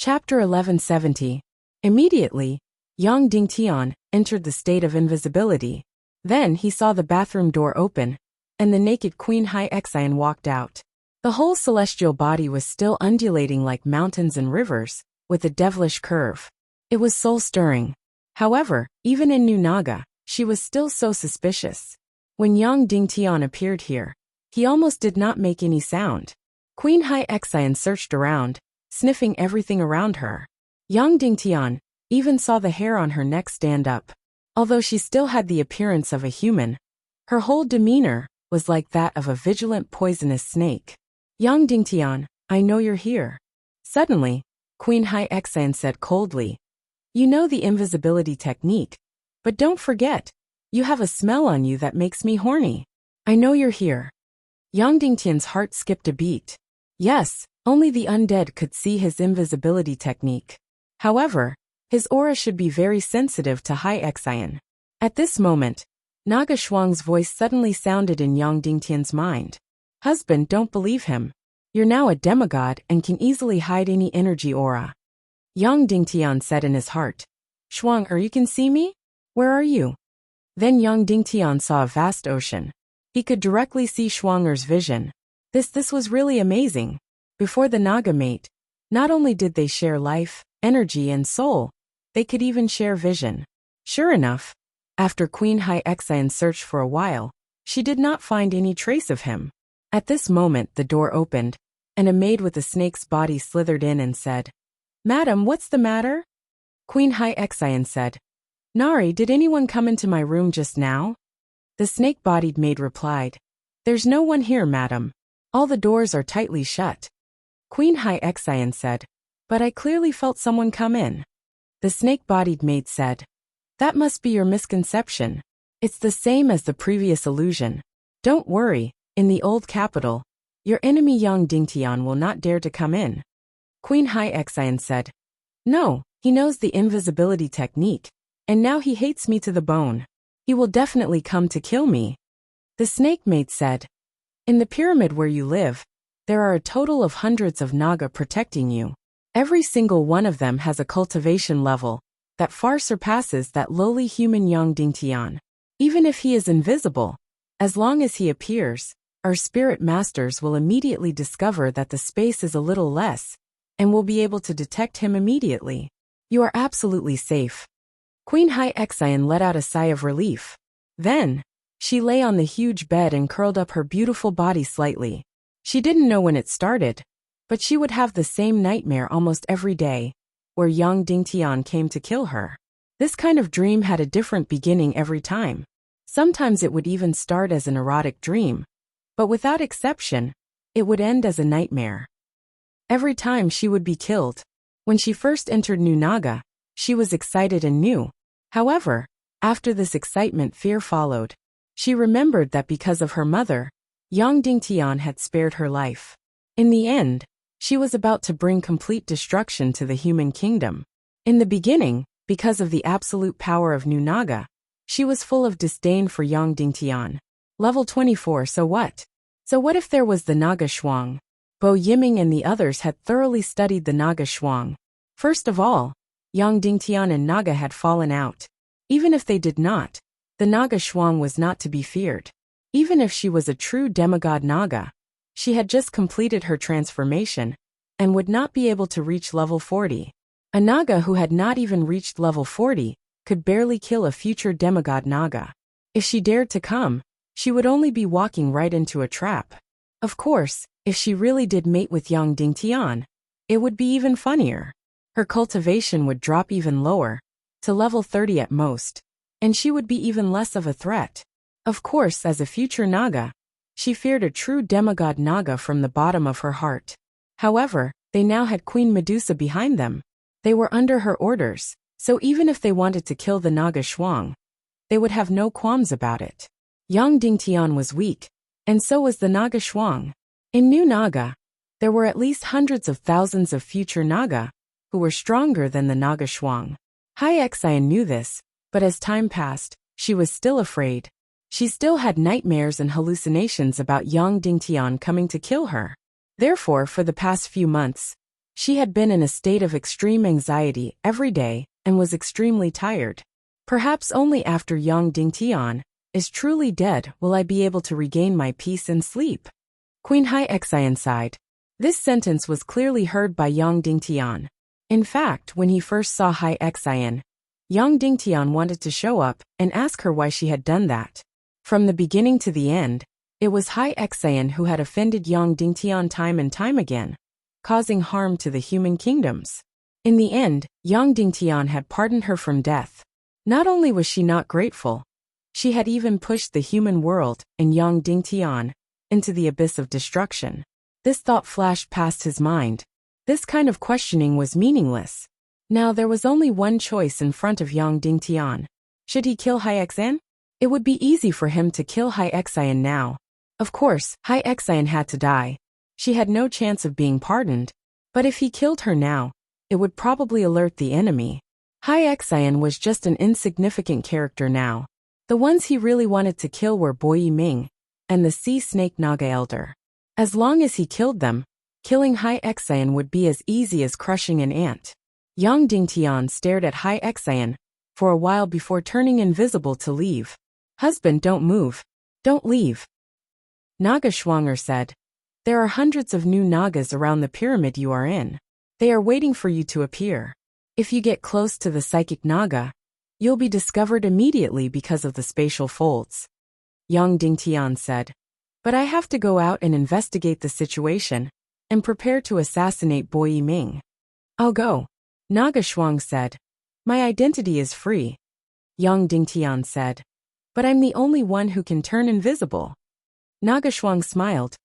Chapter 1170. Immediately, Yang Dingtian entered the state of invisibility. Then he saw the bathroom door open, and the naked Queen Hai Xian walked out. The whole celestial body was still undulating like mountains and rivers, with a devilish curve. It was soul-stirring. However, even in New Naga, she was still so suspicious. When Yang Dingtian appeared here, he almost did not make any sound. Queen Hai Xian searched around, sniffing everything around her. Yang Dingtian even saw the hair on her neck stand up. Although she still had the appearance of a human, her whole demeanor was like that of a vigilant poisonous snake. Yang Dingtian, I know you're here. Suddenly, Queen Hai Xian said coldly, You know the invisibility technique, but don't forget, you have a smell on you that makes me horny. I know you're here. Yang Dingtian's heart skipped a beat. Yes, only the undead could see his invisibility technique. However, his aura should be very sensitive to Hai Xian. At this moment, Naga Shuang's voice suddenly sounded in Yang Dingtian's mind. Husband, don't believe him. You're now a demigod and can easily hide any energy aura. Yang Dingtian said in his heart. Shuang, you can see me? Where are you? Then Yang Dingtian saw a vast ocean. He could directly see Shuang's vision. This was really amazing. Before the Naga mate, not only did they share life, energy and soul, they could even share vision. Sure enough, after Queen Hai Xian searched for a while, she did not find any trace of him. At this moment the door opened, and a maid with a snake's body slithered in and said, Madam, what's the matter? Queen Hai Xian said, Nari, did anyone come into my room just now? The snake-bodied maid replied, There's no one here, madam. All the doors are tightly shut. Queen Hai Xian said, But I clearly felt someone come in. The snake-bodied maid said, That must be your misconception. It's the same as the previous illusion. Don't worry, in the old capital, your enemy Yang Dingtian will not dare to come in. Queen Hai Xian said, No, he knows the invisibility technique, and now he hates me to the bone. He will definitely come to kill me. The snake maid said, In the pyramid where you live, there are a total of hundreds of Naga protecting you. Every single one of them has a cultivation level that far surpasses that lowly human Yang Dingtian. Even if he is invisible, as long as he appears, our spirit masters will immediately discover that the space is a little less, and will be able to detect him immediately. You are absolutely safe. Queen Hai Xian let out a sigh of relief. Then, she lay on the huge bed and curled up her beautiful body slightly. She didn't know when it started, but she would have the same nightmare almost every day, where Yang Dingtian came to kill her. This kind of dream had a different beginning every time. Sometimes it would even start as an erotic dream, but without exception, it would end as a nightmare. Every time she would be killed. When she first entered New Naga, she was excited and new. However, after this excitement, fear followed. She remembered that because of her mother, Yang Dingtian had spared her life. In the end, she was about to bring complete destruction to the human kingdom. In the beginning, because of the absolute power of New Naga, she was full of disdain for Yang Dingtian. Level 24, so what? So what if there was the Naga Shuang? Bo Yiming and the others had thoroughly studied the Naga Shuang. First of all, Yang Dingtian and Naga had fallen out. Even if they did not, the Naga Shuang was not to be feared. Even if she was a true demigod Naga, she had just completed her transformation, and would not be able to reach level 40. A Naga who had not even reached level 40 could barely kill a future demigod Naga. If she dared to come, she would only be walking right into a trap. Of course, if she really did mate with Yang Dingtian, it would be even funnier. Her cultivation would drop even lower, to level 30 at most, and she would be even less of a threat. Of course, as a future Naga, she feared a true demigod Naga from the bottom of her heart. However, they now had Queen Medusa behind them. They were under her orders, so even if they wanted to kill the Naga Shuang, they would have no qualms about it. Yang Dingtian was weak, and so was the Naga Shuang. In New Naga, there were at least hundreds of thousands of future Naga, who were stronger than the Naga Shuang. Hai Xian knew this, but as time passed, she was still afraid. She still had nightmares and hallucinations about Yang Dingtian coming to kill her. Therefore, for the past few months, She had been in a state of extreme anxiety every day and was extremely tired. Perhaps only after Yang Dingtian is truly dead will I be able to regain my peace and sleep. Queen Hai Xian sighed. This sentence was clearly heard by Yang Dingtian. In fact, when he first saw Hai Xian, Yang Dingtian wanted to show up and ask her why she had done that. From the beginning to the end, it was Hai Xian who had offended Yang Dingtian time and time again, causing harm to the human kingdoms. In the end, Yang Dingtian had pardoned her from death. Not only was she not grateful, she had even pushed the human world and Yang Dingtian into the abyss of destruction. This thought flashed past his mind. This kind of questioning was meaningless. Now there was only one choice in front of Yang Dingtian. Should he kill Hai Xian? It would be easy for him to kill Hai Xian now. Of course, Hai Xian had to die. She had no chance of being pardoned. But if he killed her now, it would probably alert the enemy. Hai Xian was just an insignificant character now. The ones he really wanted to kill were Bo Yiming and the Sea Snake Naga Elder. As long as he killed them, killing Hai Xian would be as easy as crushing an ant. Yang Dingtian stared at Hai Xian for a while before turning invisible to leave. Husband, don't move. Don't leave. Naga Schwanger said. There are hundreds of new Nagas around the pyramid you are in. They are waiting for you to appear. If you get close to the psychic Naga, you'll be discovered immediately because of the spatial folds. Yang Dingtian said. But I have to go out and investigate the situation and prepare to assassinate Bo Yiming. I'll go. Naga Shuang said. My identity is free. Yang Dingtian said. But I'm the only one who can turn invisible. Naga Shuang smiled.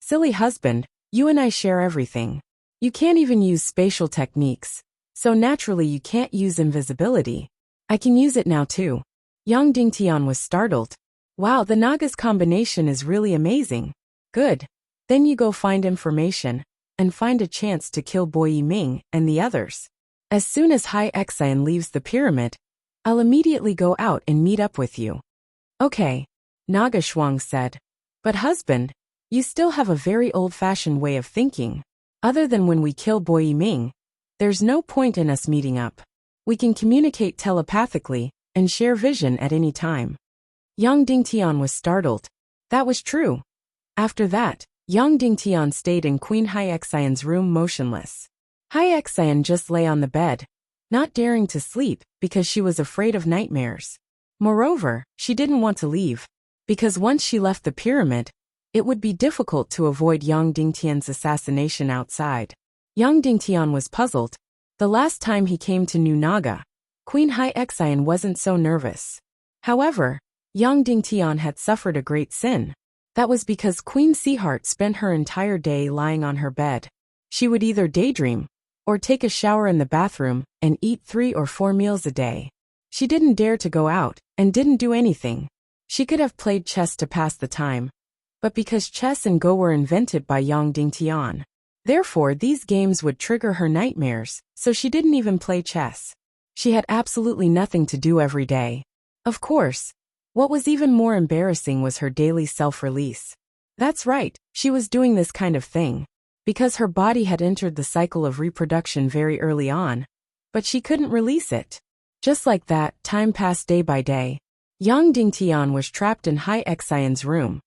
Silly husband, you and I share everything. You can't even use spatial techniques, so naturally you can't use invisibility. I can use it now too. Yang Dingtian was startled. Wow, the Naga's combination is really amazing. Good. Then you go find information and find a chance to kill Bo Yiming and the others. As soon as Hai Xian leaves the pyramid, I'll immediately go out and meet up with you. Okay, Naga Shuang said. But husband, you still have a very old-fashioned way of thinking. Other than when we kill Bo Yiming, there's no point in us meeting up. We can communicate telepathically and share vision at any time. Yang Dingtian was startled. That was true. After that, Yang Dingtian stayed in Queen Hai Xian's room motionless. Hai Xian just lay on the bed, not daring to sleep because she was afraid of nightmares. Moreover, she didn't want to leave, because once she left the pyramid, it would be difficult to avoid Yang Dingtian's assassination outside. Yang Dingtian was puzzled. The last time he came to New Naga, Queen Hai Xian wasn't so nervous. However, Yang Dingtian had suffered a great sin. That was because Queen Seaheart spent her entire day lying on her bed. She would either daydream or take a shower in the bathroom and eat 3 or 4 meals a day. She didn't dare to go out and didn't do anything. She could have played chess to pass the time, but because chess and Go were invented by Yang Dingtian, therefore these games would trigger her nightmares, so she didn't even play chess. She had absolutely nothing to do every day. Of course, what was even more embarrassing was her daily self-release. That's right, she was doing this kind of thing because her body had entered the cycle of reproduction very early on, but she couldn't release it. Just like that, time passed day by day. Yang Dingtian was trapped in Hai Xian's room,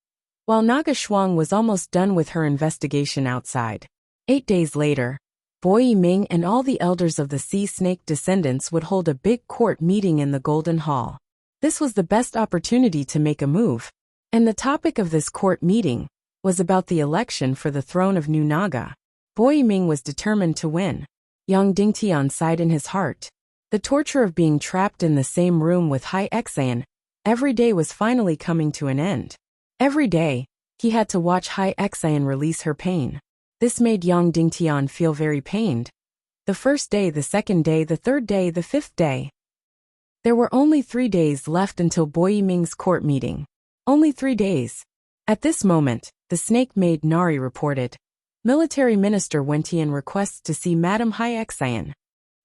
while Naga Shuang was almost done with her investigation outside. 8 days later, Bo Yiming and all the elders of the Sea Snake descendants would hold a big court meeting in the Golden Hall. This was the best opportunity to make a move, and the topic of this court meeting was about the election for the throne of New Naga. Bo Yiming was determined to win. Yang Dingtian sighed in his heart. The torture of being trapped in the same room with Hai Xian every day was finally coming to an end. Every day, he had to watch Hai Xian release her pain. This made Yang Dingtian feel very pained. The first day, the second day, the third day, the fifth day. There were only 3 days left until Bo Yiming's court meeting. Only 3 days. At this moment, the snake maid Nari reported. Military Minister Wentian requests to see Madame Hai Xian.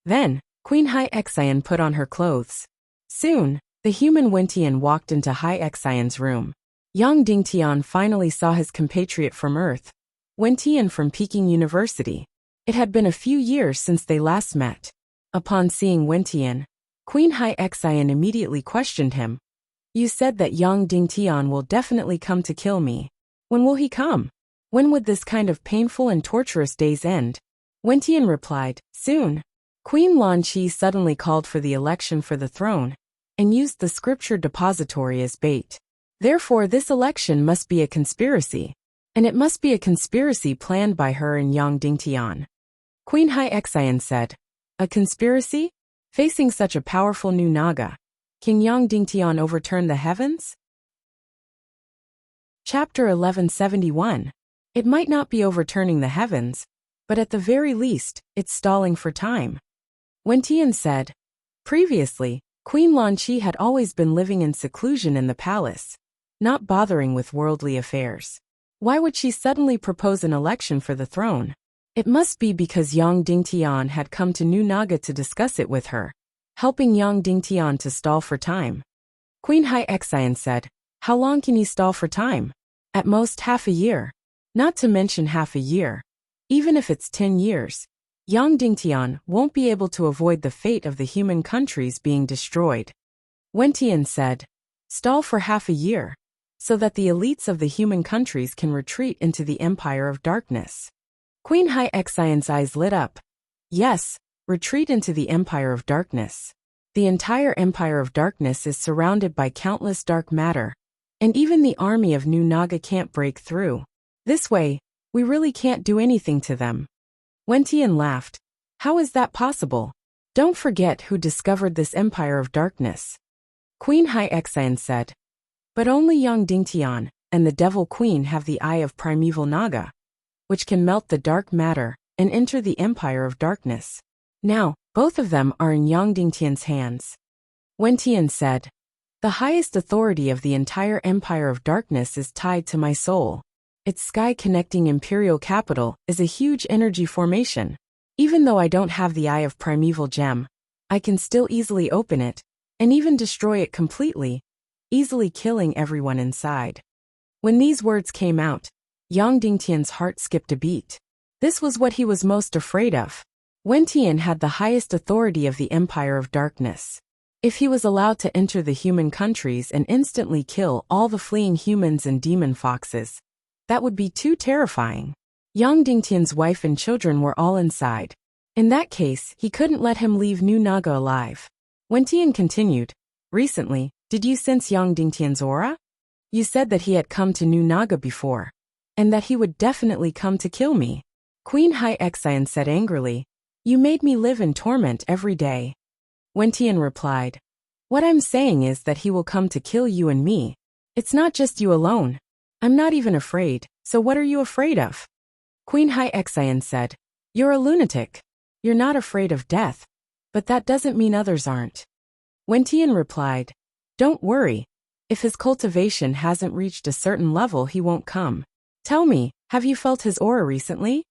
Then, Queen Hai Xian put on her clothes. Soon, the human Wentian walked into Hai Xian's room. Yang Dingtian finally saw his compatriot from Earth, Wentian from Peking University. It had been a few years since they last met. Upon seeing Wentian, Queen Hai Xian immediately questioned him. You said that young Ding Tian will definitely come to kill me. When will he come? When would this kind of painful and torturous days end? Wentian replied, soon. Queen Lan Qi suddenly called for the election for the throne, and used the scripture depository as bait. Therefore this election must be a conspiracy, and it must be a conspiracy planned by her and young Ding Tian. Queen Hai Xian said, a conspiracy? Facing such a powerful new Naga, can young Ding Tian overturn the heavens? Chapter 1171. It might not be overturning the heavens, but at the very least, it's stalling for time. Wentian said, previously, Queen Lan Qi had always been living in seclusion in the palace, not bothering with worldly affairs. Why would she suddenly propose an election for the throne? It must be because young Ding Tian had come to New Naga to discuss it with her, helping young Ding Tian to stall for time. Queen Hai Xian said, how long can he stall for time? At most half a year. Not to mention half a year. Even if it's 10 years, young Ding Tian won't be able to avoid the fate of the human countries being destroyed. Wentian said, stall for half a year, so that the elites of the human countries can retreat into the Empire of Darkness. Queen Hai Xian's eyes lit up. Yes, retreat into the Empire of Darkness. The entire Empire of Darkness is surrounded by countless dark matter, and even the army of New Naga can't break through. This way, we really can't do anything to them. Wentian laughed. How is that possible? Don't forget who discovered this Empire of Darkness. Queen Hai Xian said. But only young Ding Tian and the Devil Queen have the Eye of Primeval Naga, which can melt the dark matter and enter the Empire of Darkness. Now, both of them are in young Ding Tian's hands. Wentian said, the highest authority of the entire Empire of Darkness is tied to my soul. Its sky-connecting imperial capital is a huge energy formation. Even though I don't have the Eye of Primeval Gem, I can still easily open it, and even destroy it completely, easily killing everyone inside. When these words came out, young Ding Tian's heart skipped a beat. This was what he was most afraid of. Wentian had the highest authority of the Empire of Darkness. If he was allowed to enter the human countries and instantly kill all the fleeing humans and demon foxes, that would be too terrifying. Young Ding Tian's wife and children were all inside. In that case, he couldn't let him leave New Naga alive. Wentian continued, recently, did you sense young Ding Tian's aura? You said that he had come to New Naga before, and that he would definitely come to kill me. Queen Hai Xian said angrily, you made me live in torment every day. Wentian replied, what I'm saying is that he will come to kill you and me. It's not just you alone. I'm not even afraid, so what are you afraid of? Queen Hai Xian said, you're a lunatic. You're not afraid of death, but that doesn't mean others aren't. Wentian replied, don't worry. If his cultivation hasn't reached a certain level, he won't come. Tell me, have you felt his aura recently?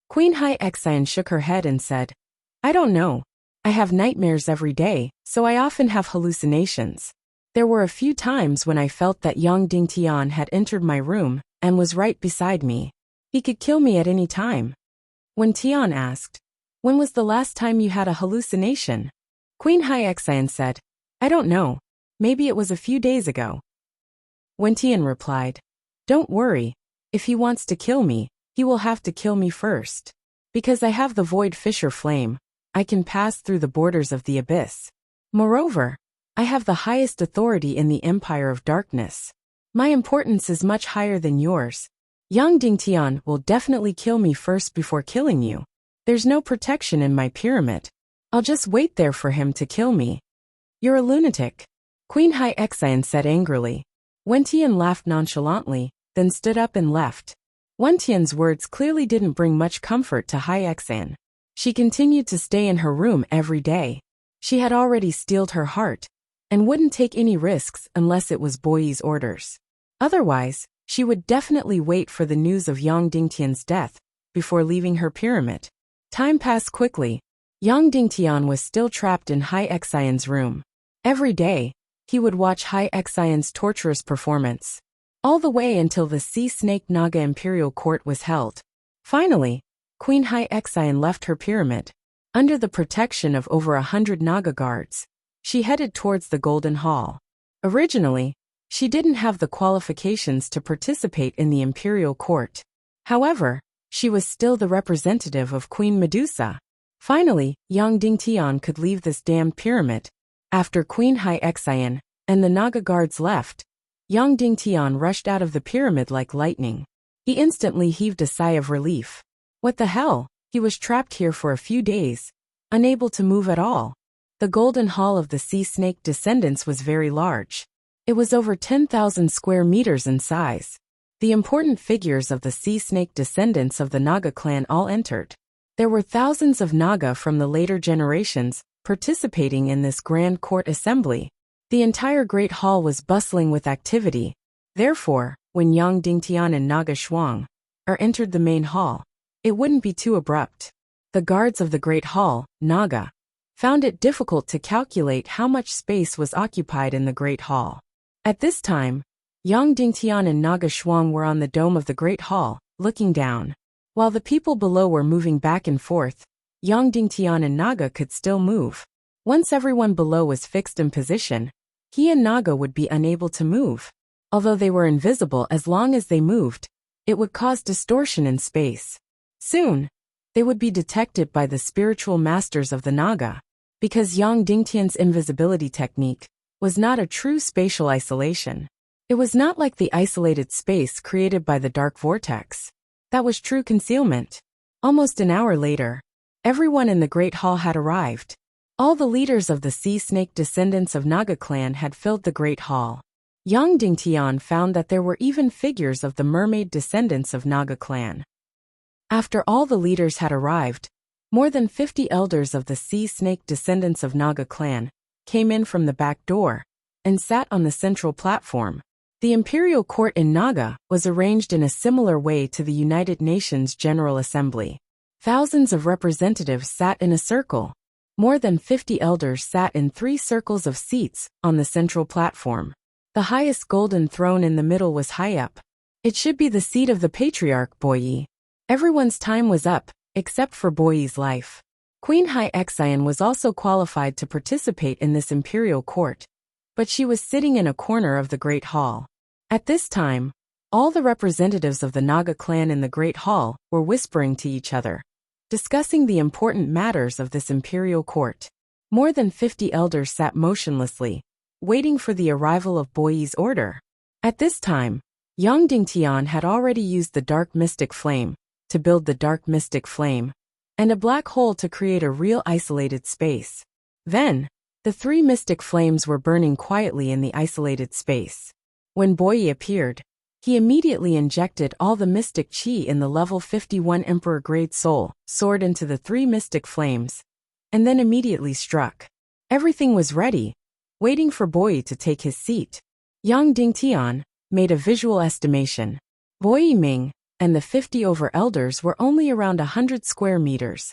Queen Hai Xian shook her head and said, I don't know. I have nightmares every day, so I often have hallucinations. There were a few times when I felt that young Ding Tian had entered my room and was right beside me. He could kill me at any time. When Tian asked, when was the last time you had a hallucination? Queen Hai Xian said, I don't know. Maybe it was a few days ago. When Tian replied, don't worry. If he wants to kill me, he will have to kill me first. Because I have the Void Fisher Flame, I can pass through the borders of the abyss. Moreover, I have the highest authority in the Empire of Darkness. My importance is much higher than yours. Young Ding Tian will definitely kill me first before killing you. There's no protection in my pyramid. I'll just wait there for him to kill me. You're a lunatic. Queen Hai Xian said angrily. Wentian laughed nonchalantly, then stood up and left. Wentian's words clearly didn't bring much comfort to Hai Xian. She continued to stay in her room every day. She had already steeled her heart, and wouldn't take any risks unless it was Boyi's orders. Otherwise, she would definitely wait for the news of young Ding Tian's death before leaving her pyramid. Time passed quickly. Young Ding Tian was still trapped in Hai Xian's room. Every day, he would watch Hai Xian's torturous performance, all the way until the Sea Snake Naga Imperial Court was held. Finally, Queen Hai Xian left her pyramid. Under the protection of over 100 Naga guards, she headed towards the Golden Hall. Originally, she didn't have the qualifications to participate in the imperial court. However, she was still the representative of Queen Medusa. Finally, young Ding Tian could leave this damned pyramid. After Queen Hai Xian and the Naga guards left, young Ding Tian rushed out of the pyramid like lightning. He instantly heaved a sigh of relief. What the hell? He was trapped here for a few days, unable to move at all. The Golden Hall of the Sea Snake descendants was very large. It was over 10,000 square meters in size. The important figures of the Sea Snake descendants of the Naga clan all entered. There were thousands of Naga from the later generations participating in this grand court assembly. The entire Great Hall was bustling with activity. Therefore, when Yang Dingtian and Naga Shuang entered the main hall, it wouldn't be too abrupt. The guards of the Great Hall, Naga, found it difficult to calculate how much space was occupied in the Great Hall. At this time, Yang Dingtian and Naga Shuang were on the dome of the Great Hall, looking down. While the people below were moving back and forth, Yang Dingtian and Naga could still move. Once everyone below was fixed in position, he and Naga would be unable to move. Although they were invisible as long as they moved, it would cause distortion in space. Soon, they would be detected by the spiritual masters of the Naga. Because Yang Dingtian's invisibility technique was not a true spatial isolation. It was not like the isolated space created by the dark vortex. That was true concealment. Almost an hour later, everyone in the Great Hall had arrived. All the leaders of the Sea Snake descendants of Naga clan had filled the Great Hall. Yang Dingtian found that there were even figures of the mermaid descendants of Naga clan. After all the leaders had arrived, more than 50 elders of the Sea Snake descendants of Naga clan came in from the back door and sat on the central platform. The imperial court in Naga was arranged in a similar way to the United Nations General Assembly. Thousands of representatives sat in a circle. More than 50 elders sat in 3 circles of seats on the central platform. The highest golden throne in the middle was high up. It should be the seat of the patriarch Boyi. Everyone's time was up, except for Boyi's life. Queen Hai Xian was also qualified to participate in this imperial court, but she was sitting in a corner of the Great Hall. At this time, all the representatives of the Naga clan in the Great Hall were whispering to each other, discussing the important matters of this imperial court. More than 50 elders sat motionlessly, waiting for the arrival of Boyi's order. At this time, Yang Dingtian had already used the dark mystic flame to build the dark mystic flame and a black hole to create a real isolated space. Then, the 3 mystic flames were burning quietly in the isolated space. When Boyi appeared, he immediately injected all the mystic chi in the level 51 Emperor Grade Soul sword into the 3 mystic flames, and then immediately struck. Everything was ready, waiting for Boyi to take his seat. Yang Dingtian made a visual estimation. Boyi Ming and the 50 over elders were only around 100 square meters,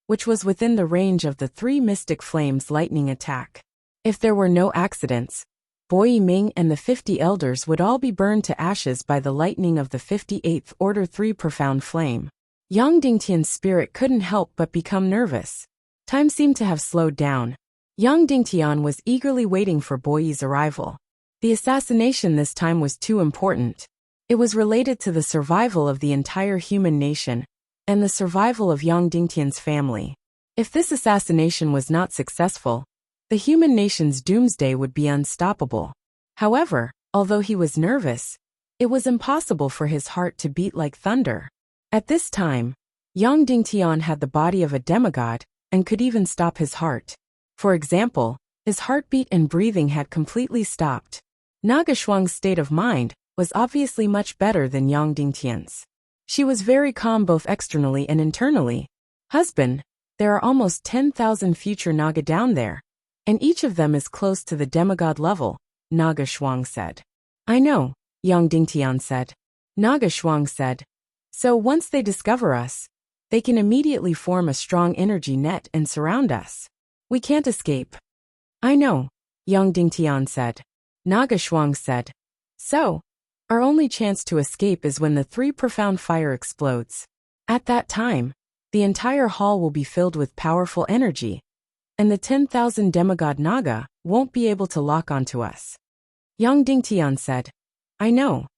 which was within the range of the 3 mystic flames' lightning attack. If there were no accidents, Boyi Ming and the 50 elders would all be burned to ashes by the lightning of the 58th Order 3 profound flame. Yang Dingtian's spirit couldn't help but become nervous. Time seemed to have slowed down. Yang Dingtian was eagerly waiting for Boyi's arrival. The assassination this time was too important. It was related to the survival of the entire human nation and the survival of Yang Dingtian's family. If this assassination was not successful, the human nation's doomsday would be unstoppable. However, although he was nervous, it was impossible for his heart to beat like thunder. At this time, Yang Dingtian had the body of a demigod and could even stop his heart. For example, his heartbeat and breathing had completely stopped. Naga Shuang's state of mind was obviously much better than Yang Dingtian's. She was very calm both externally and internally. Husband, there are almost 10,000 future Naga down there, and each of them is close to the demigod level, Naga Shuang said. I know, Yang Dingtian said. Naga Shuang said, so once they discover us, they can immediately form a strong energy net and surround us. We can't escape. I know, Yang Dingtian said. Naga Shuang said, so, our only chance to escape is when the 3 profound fire explodes. At that time, The entire hall will be filled with powerful energy, and the 10,000 demigod Naga won't be able to lock onto us. Yang Dingtian said, I know.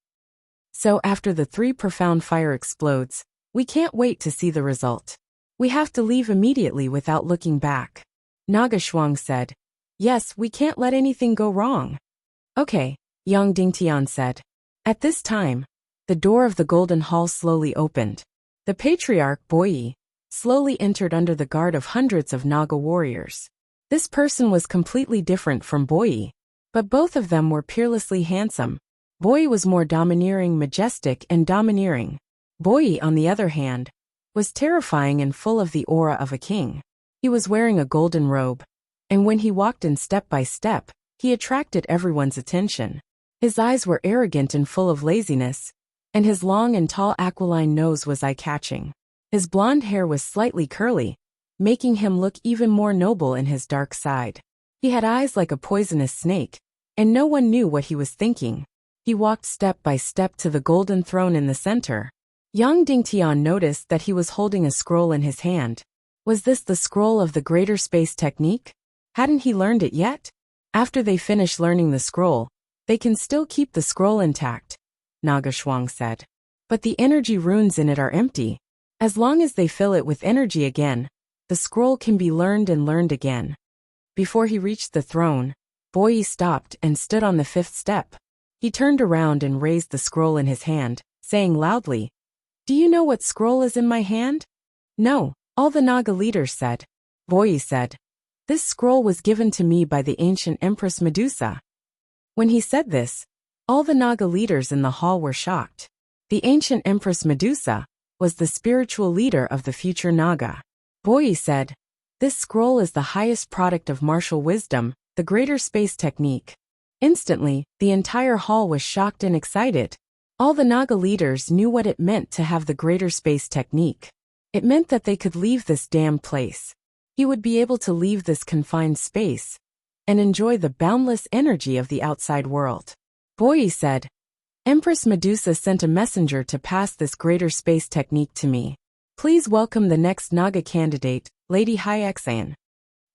So after the 3 profound fire explodes, we can't wait to see the result. We have to leave immediately without looking back. Naga Shuang said, yes, we can't let anything go wrong. Okay, Yang Dingtian said. At this time, the door of the Golden Hall slowly opened. The patriarch, Boyi, slowly entered under the guard of hundreds of Naga warriors. This person was completely different from Boyi, but both of them were peerlessly handsome. Boyi was more domineering, majestic, and domineering. Boyi, on the other hand, was terrifying and full of the aura of a king. He was wearing a golden robe, and when he walked in step by step, he attracted everyone's attention. His eyes were arrogant and full of laziness, and his long and tall aquiline nose was eye-catching. His blonde hair was slightly curly, making him look even more noble in his dark side. He had eyes like a poisonous snake, and no one knew what he was thinking. He walked step by step to the golden throne in the center. Yang Dingtian noticed that he was holding a scroll in his hand. Was this the scroll of the Greater Space Technique? Hadn't he learned it yet? After they finish learning the scroll, they can still keep the scroll intact, Naga Shuang said. But the energy runes in it are empty. As long as they fill it with energy again, the scroll can be learned and learned again. Before he reached the throne, Boyi stopped and stood on the 5th step. He turned around and raised the scroll in his hand, saying loudly, Do you know what scroll is in my hand? No, all the Naga leaders said. Boyi said, This scroll was given to me by the ancient Empress Medusa. When he said this, all the Naga leaders in the hall were shocked. The ancient Empress Medusa was the spiritual leader of the future Naga. Boyi said, This scroll is the highest product of martial wisdom, the Greater Space Technique. Instantly, the entire hall was shocked and excited. All the Naga leaders knew what it meant to have the Greater Space Technique. It meant that they could leave this damned place. He would be able to leave this confined space and enjoy the boundless energy of the outside world. Boyi said, Empress Medusa sent a messenger to pass this Greater Space Technique to me. Please welcome the next Naga candidate, Lady Hai Xian.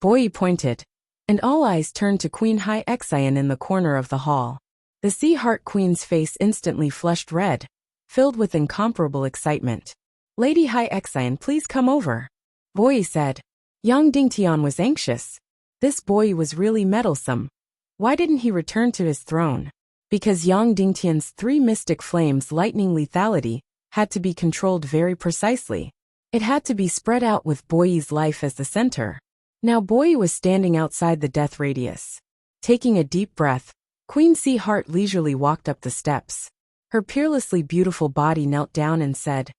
Boyi pointed, and all eyes turned to Queen Hai Xian in the corner of the hall. The Sea Heart Queen's face instantly flushed red, filled with incomparable excitement. Lady Hai Xian, please come over. Boyi said. Yang Dingtian was anxious. This boy was really meddlesome. Why didn't he return to his throne? Because Yang Dingtian's 3 mystic flames lightning lethality had to be controlled very precisely. It had to be spread out with Boyi's life as the center. Now Boyi was standing outside the death radius. Taking a deep breath, Queen Sea Heart leisurely walked up the steps. Her peerlessly beautiful body knelt down and said,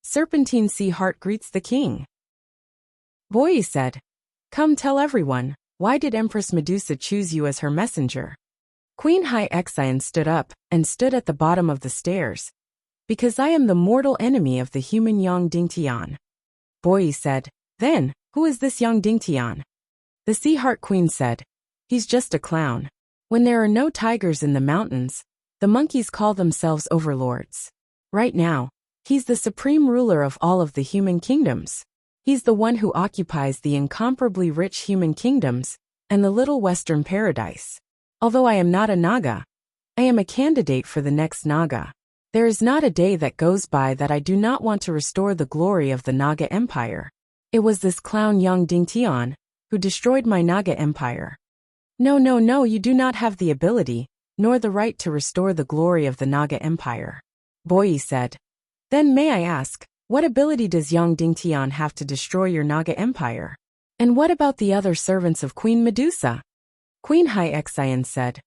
Serpentine Sea Heart greets the king. Boyi said, Come tell everyone, why did Empress Medusa choose you as her messenger? Queen Hai Xian stood up and stood at the bottom of the stairs. Because I am the mortal enemy of the human Yang Dingtian. Boyi said, Then, who is this Yang Dingtian? The Sea Heart Queen said, He's just a clown. When there are no tigers in the mountains, the monkeys call themselves overlords. Right now, he's the supreme ruler of all of the human kingdoms. He's the one who occupies the incomparably rich human kingdoms and the little western paradise. Although I am not a Naga, I am a candidate for the next Naga. There is not a day that goes by that I do not want to restore the glory of the Naga Empire. It was this clown Yang Dingtian who destroyed my Naga Empire. No, you do not have the ability, nor the right to restore the glory of the Naga Empire. Boyi said. Then may I ask, what ability does Yang Dingtian have to destroy your Naga Empire? And what about the other servants of Queen Medusa? Queen Hai Xian said.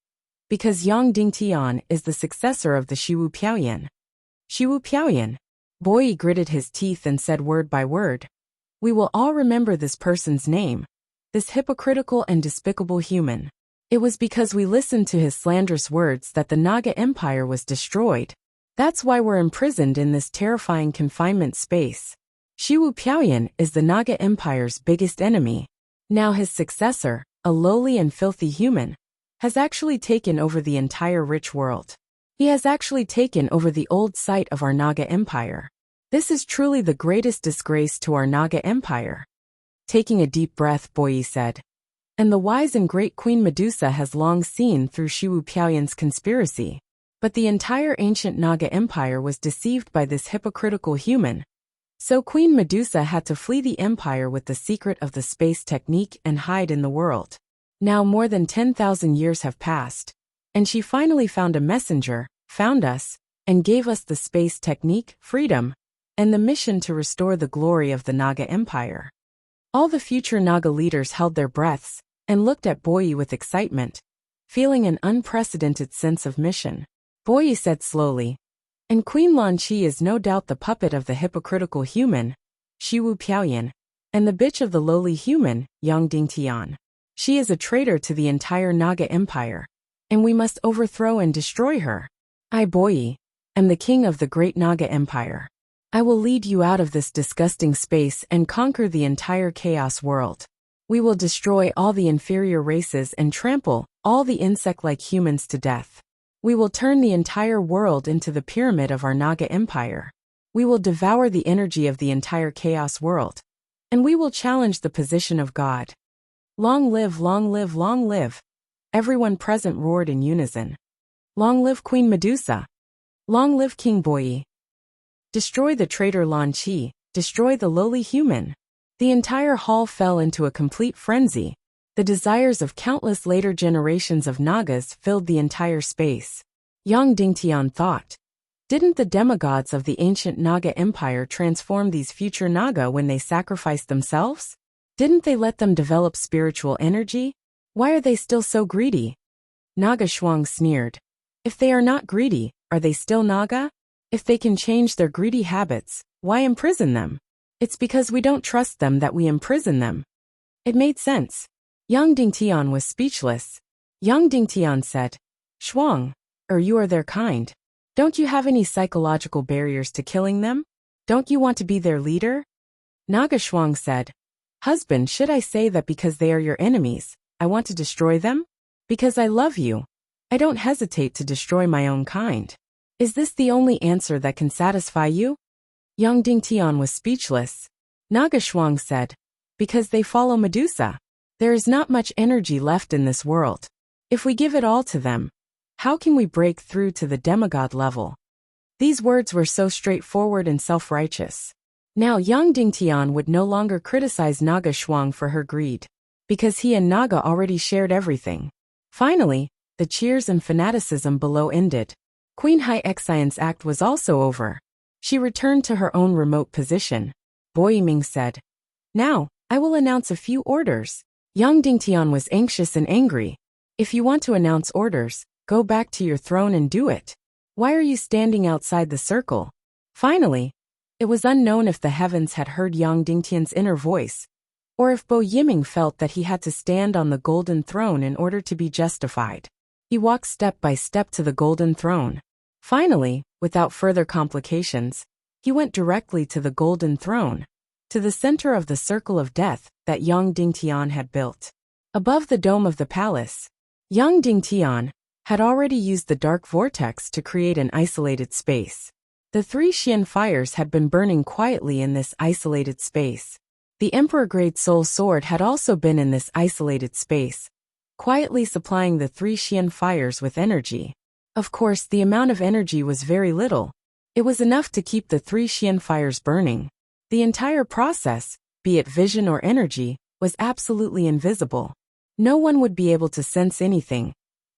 Because Yang Dingtian is the successor of the Shiwu Piaoyan. Shiwu Piaoyan. Boyi gritted his teeth and said word by word. We will all remember this person's name. This hypocritical and despicable human. It was because we listened to his slanderous words that the Naga Empire was destroyed. That's why we're imprisoned in this terrifying confinement space. Shiwu Piaoyan is the Naga Empire's biggest enemy. Now his successor, a lowly and filthy human, has actually taken over the entire rich world. He has actually taken over the old site of our Naga Empire. This is truly the greatest disgrace to our Naga Empire. Taking a deep breath, Boyi said. And the wise and great Queen Medusa has long seen through Shiwu Piaoyan's conspiracy. But the entire ancient Naga Empire was deceived by this hypocritical human. So Queen Medusa had to flee the empire with the secret of the space technique and hide in the world. Now more than 10,000 years have passed, and she finally found a messenger, found us, and gave us the space technique, freedom, and the mission to restore the glory of the Naga Empire. All the future Naga leaders held their breaths and looked at Boyi with excitement, feeling an unprecedented sense of mission. Boyi said slowly, and Queen Lan Qi is no doubt the puppet of the hypocritical human, Shiwu Piaoyan, and the bitch of the lowly human, Yang Dingtian. She is a traitor to the entire Naga Empire, and we must overthrow and destroy her. I, Boyi, am the king of the great Naga Empire. I will lead you out of this disgusting space and conquer the entire chaos world. We will destroy all the inferior races and trample all the insect-like humans to death. We will turn the entire world into the pyramid of our Naga Empire. We will devour the energy of the entire chaos world. And we will challenge the position of God. Long live, long live, long live. Everyone present roared in unison. Long live Queen Medusa. Long live King Boyi. Destroy the traitor Lan Qi, destroy the lowly human. The entire hall fell into a complete frenzy. The desires of countless later generations of Nagas filled the entire space. Yang Dingtian thought. Didn't the demigods of the ancient Naga Empire transform these future Naga when they sacrificed themselves? Didn't they let them develop spiritual energy? Why are they still so greedy? Naga Shuang sneered. If they are not greedy, are they still Naga? If they can change their greedy habits, why imprison them? It's because we don't trust them that we imprison them. It made sense. Yang Dingtian was speechless. Yang Dingtian said, Shuang, you are their kind. Don't you have any psychological barriers to killing them? Don't you want to be their leader? Naga Shuang said, Husband, should I say that because they are your enemies, I want to destroy them? Because I love you. I don't hesitate to destroy my own kind. Is this the only answer that can satisfy you? Yang Dingtian was speechless. Naga Shuang said, Because they follow Medusa. There is not much energy left in this world. If we give it all to them, how can we break through to the demigod level? These words were so straightforward and self-righteous. Now Yang Dingtian would no longer criticize Naga Shuang for her greed, because he and Naga already shared everything. Finally, the cheers and fanaticism below ended. Queen Hai Xian's act was also over. She returned to her own remote position. Boyi Ming said, Now, I will announce a few orders. Yang Dingtian was anxious and angry. If you want to announce orders, go back to your throne and do it. Why are you standing outside the circle? Finally, it was unknown if the heavens had heard Yang Dingtian's inner voice, or if Bo Yiming felt that he had to stand on the golden throne in order to be justified. He walked step by step to the golden throne. Finally, without further complications, he went directly to the golden throne, to the center of the circle of death that Yang Dingtian had built. Above the dome of the palace, Yang Dingtian had already used the dark vortex to create an isolated space. The 3 Xian fires had been burning quietly in this isolated space. The Emperor-grade soul sword had also been in this isolated space, quietly supplying the 3 Xian fires with energy. Of course, the amount of energy was very little. It was enough to keep the 3 Xian fires burning. The entire process, be it vision or energy, was absolutely invisible. No one would be able to sense anything,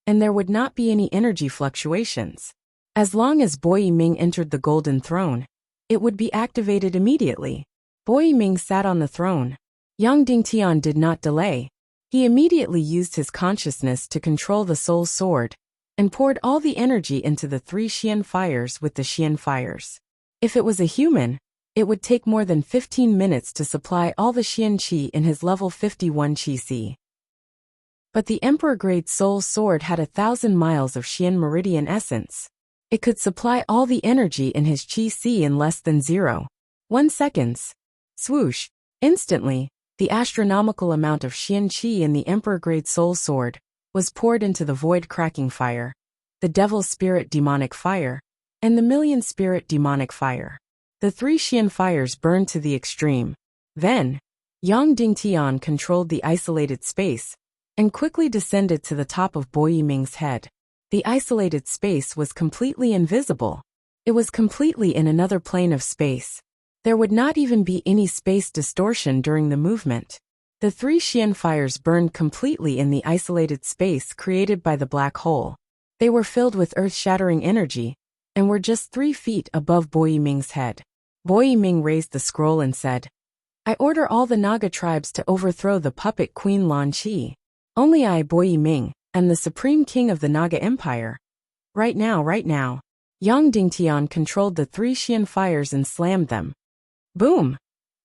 and there would not be any energy fluctuations. As long as Boyi Ming entered the golden throne, it would be activated immediately. Boyi Ming sat on the throne. Yang Dingtian did not delay. He immediately used his consciousness to control the soul sword, and poured all the energy into the 3 Xian fires with the Xian fires. If it was a human, it would take more than 15 minutes to supply all the Xian Qi in his level 51 Qi C. But the Emperor-grade soul sword had 1,000 miles of Xian meridian essence. It could supply all the energy in his Qi C in less than 0.1 seconds. Swoosh! Instantly, the astronomical amount of Xian Qi in the Emperor-grade soul sword was poured into the void-cracking fire, the devil spirit demonic fire, and the million spirit demonic fire. The three Xian fires burned to the extreme. Then, Yang Dingtian controlled the isolated space and quickly descended to the top of Bo Yiming's head. The isolated space was completely invisible. It was completely in another plane of space. There would not even be any space distortion during the movement. The three Xian fires burned completely in the isolated space created by the black hole. They were filled with earth-shattering energy and were just 3 feet above Bo Yiming's head. Bo Yiming raised the scroll and said, "I order all the Naga tribes to overthrow the puppet Queen Lan Qi. Only I, Bo Yiming, am the supreme king of the Naga Empire. Right now. Yang Dingtian controlled the three Xian fires and slammed them. Boom!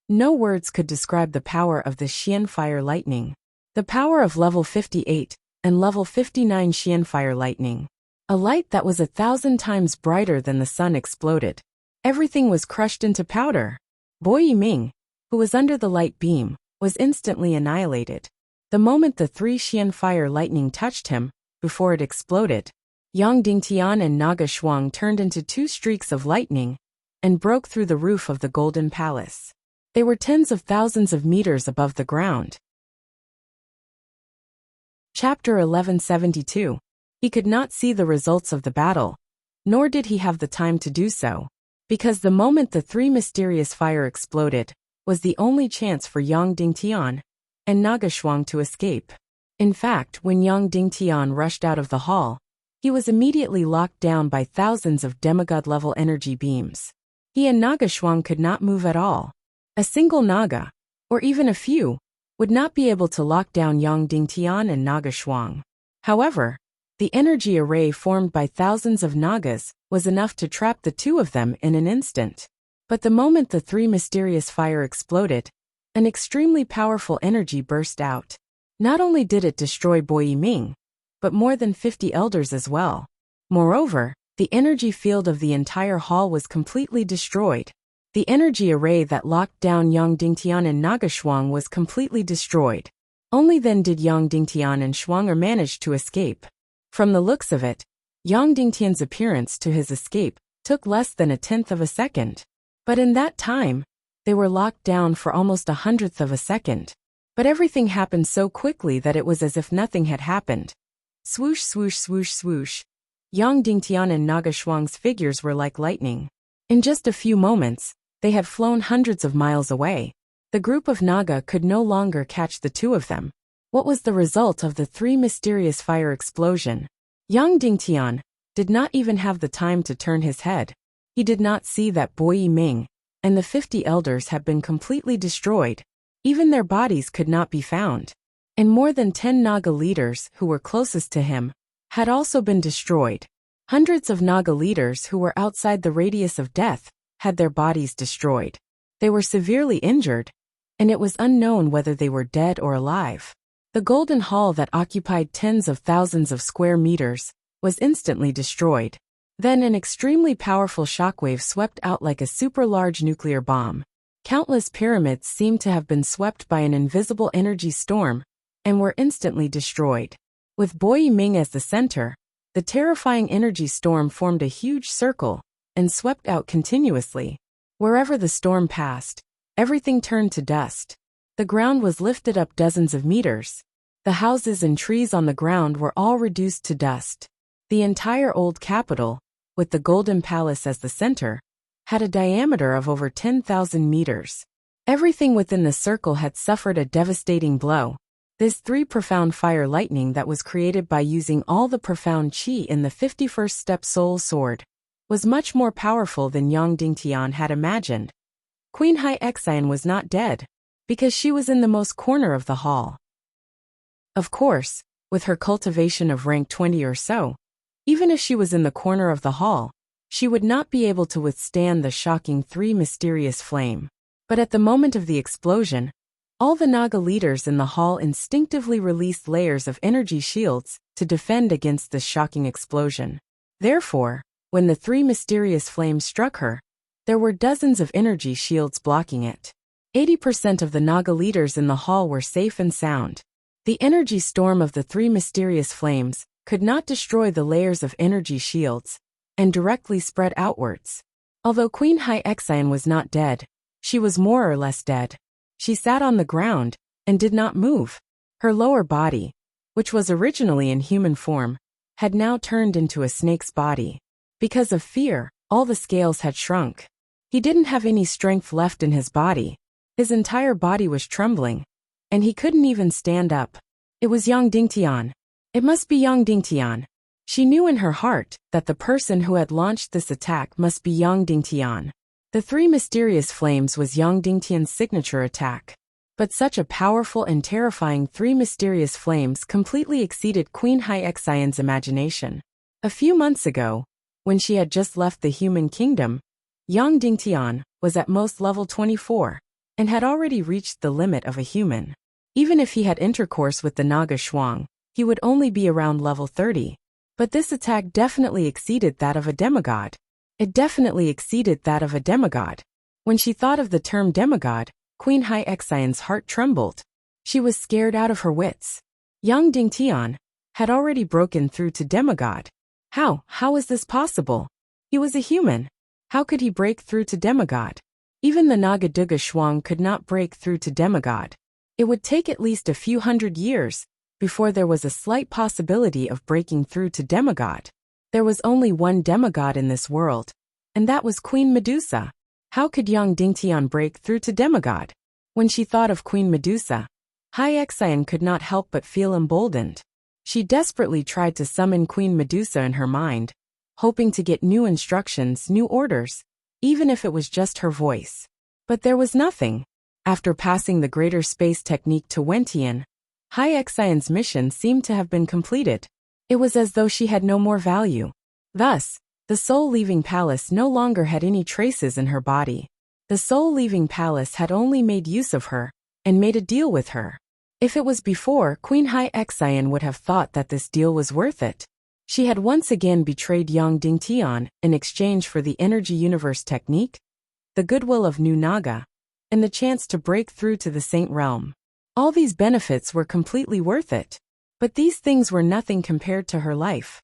No words could describe the power of the Xian fire lightning. The power of level 58 and level 59 Xian fire lightning. A light that was 1,000 times brighter than the sun exploded. Everything was crushed into powder. Bo Yiming, who was under the light beam, was instantly annihilated. The moment the three Xian fire lightning touched him, before it exploded, Yang Dingtian and Naga Shuang turned into 2 streaks of lightning and broke through the roof of the Golden Palace. They were tens of thousands of meters above the ground. Chapter 1172. He could not see the results of the battle, nor did he have the time to do so, because the moment the three mysterious fire exploded was the only chance for Yang Dingtian and Naga Shuang to escape. In fact, when Yang Dingtian rushed out of the hall, he was immediately locked down by thousands of demigod-level energy beams. He and Naga Shuang could not move at all. A single Naga, or even a few, would not be able to lock down Yang Dingtian and Naga Shuang. However, the energy array formed by thousands of Nagas was enough to trap the 2 of them in an instant. But the moment the three mysterious fire exploded, an extremely powerful energy burst out. Not only did it destroy Bo Yiming, but more than 50 elders as well. Moreover, the energy field of the entire hall was completely destroyed. The energy array that locked down Yang Dingtian and Naga Shuang was completely destroyed. Only then did Yang Dingtian and Shuang manage to escape. From the looks of it, Yang Dingtian's appearance to his escape took less than 1/10 of a second. But in that time, they were locked down for almost 1/100th of a second. But everything happened so quickly that it was as if nothing had happened. Swoosh, swoosh, swoosh, swoosh. Yang Dingtian and Naga Shuang's figures were like lightning. In just a few moments, they had flown hundreds of miles away. The group of Naga could no longer catch the 2 of them. What was the result of the 3 mysterious fire explosion? Yang Dingtian did not even have the time to turn his head. He did not see that Bo Yiming and the 50 elders had been completely destroyed. Even their bodies could not be found. And more than 10 Naga leaders who were closest to him had also been destroyed. Hundreds of Naga leaders who were outside the radius of death had their bodies destroyed. They were severely injured, and it was unknown whether they were dead or alive. The Golden Hall that occupied tens of thousands of square meters was instantly destroyed. Then an extremely powerful shockwave swept out like a super-large nuclear bomb. Countless pyramids seemed to have been swept by an invisible energy storm and were instantly destroyed. With Bo Yiming as the center, the terrifying energy storm formed a huge circle and swept out continuously. Wherever the storm passed, everything turned to dust. The ground was lifted up dozens of meters. The houses and trees on the ground were all reduced to dust. The entire old capital, with the Golden Palace as the center, had a diameter of over 10,000 meters. Everything within the circle had suffered a devastating blow. This 3 profound fire lightning that was created by using all the profound chi in the 51st step soul sword was much more powerful than Yang Dingtian had imagined. Queen Hai Xian was not dead, because she was in the most corner of the hall. Of course, with her cultivation of rank 20 or so, even if she was in the corner of the hall, she would not be able to withstand the shocking 3 mysterious flame. But at the moment of the explosion, all the Naga leaders in the hall instinctively released layers of energy shields to defend against this shocking explosion. Therefore, when the 3 mysterious flames struck her, there were dozens of energy shields blocking it. 80% of the Naga leaders in the hall were safe and sound. The energy storm of the 3 mysterious flames could not destroy the layers of energy shields and directly spread outwards. Although Queen Hai Xian was not dead, she was more or less dead. She sat on the ground and did not move. Her lower body, which was originally in human form, had now turned into a snake's body. Because of fear, all the scales had shrunk. He didn't have any strength left in his body. His entire body was trembling, and he couldn't even stand up. It was Yang Dingtian. It must be Yang Dingtian. She knew in her heart that the person who had launched this attack must be Yang Dingtian. The three mysterious flames was Yang Dingtian's signature attack. But such a powerful and terrifying three mysterious flames completely exceeded Queen Hai Xian's imagination. A few months ago, when she had just left the human kingdom, Yang Dingtian was at most level 24, and had already reached the limit of a human. Even if he had intercourse with the Naga Shuang, he would only be around level 30. But this attack definitely exceeded that of a demigod. It definitely exceeded that of a demigod. When she thought of the term demigod, Queen Hai Xian's heart trembled. She was scared out of her wits. Yang Dingtian had already broken through to demigod. How was this possible? He was a human. How could he break through to demigod? Even the Nagaduga Shuang could not break through to demigod. It would take at least a few hundred years before there was a slight possibility of breaking through to demigod. There was only one demigod in this world, and that was Queen Medusa. How could Yang Dingtian break through to demigod? When she thought of Queen Medusa, Hai Xian could not help but feel emboldened. She desperately tried to summon Queen Medusa in her mind, hoping to get new instructions, new orders, even if it was just her voice. But there was nothing. After passing the greater space technique to Wentian, Hai Xian's mission seemed to have been completed. It was as though she had no more value. Thus, the soul-leaving palace no longer had any traces in her body. The soul-leaving palace had only made use of her, and made a deal with her. If it was before, Queen Hai Xian would have thought that this deal was worth it. She had once again betrayed Yang Dingtian in exchange for the energy universe technique, the goodwill of New Naga, and the chance to break through to the Saint Realm. All these benefits were completely worth it. But these things were nothing compared to her life.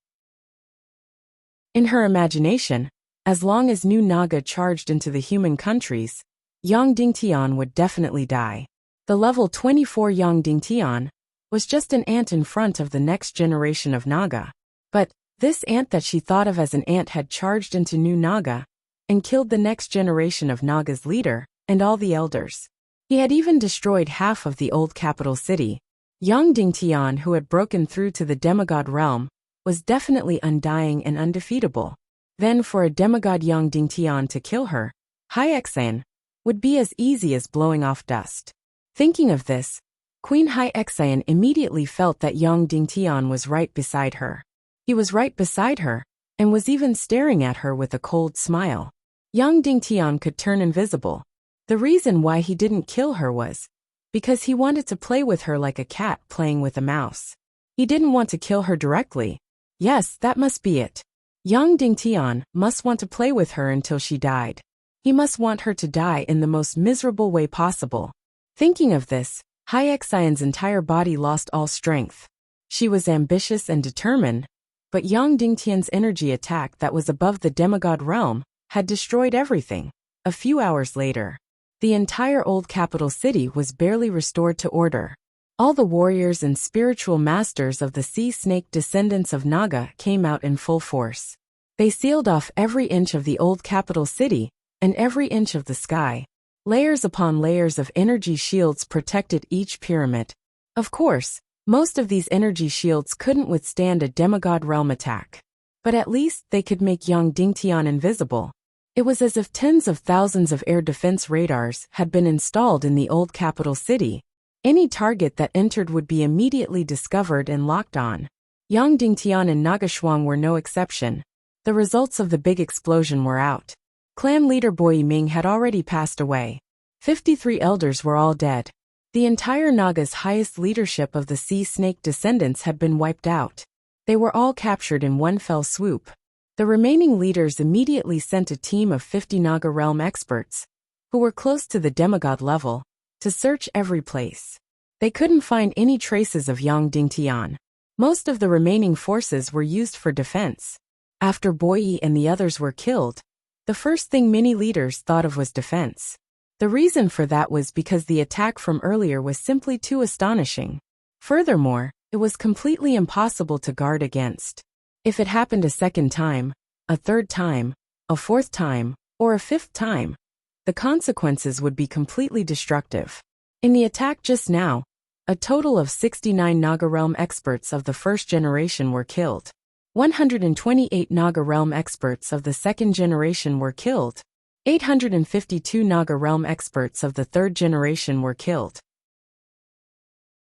In her imagination, as long as New Naga charged into the human countries, Yang Dingtian would definitely die. The level 24 Yang Dingtian was just an ant in front of the next generation of Naga. But this ant that she thought of as an ant had charged into New Naga and killed the next generation of Naga's leader and all the elders. He had even destroyed half of the old capital city. Yang Dingtian, who had broken through to the demigod realm, was definitely undying and undefeatable. Then for a demigod Yang Dingtian to kill her, Hai Xian, would be as easy as blowing off dust. Thinking of this, Queen Hai Xian immediately felt that Yang Dingtian was right beside her. He was right beside her, and was even staring at her with a cold smile. Yang Dingtian could turn invisible. The reason why he didn't kill her was because he wanted to play with her like a cat playing with a mouse. He didn't want to kill her directly. Yes, that must be it. Yang Dingtian must want to play with her until she died. He must want her to die in the most miserable way possible. Thinking of this, Hai Xian's entire body lost all strength. She was ambitious and determined, but Yang Dingtian's energy attack that was above the demigod realm had destroyed everything. A few hours later, the entire old capital city was barely restored to order. All the warriors and spiritual masters of the sea snake descendants of Naga came out in full force. They sealed off every inch of the old capital city, and every inch of the sky. Layers upon layers of energy shields protected each pyramid. Of course, most of these energy shields couldn't withstand a demigod realm attack. But at least they could make Yang Dingtian invisible. It was as if tens of thousands of air defense radars had been installed in the old capital city. Any target that entered would be immediately discovered and locked on. Yang Dingtian and Nagashuang were no exception. The results of the big explosion were out. Clan leader Bo Yiming had already passed away. 53 elders were all dead. The entire Naga's highest leadership of the sea snake descendants had been wiped out. They were all captured in one fell swoop. The remaining leaders immediately sent a team of 50 Naga realm experts, who were close to the demigod level, to search every place. They couldn't find any traces of Yang Dingtian. Most of the remaining forces were used for defense. After Bo Yi and the others were killed, The first thing many leaders thought of was defense. The reason for that was because the attack from earlier was simply too astonishing. Furthermore, it was completely impossible to guard against. If it happened a second time, a third time, a fourth time, or a fifth time, the consequences would be completely destructive. In the attack just now, a total of 69 Naga Realm experts of the first generation were killed. 128 Naga Realm experts of the second generation were killed. 852 Naga Realm experts of the third generation were killed.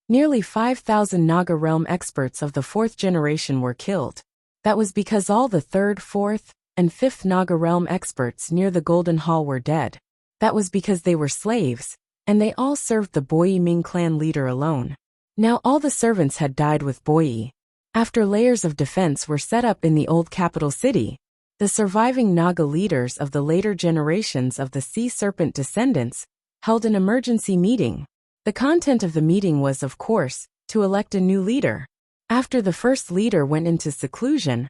Nearly 5,000 Naga Realm experts of the fourth generation were killed. That was because all the third, fourth, and fifth Naga Realm experts near the Golden Hall were dead. That was because they were slaves, and they all served the Boyi Ming clan leader alone. Now all the servants had died with Boyi. After layers of defense were set up in the old capital city, the surviving Naga leaders of the later generations of the Sea Serpent descendants held an emergency meeting. The content of the meeting was, of course, to elect a new leader. After the first leader went into seclusion,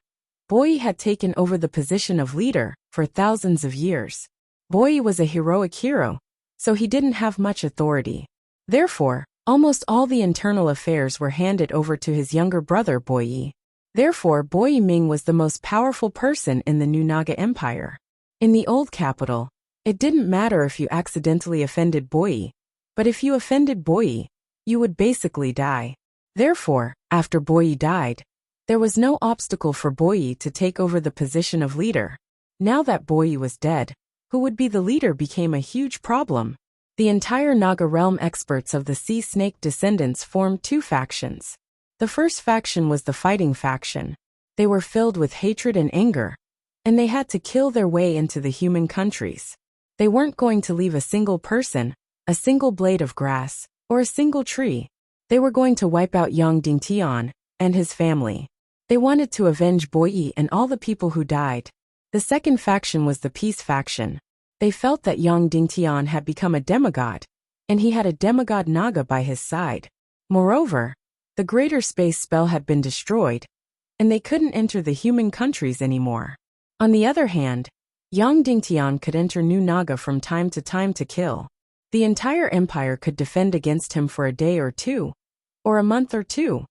Boyi had taken over the position of leader for thousands of years. Boyi was a heroic hero, so he didn't have much authority. Therefore, almost all the internal affairs were handed over to his younger brother Boyi. Therefore, Boyi Ming was the most powerful person in the new Naga Empire. In the old capital, it didn't matter if you accidentally offended Boyi, but if you offended Boyi, you would basically die. Therefore, after Boyi died, there was no obstacle for Boyi to take over the position of leader. Now that Boyi was dead, who would be the leader became a huge problem. The entire Naga Realm experts of the Sea Snake descendants formed two factions. The first faction was the fighting faction. They were filled with hatred and anger, and they had to kill their way into the human countries. They weren't going to leave a single person, a single blade of grass, or a single tree. They were going to wipe out Yang Dingtian and his family. They wanted to avenge Boyi and all the people who died. The second faction was the peace faction. They felt that Yang Dingtian had become a demigod, and he had a demigod Naga by his side. Moreover, the greater space spell had been destroyed, and they couldn't enter the human countries anymore. On the other hand, Yang Dingtian could enter new Naga from time to kill. The entire empire could defend against him for a day or two, or a month or two,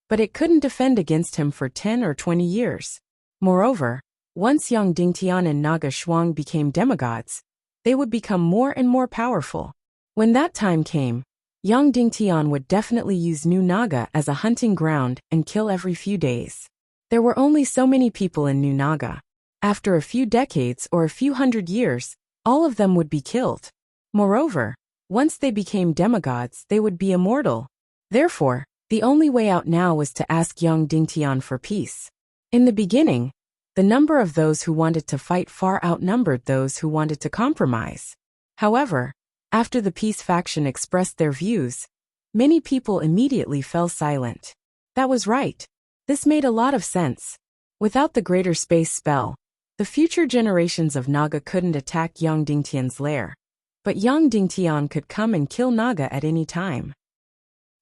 but it couldn't defend against him for 10 or 20 years. Moreover, once Yang Dingtian and Naga Shuang became demigods, they would become more and more powerful. When that time came, Yang Dingtian would definitely use new Naga as a hunting ground and kill every few days. There were only so many people in New Naga. After a few decades or a few hundred years, all of them would be killed. Moreover, once they became demigods, they would be immortal. Therefore, the only way out now was to ask Yang Dingtian for peace. In the beginning, the number of those who wanted to fight far outnumbered those who wanted to compromise. However, after the peace faction expressed their views, many people immediately fell silent. That was right. This made a lot of sense. Without the greater space spell, the future generations of Naga couldn't attack Yang Dingtian's lair. But Yang Dingtian could come and kill Naga at any time.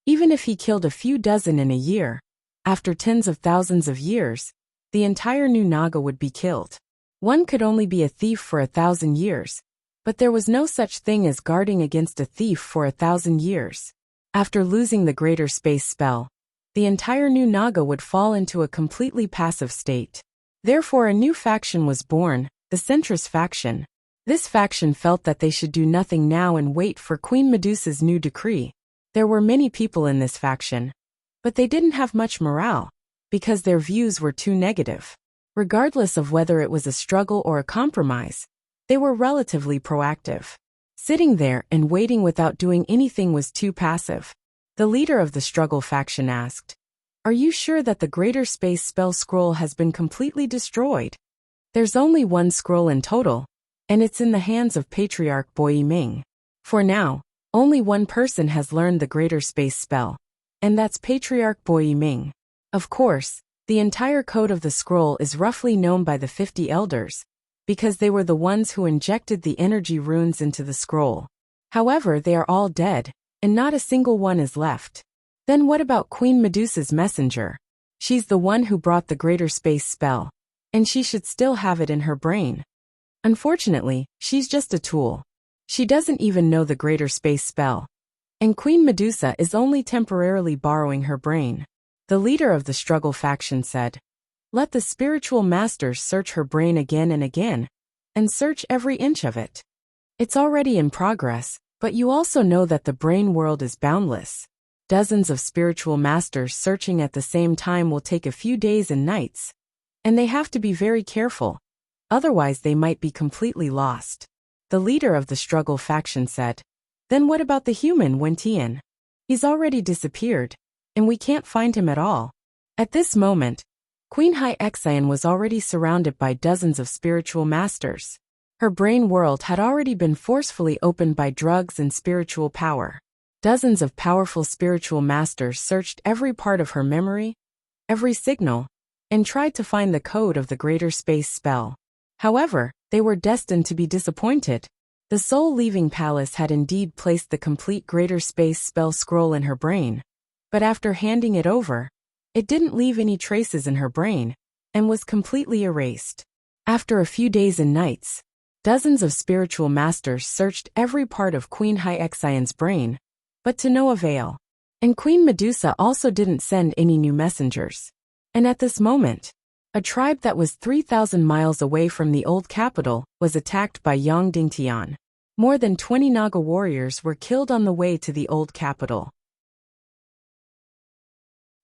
Even if he killed a few dozen in a year, after tens of thousands of years, the entire new Naga would be killed. One could only be a thief for 1,000 years, but there was no such thing as guarding against a thief for 1,000 years. After losing the greater space spell, the entire new Naga would fall into a completely passive state. Therefore a new faction was born, the Centrist faction. This faction felt that they should do nothing now and wait for Queen Medusa's new decree. There were many people in this faction, but they didn't have much morale, because their views were too negative. Regardless of whether it was a struggle or a compromise, they were relatively proactive. Sitting there and waiting without doing anything was too passive. The leader of the struggle faction asked, "Are you sure that the greater space spell scroll has been completely destroyed?" There's only one scroll in total, and it's in the hands of Patriarch Boyi Ming. For now, only one person has learned the greater space spell, and that's Patriarch Boyi Ming. Of course, the entire code of the scroll is roughly known by the 50 elders, because they were the ones who injected the energy runes into the scroll. However, they are all dead, and not a single one is left. Then what about Queen Medusa's messenger? She's the one who brought the greater space spell, and she should still have it in her brain. Unfortunately, she's just a tool. She doesn't even know the greater space spell. And Queen Medusa is only temporarily borrowing her brain. The leader of the struggle faction said, "Let the spiritual masters search her brain again and again, and search every inch of it. It's already in progress, but you also know that the brain world is boundless. Dozens of spiritual masters searching at the same time will take a few days and nights, and they have to be very careful, otherwise they might be completely lost." The leader of the struggle faction said, "Then what about the human Wentian? He's already disappeared, and we can't find him at all." At this moment, Queen Hyexian was already surrounded by dozens of spiritual masters. Her brain world had already been forcefully opened by drugs and spiritual power. Dozens of powerful spiritual masters searched every part of her memory, every signal, and tried to find the code of the greater space spell. However, they were destined to be disappointed. The soul-leaving palace had indeed placed the complete greater space spell scroll in her brain, but after handing it over, it didn't leave any traces in her brain, and was completely erased. After a few days and nights, dozens of spiritual masters searched every part of Queen Hyexian's brain, but to no avail. And Queen Medusa also didn't send any new messengers. And at this moment, a tribe that was 3,000 miles away from the old capital was attacked by Yang Dingtian. More than 20 Naga warriors were killed on the way to the old capital.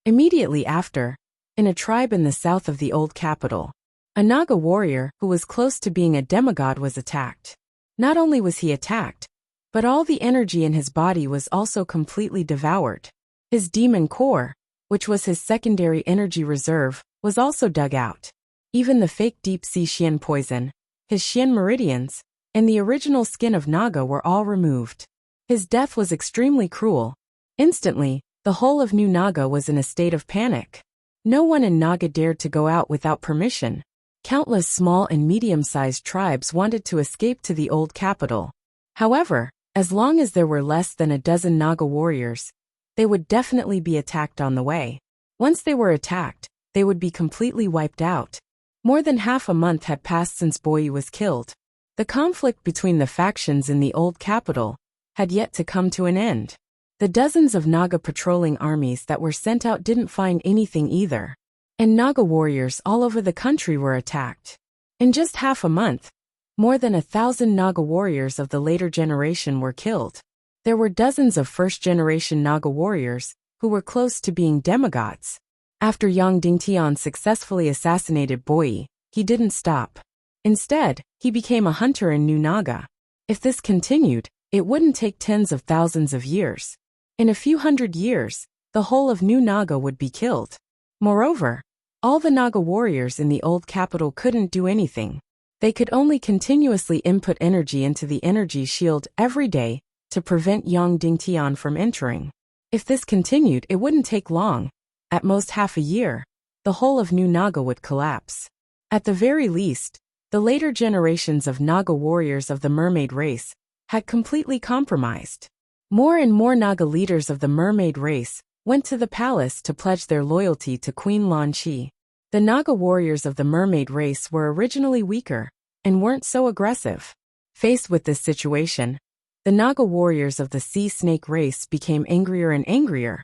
Immediately after, in a tribe in the south of the old capital, a Naga warrior who was close to being a demigod was attacked. Not only was he attacked, but all the energy in his body was also completely devoured. His demon core, which was his secondary energy reserve, was also dug out. Even the fake deep-sea Xian poison, his Xian meridians, and the original skin of Naga were all removed. His death was extremely cruel. Instantly, the whole of New Naga was in a state of panic. No one in Naga dared to go out without permission. Countless small and medium-sized tribes wanted to escape to the old capital. However, as long as there were less than a dozen Naga warriors, they would definitely be attacked on the way. Once they were attacked, they would be completely wiped out. More than half a month had passed since Boyi was killed. The conflict between the factions in the old capital had yet to come to an end. The dozens of Naga patrolling armies that were sent out didn't find anything either. And Naga warriors all over the country were attacked. In just half a month, more than 1,000 Naga warriors of the later generation were killed. There were dozens of first-generation Naga warriors who were close to being demigods. After Yang Dingtian successfully assassinated Boyi, he didn't stop. Instead, he became a hunter in New Naga. If this continued, it wouldn't take tens of thousands of years. In a few hundred years, the whole of New Naga would be killed. Moreover, all the Naga warriors in the old capital couldn't do anything. They could only continuously input energy into the energy shield every day to prevent Yang Dingtian from entering. If this continued, it wouldn't take long. At most half a year, the whole of New Naga would collapse. At the very least, the later generations of Naga warriors of the mermaid race had completely compromised. More and more Naga leaders of the mermaid race went to the palace to pledge their loyalty to Queen Lan Chi. The Naga warriors of the mermaid race were originally weaker and weren't so aggressive. Faced with this situation, the Naga warriors of the sea snake race became angrier and angrier,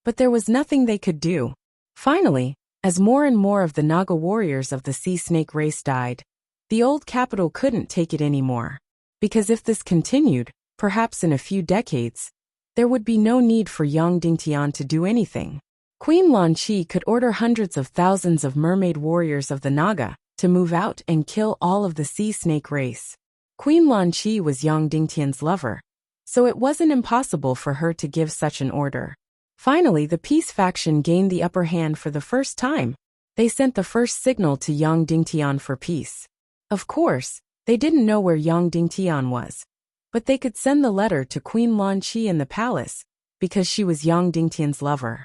but there was nothing they could do. Finally, as more and more of the Naga warriors of the sea snake race died, the old capital couldn't take it anymore. Because if this continued, perhaps in a few decades, there would be no need for Yang Dingtian to do anything. Queen Lan Chi could order hundreds of thousands of mermaid warriors of the Naga to move out and kill all of the sea snake race. Queen Lan Chi was Yang Dingtian's lover, so it wasn't impossible for her to give such an order. Finally, the peace faction gained the upper hand for the first time. They sent the first signal to Yang Dingtian for peace. Of course, they didn't know where Yang Dingtian was, but they could send the letter to Queen Lan Chi in the palace, because she was Yang Dingtian's lover.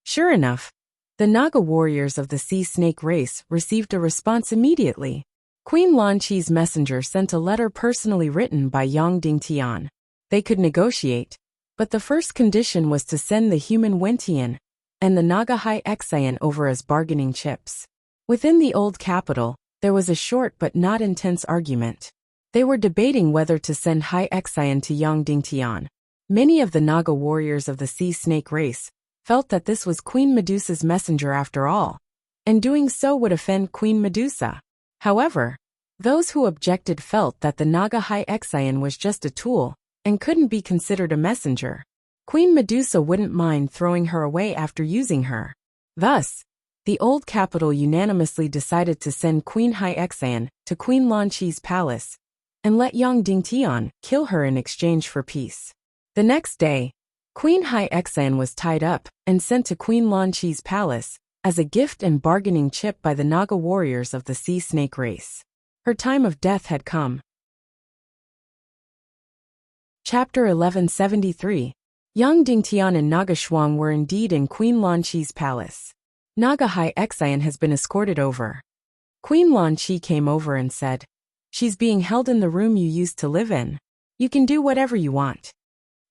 Sure enough, the Naga warriors of the sea snake race received a response immediately. Queen Lan Chi's messenger sent a letter personally written by Yang Dingtian. They could negotiate, but the first condition was to send the human Wentian and the Naga Hyexian over as bargaining chips. Within the old capital, There was a short but not intense argument. They were debating whether to send Hai Xian to Yang Dingtian. Many of the Naga warriors of the sea snake race felt that this was Queen Medusa's messenger after all, and doing so would offend Queen Medusa. However, those who objected felt that the Naga Hai Xian was just a tool and couldn't be considered a messenger. Queen Medusa wouldn't mind throwing her away after using her. Thus, the old capital unanimously decided to send Queen Hai Xian to Queen Lan Qi's palace and let Yang Dingtian kill her in exchange for peace. The next day, Queen Hai Xian was tied up and sent to Queen Lan Qi's palace as a gift and bargaining chip by the Naga warriors of the sea snake race. Her time of death had come. Chapter 1173. Yang Dingtian and Naga Shuang were indeed in Queen Lan Qi's palace. Naga Hai Xian has been escorted over. Queen Lan Qi came over and said, "She's being held in the room you used to live in. You can do whatever you want."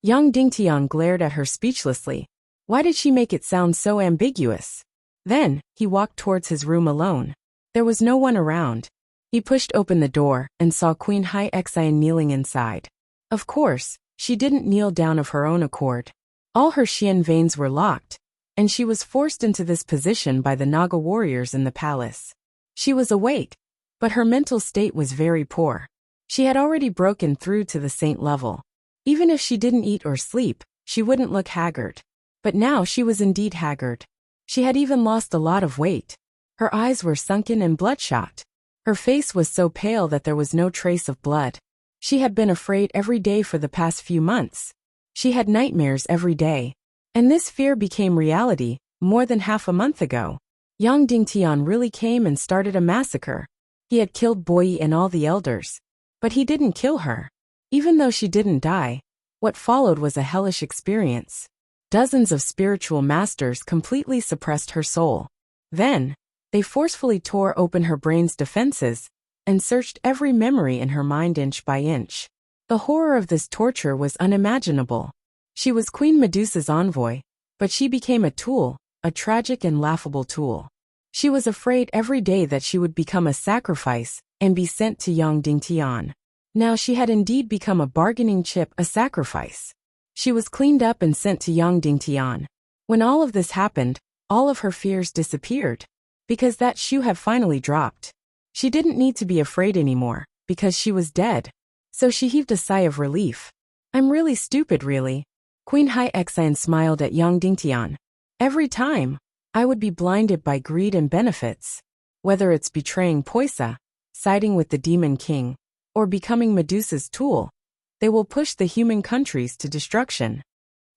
Yang Dingtian glared at her speechlessly. Why did she make it sound so ambiguous? Then, he walked towards his room alone. There was no one around. He pushed open the door and saw Queen Hai Xian kneeling inside. Of course, she didn't kneel down of her own accord. All her Xian veins were locked, and she was forced into this position by the Naga warriors in the palace. She was awake, but her mental state was very poor. She had already broken through to the saint level. Even if she didn't eat or sleep, she wouldn't look haggard. But now she was indeed haggard. She had even lost a lot of weight. Her eyes were sunken and bloodshot. Her face was so pale that there was no trace of blood. She had been afraid every day for the past few months. She had nightmares every day. And this fear became reality more than half a month ago. Yang Dingtian really came and started a massacre. He had killed Boyi and all the elders. But he didn't kill her. Even though she didn't die, what followed was a hellish experience. Dozens of spiritual masters completely suppressed her soul. Then, they forcefully tore open her brain's defenses and searched every memory in her mind inch by inch. The horror of this torture was unimaginable. She was Queen Medusa's envoy, but she became a tool, a tragic and laughable tool. She was afraid every day that she would become a sacrifice and be sent to Yang Dingtian. Now she had indeed become a bargaining chip, a sacrifice. She was cleaned up and sent to Yang Dingtian. When all of this happened, all of her fears disappeared, because that shoe had finally dropped. She didn't need to be afraid anymore, because she was dead. So she heaved a sigh of relief. I'm really stupid, really. Queen Hai Xian smiled at Yang Dingtian. Every time, I would be blinded by greed and benefits. Whether it's betraying Poisa, siding with the Demon King, or becoming Medusa's tool, they will push the human countries to destruction.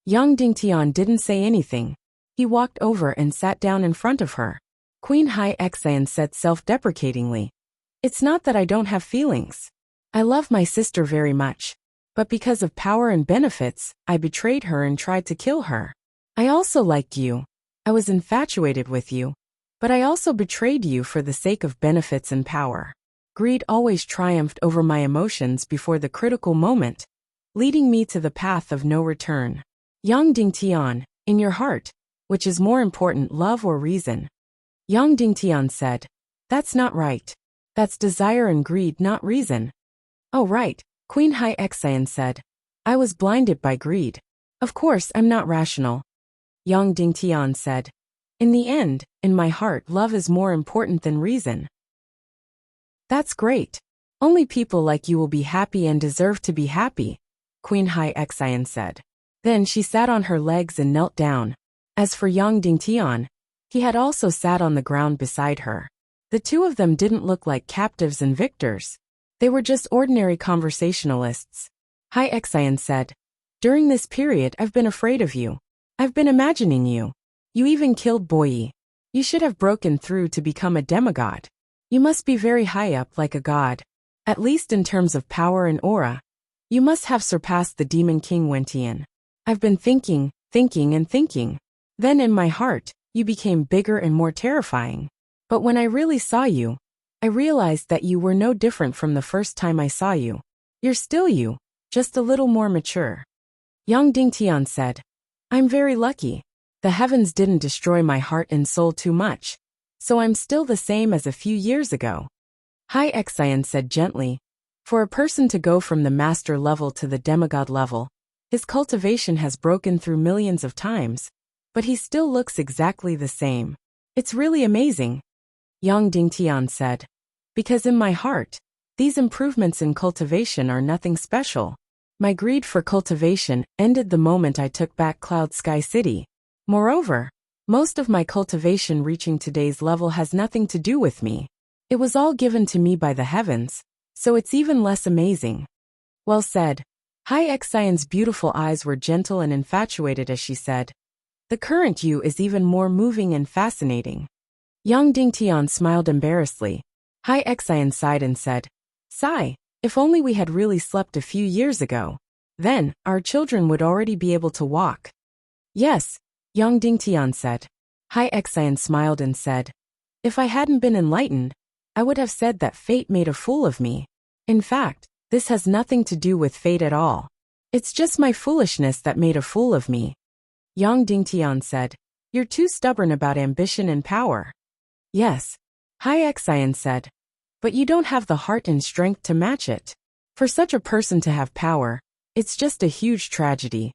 Yang Dingtian didn't say anything. He walked over and sat down in front of her. Queen Hai Xian said self-deprecatingly, "It's not that I don't have feelings. I love my sister very much. But because of power and benefits, I betrayed her and tried to kill her. I also liked you. I was infatuated with you. But I also betrayed you for the sake of benefits and power. Greed always triumphed over my emotions before the critical moment, leading me to the path of no return. Yang Dingtian, in your heart, which is more important, love or reason?" Yang Dingtian said, "That's not right. That's desire and greed, not reason." "Oh right," Queen Hai Xian said. "I was blinded by greed. Of course I'm not rational." Yang Dingtian said, "In the end, in my heart, love is more important than reason." "That's great. Only people like you will be happy and deserve to be happy," Queen Hai Xian said. Then she sat on her legs and knelt down. As for Yang Dingtian, he had also sat on the ground beside her. The two of them didn't look like captives and victors. They were just ordinary conversationalists. Hai Xian said, "During this period I've been afraid of you. I've been imagining you. You even killed Boyi. You should have broken through to become a demigod. You must be very high up like a god. At least in terms of power and aura. You must have surpassed the Demon King Wentian. I've been thinking and thinking. Then in my heart, you became bigger and more terrifying. But when I really saw you, I realized that you were no different from the first time I saw you. You're still you, just a little more mature." Yang Dingtian said, "I'm very lucky. The heavens didn't destroy my heart and soul too much, so I'm still the same as a few years ago." Hai Xian said gently. For a person to go from the master level to the demigod level, his cultivation has broken through millions of times, but he still looks exactly the same. It's really amazing, Yang Dingtian said. Because in my heart, these improvements in cultivation are nothing special. My greed for cultivation ended the moment I took back Cloud Sky City. Moreover, most of my cultivation reaching today's level has nothing to do with me. It was all given to me by the heavens, so it's even less amazing. Well said. Hai Xian's beautiful eyes were gentle and infatuated as she said. The current you is even more moving and fascinating. Yang Dingtian smiled embarrassedly. Hai Xian sighed and said, Sigh, if only we had really slept a few years ago. Then, our children would already be able to walk. Yes, Yang Dingtian said. Hai Xian smiled and said, If I hadn't been enlightened, I would have said that fate made a fool of me. In fact, this has nothing to do with fate at all. It's just my foolishness that made a fool of me. Yang Dingtian said, You're too stubborn about ambition and power. Yes, Hai Xian said. But you don't have the heart and strength to match it. For such a person to have power, it's just a huge tragedy.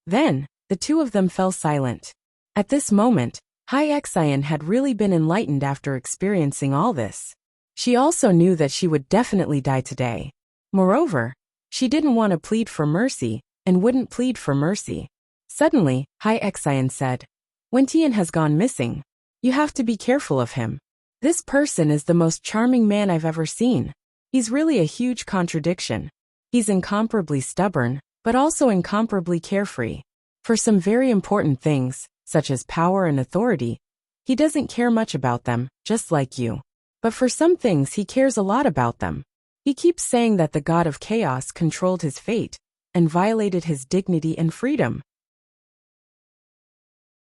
Then, the two of them fell silent. At this moment, Hai Xian had really been enlightened after experiencing all this. She also knew that she would definitely die today. Moreover, she didn't want to plead for mercy, and wouldn't plead for mercy. Suddenly, Hai Xian said, When Tian has gone missing, you have to be careful of him. This person is the most charming man I've ever seen. He's really a huge contradiction. He's incomparably stubborn, but also incomparably carefree. For some very important things, such as power and authority, he doesn't care much about them, just like you. But for some things he cares a lot about them. He keeps saying that the god of chaos controlled his fate, and violated his dignity and freedom.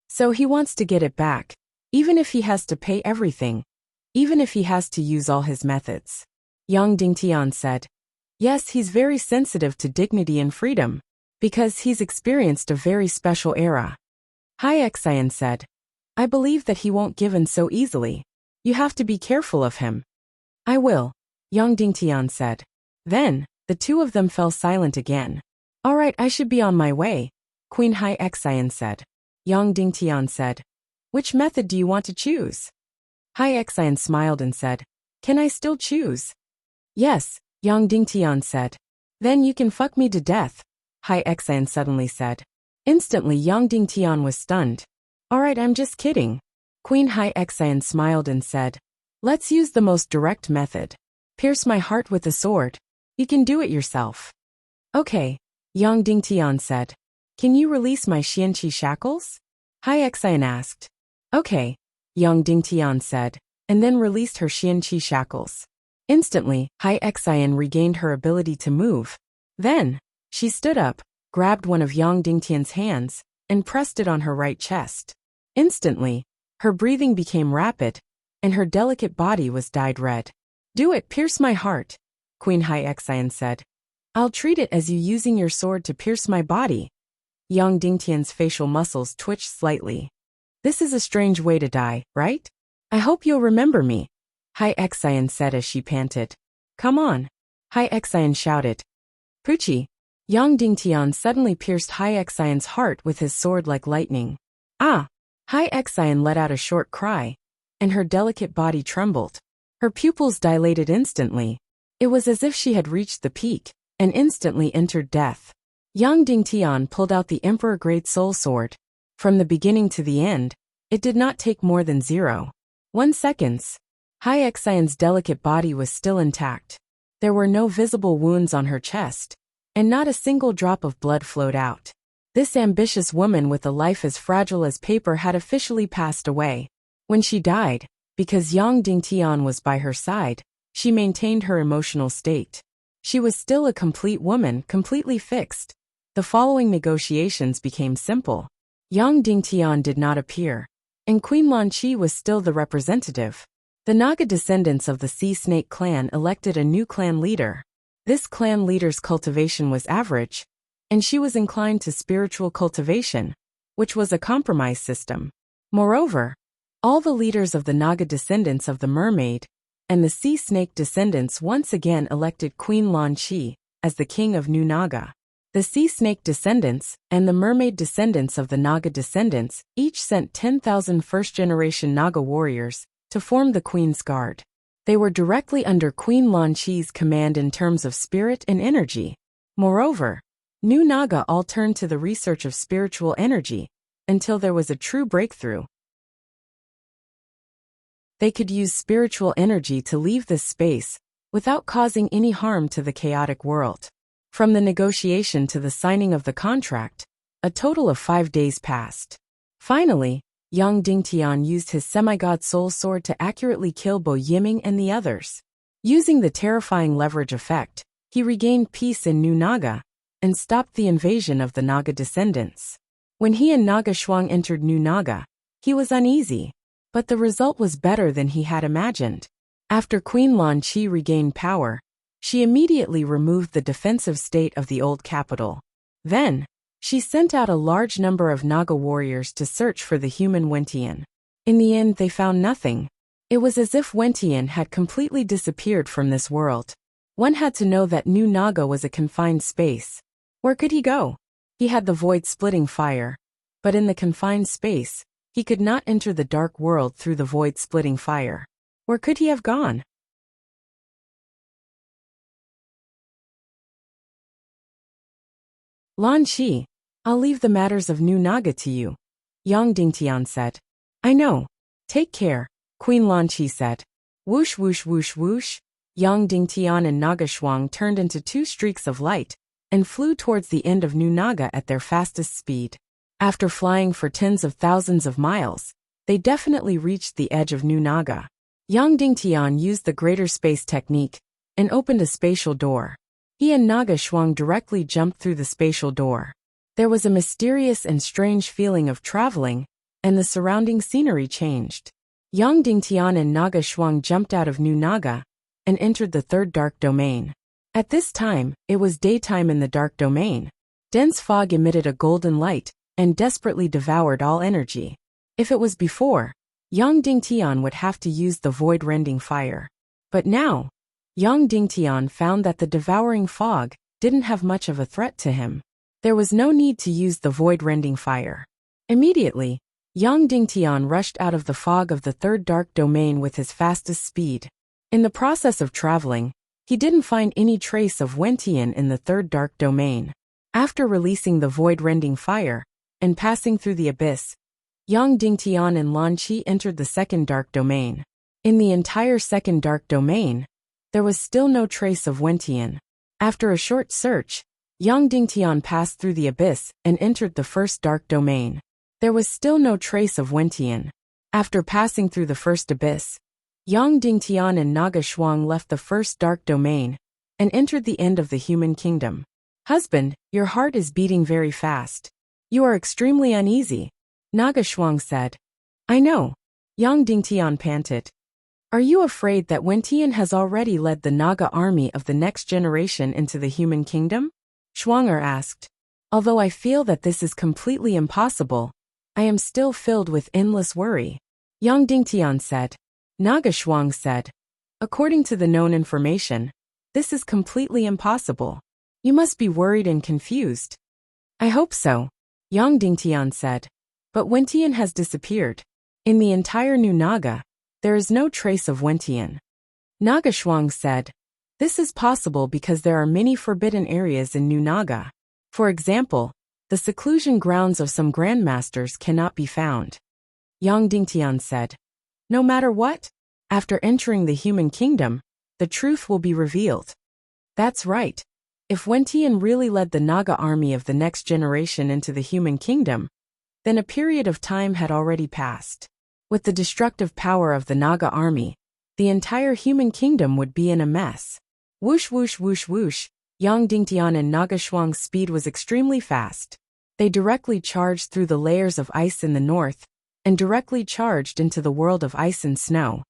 So he wants to get it back, even if he has to pay everything, even if he has to use all his methods. Yang Dingtian said, Yes, he's very sensitive to dignity and freedom, because he's experienced a very special era. Hai Xian said, I believe that he won't give in so easily. You have to be careful of him. I will, Yang Dingtian said. Then, the two of them fell silent again. All right, I should be on my way, Queen Hai Xian said. Yang Dingtian said, Which method do you want to choose? Hai Xian smiled and said, Can I still choose? Yes, Yang Dingtian said. Then you can fuck me to death, Hai Xian suddenly said. Instantly Yang Dingtian was stunned. All right, I'm just kidding. Queen Hai Xian smiled and said, Let's use the most direct method. Pierce my heart with a sword. You can do it yourself. Okay, Yang Dingtian said. Can you release my Xianqi shackles? Hai Xian asked. Okay, Yang Dingtian said, and then released her Xianqi shackles. Instantly, Hai Xian regained her ability to move. Then, she stood up, grabbed one of Yang Dingtian's hands, and pressed it on her right chest. Instantly, her breathing became rapid, and her delicate body was dyed red. Do it, pierce my heart, Queen Hai Xian said. I'll treat it as you using your sword to pierce my body. Yang Dingtian's facial muscles twitched slightly. This is a strange way to die, right? I hope you'll remember me, Hai Xian said as she panted. Come on, Hai Xian shouted. Puchi! Yang Dingtian suddenly pierced Hai Xian's heart with his sword like lightning. Ah! Hai Xian let out a short cry, and her delicate body trembled. Her pupils dilated instantly. It was as if she had reached the peak, and instantly entered death. Yang Dingtian pulled out the Emperor-grade soul sword. From the beginning to the end, it did not take more than 0.1 seconds. Hai Xian's delicate body was still intact. There were no visible wounds on her chest, and not a single drop of blood flowed out. This ambitious woman with a life as fragile as paper had officially passed away. When she died, because Yang Dingtian was by her side, she maintained her emotional state. She was still a complete woman, completely fixed. The following negotiations became simple. Yang Dingtian did not appear, and Queen Lanqi was still the representative. The Naga descendants of the Sea Snake clan elected a new clan leader. This clan leader's cultivation was average, and she was inclined to spiritual cultivation, which was a compromise system. Moreover, all the leaders of the Naga descendants of the mermaid, and the sea snake descendants once again elected Queen Lan Chi as the king of New Naga. The sea snake descendants and the mermaid descendants of the Naga descendants each sent 10,000 first-generation Naga warriors to form the Queen's Guard. They were directly under Queen Lan Chi's command in terms of spirit and energy. Moreover, New Naga all turned to the research of spiritual energy until there was a true breakthrough. They could use spiritual energy to leave this space without causing any harm to the chaotic world. From the negotiation to the signing of the contract, a total of 5 days passed. Finally, Yang Dingtian used his semi-god soul sword to accurately kill Bo Yiming and the others. Using the terrifying leverage effect, he regained peace in New Naga and stopped the invasion of the Naga descendants. When he and Naga Shuang entered New Naga, he was uneasy, but the result was better than he had imagined. After Queen Lan Chi regained power, she immediately removed the defensive state of the old capital. Then, she sent out a large number of Naga warriors to search for the human Wentian. In the end, they found nothing. It was as if Wentian had completely disappeared from this world. One had to know that New Naga was a confined space. Where could he go? He had the void-splitting fire, but in the confined space, he could not enter the dark world through the void-splitting fire. Where could he have gone? Lan Chi, I'll leave the matters of New Naga to you, Yang Dingtian said. I know. Take care, Queen Lan Chi said. Whoosh whoosh whoosh whoosh, Yang Dingtian and Naga Shuang turned into 2 streaks of light and flew towards the end of New Naga at their fastest speed. After flying for tens of thousands of miles, they definitely reached the edge of New Naga. Yang Dingtian used the greater space technique and opened a spatial door. He and Naga Shuang directly jumped through the spatial door. There was a mysterious and strange feeling of traveling, and the surrounding scenery changed. Yang Dingtian and Naga Shuang jumped out of New Naga and entered the 3rd dark domain. At this time, it was daytime in the dark domain. Dense fog emitted a golden light and desperately devoured all energy. If it was before, Yang Dingtian would have to use the void-rending fire. But now, Yang Dingtian found that the devouring fog didn't have much of a threat to him. There was no need to use the void-rending fire. Immediately, Yang Dingtian rushed out of the fog of the 3rd dark domain with his fastest speed. In the process of traveling, he didn't find any trace of Wentian in the 3rd dark domain. After releasing the void-rending fire and passing through the abyss, Yang Dingtian and Lan Chi entered the 2nd dark domain. In the entire 2nd dark domain, there was still no trace of Wentian. After a short search, Yang Dingtian passed through the abyss and entered the 1st dark domain. There was still no trace of Wentian. After passing through the 1st abyss, Yang Dingtian and Naga Shuang left the 1st dark domain and entered the end of the human kingdom. Husband, your heart is beating very fast. You are extremely uneasy, Naga Shuang said. I know, Yang Dingtian panted. Are you afraid that Wentian has already led the Naga army of the next generation into the human kingdom? Shuang'er asked. Although I feel that this is completely impossible, I am still filled with endless worry, Yang Dingtian said. Naga Shuang said. According to the known information, this is completely impossible. You must be worried and confused. I hope so, Yang Dingtian said. But Wentian has disappeared. In the entire New Naga, there is no trace of Wentian. Naga Shuang said. This is possible because there are many forbidden areas in New Naga. For example, the seclusion grounds of some grandmasters cannot be found. Yang Dingtian said. No matter what, after entering the human kingdom, the truth will be revealed. That's right. If Wentian really led the Naga army of the next generation into the human kingdom, then a period of time had already passed. With the destructive power of the Naga army, the entire human kingdom would be in a mess. Whoosh whoosh whoosh whoosh, Yang Dingtian and Naga Shuang's speed was extremely fast. They directly charged through the layers of ice in the north, and directly charged into the world of ice and snow.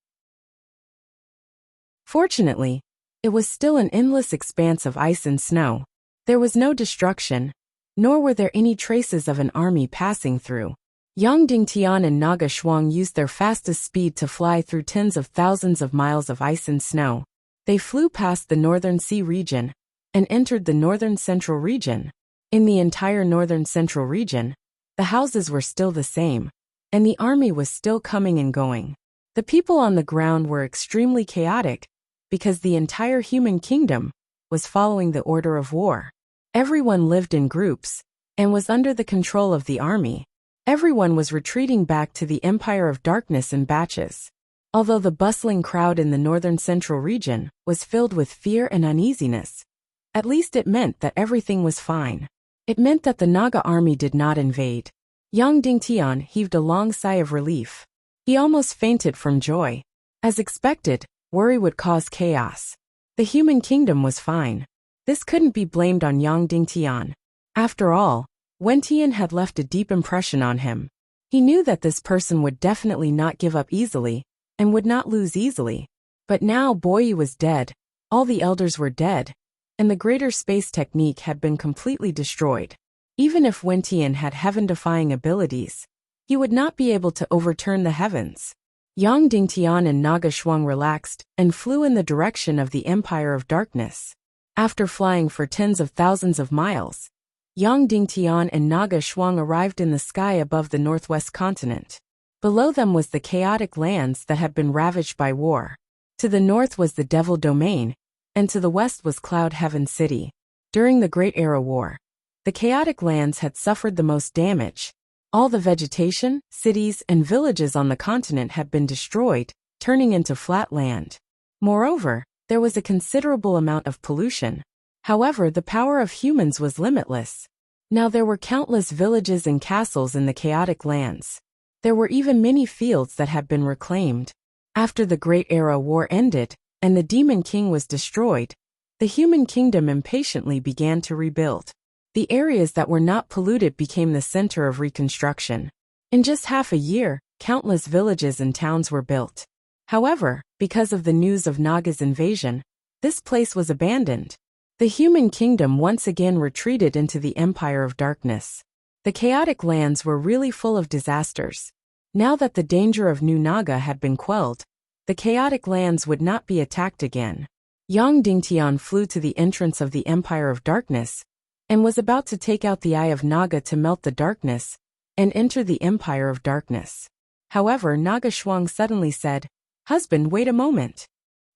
Fortunately, it was still an endless expanse of ice and snow. There was no destruction, nor were there any traces of an army passing through. Yang Dingtian and Naga Shuang used their fastest speed to fly through tens of thousands of miles of ice and snow. They flew past the northern sea region and entered the northern central region. In the entire northern central region, the houses were still the same, and the army was still coming and going. The people on the ground were extremely chaotic because the entire human kingdom was following the order of war. Everyone lived in groups and was under the control of the army. Everyone was retreating back to the Empire of Darkness in batches. Although the bustling crowd in the northern central region was filled with fear and uneasiness, at least it meant that everything was fine. It meant that the Naga army did not invade. Yang Dingtian heaved a long sigh of relief. He almost fainted from joy. As expected, worry would cause chaos. The human kingdom was fine. This couldn't be blamed on Yang Dingtian. After all, Wen Tian had left a deep impression on him. He knew that this person would definitely not give up easily and would not lose easily. But now Boyi was dead, all the elders were dead, and the greater space technique had been completely destroyed. Even if Wen Tian had heaven-defying abilities, he would not be able to overturn the heavens. Yang Dingtian and Naga Shuang relaxed and flew in the direction of the Empire of Darkness. After flying for tens of thousands of miles, Yang Dingtian and Naga Shuang arrived in the sky above the northwest continent. Below them was the chaotic lands that had been ravaged by war. To the north was the Devil Domain, and to the west was Cloud Heaven City. During the Great Era War, the chaotic lands had suffered the most damage. All the vegetation, cities, and villages on the continent had been destroyed, turning into flat land. Moreover, there was a considerable amount of pollution. However, the power of humans was limitless. Now there were countless villages and castles in the chaotic lands. There were even many fields that had been reclaimed. After the Great Era War ended, and the Demon King was destroyed, the human kingdom impatiently began to rebuild. The areas that were not polluted became the center of reconstruction. In just half a year, countless villages and towns were built. However, because of the news of Naga's invasion, this place was abandoned. The human kingdom once again retreated into the Empire of Darkness. The chaotic lands were really full of disasters. Now that the danger of New Naga had been quelled, the chaotic lands would not be attacked again. Yang Dingtian flew to the entrance of the Empire of Darkness and was about to take out the Eye of Naga to melt the darkness and enter the Empire of Darkness. However, Naga Shuang suddenly said, "Husband, wait a moment."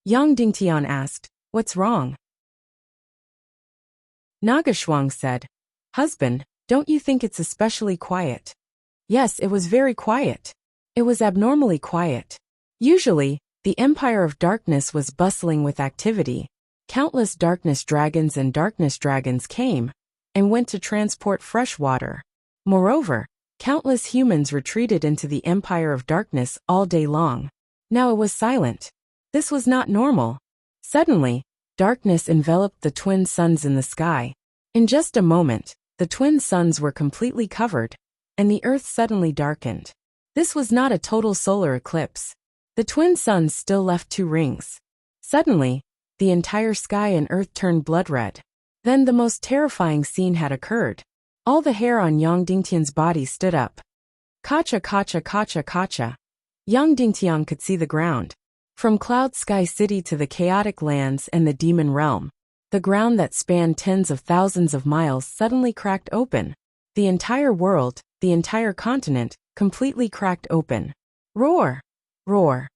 Yang Dingtian asked, "What's wrong?" Naga Shuang said, "Husband, don't you think it's especially quiet?" Yes, it was very quiet. It was abnormally quiet. Usually, the Empire of Darkness was bustling with activity. Countless darkness dragons and darkness dragons came and went to transport fresh water. Moreover, countless humans retreated into the Empire of Darkness all day long. Now it was silent. This was not normal. Suddenly, darkness enveloped the twin suns in the sky. In just a moment, the twin suns were completely covered, and the earth suddenly darkened. This was not a total solar eclipse. The twin suns still left two rings. Suddenly, the entire sky and earth turned blood red. Then the most terrifying scene had occurred. All the hair on Yang Dingtian's body stood up. Kacha kacha kacha kacha. Yang Dingtian could see the ground. From Cloud Sky City to the chaotic lands and the demon realm, the ground that spanned tens of thousands of miles suddenly cracked open. The entire world, the entire continent, completely cracked open. Roar! Roar!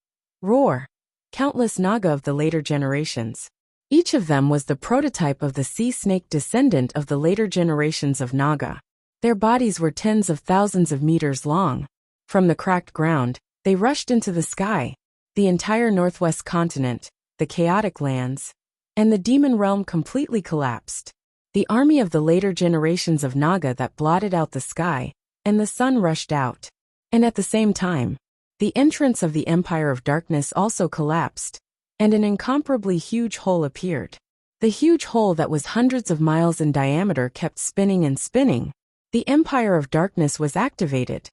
Roar! Countless Naga of the later generations. Each of them was the prototype of the sea snake descendant of the later generations of Naga. Their bodies were tens of thousands of meters long. From the cracked ground, they rushed into the sky. The entire northwest continent, the chaotic lands, and the demon realm completely collapsed. The army of the later generations of Naga that blotted out the sky, and the sun rushed out. And at the same time, the entrance of the Empire of Darkness also collapsed, and an incomparably huge hole appeared. The huge hole that was hundreds of miles in diameter kept spinning and spinning. The Empire of Darkness was activated.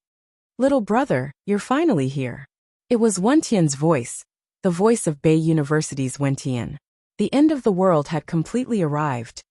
"Little brother, you're finally here." It was Wen Tian's voice, the voice of Bei University's Wen Tian. The end of the world had completely arrived.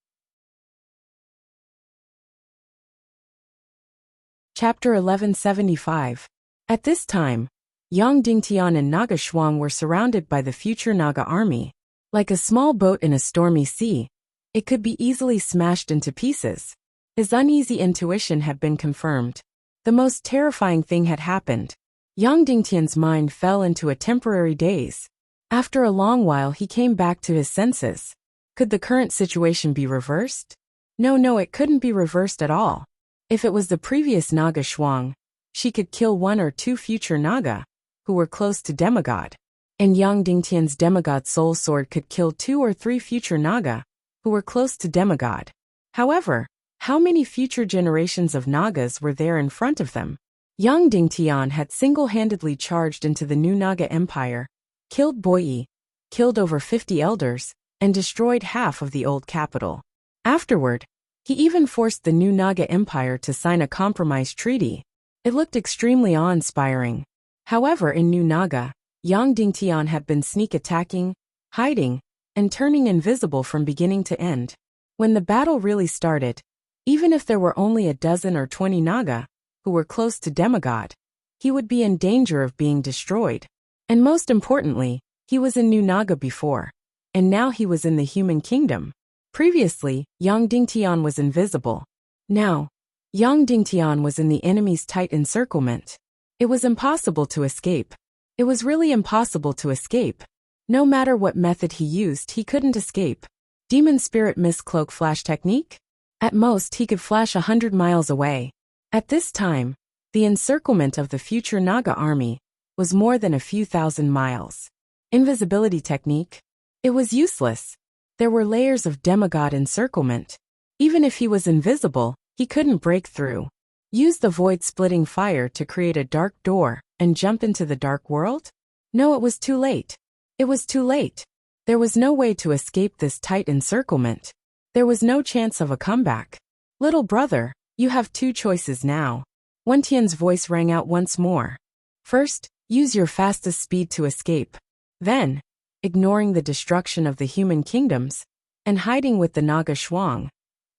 Chapter 1175. At this time, Yang Dingtian and Naga Shuang were surrounded by the future Naga army. Like a small boat in a stormy sea, it could be easily smashed into pieces. His uneasy intuition had been confirmed. The most terrifying thing had happened. Yang Dingtian's mind fell into a temporary daze. After a long while he came back to his senses. Could the current situation be reversed? No, it couldn't be reversed at all. If it was the previous Naga Shuang, she could kill one or two future Naga, who were close to demigod. And Yang Dingtian's demigod soul sword could kill 2 or 3 future Naga, who were close to demigod. However, how many future generations of Nagas were there in front of them? Yang Dingtian had single-handedly charged into the new Naga Empire, killed Boyi, killed over 50 elders, and destroyed half of the old capital. Afterward, he even forced the new Naga Empire to sign a compromise treaty. It looked extremely awe-inspiring. However, in New Naga, Yang Dingtian had been sneak attacking, hiding, and turning invisible from beginning to end. When the battle really started, even if there were only a dozen or 20 Naga, who were close to demigod, he would be in danger of being destroyed. And most importantly, he was in New Naga before, and now he was in the human kingdom. Previously, Yang Dingtian was invisible. Now, Yang Dingtian was in the enemy's tight encirclement. It was impossible to escape. It was really impossible to escape. No matter what method he used, he couldn't escape. Demon Spirit Mist Cloak Flash Technique? At most, he could flash 100 miles away. At this time, the encirclement of the future Naga army was more than a few thousand miles. Invisibility Technique? It was useless. There were layers of demigod encirclement. Even if he was invisible, he couldn't break through. Use the void-splitting fire to create a dark door and jump into the dark world? No, it was too late. It was too late. There was no way to escape this tight encirclement. There was no chance of a comeback. Little brother, you have 2 choices now. Wentian's voice rang out once more. First, use your fastest speed to escape. Then, ignoring the destruction of the human kingdoms, and hiding with the Naga Shuang,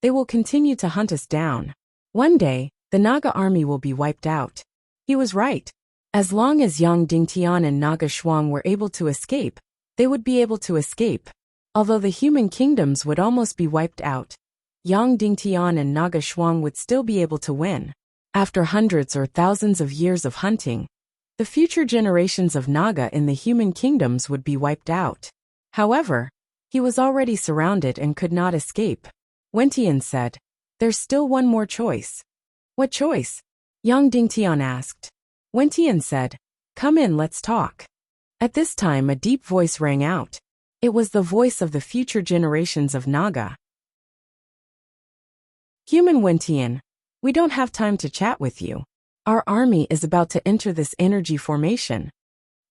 they will continue to hunt us down. One day, the Naga army will be wiped out. He was right. As long as Yang Dingtian and Naga Shuang were able to escape, they would be able to escape. Although the human kingdoms would almost be wiped out, Yang Dingtian and Naga Shuang would still be able to win. After hundreds or thousands of years of hunting, the future generations of Naga in the human kingdoms would be wiped out. However, he was already surrounded and could not escape. Wentian said, "There's still one more choice." "What choice?" Yang Dingtian asked. Wentian said, "Come in, let's talk." At this time a deep voice rang out. It was the voice of the future generations of Naga. "Human Wentian, we don't have time to chat with you. Our army is about to enter this energy formation."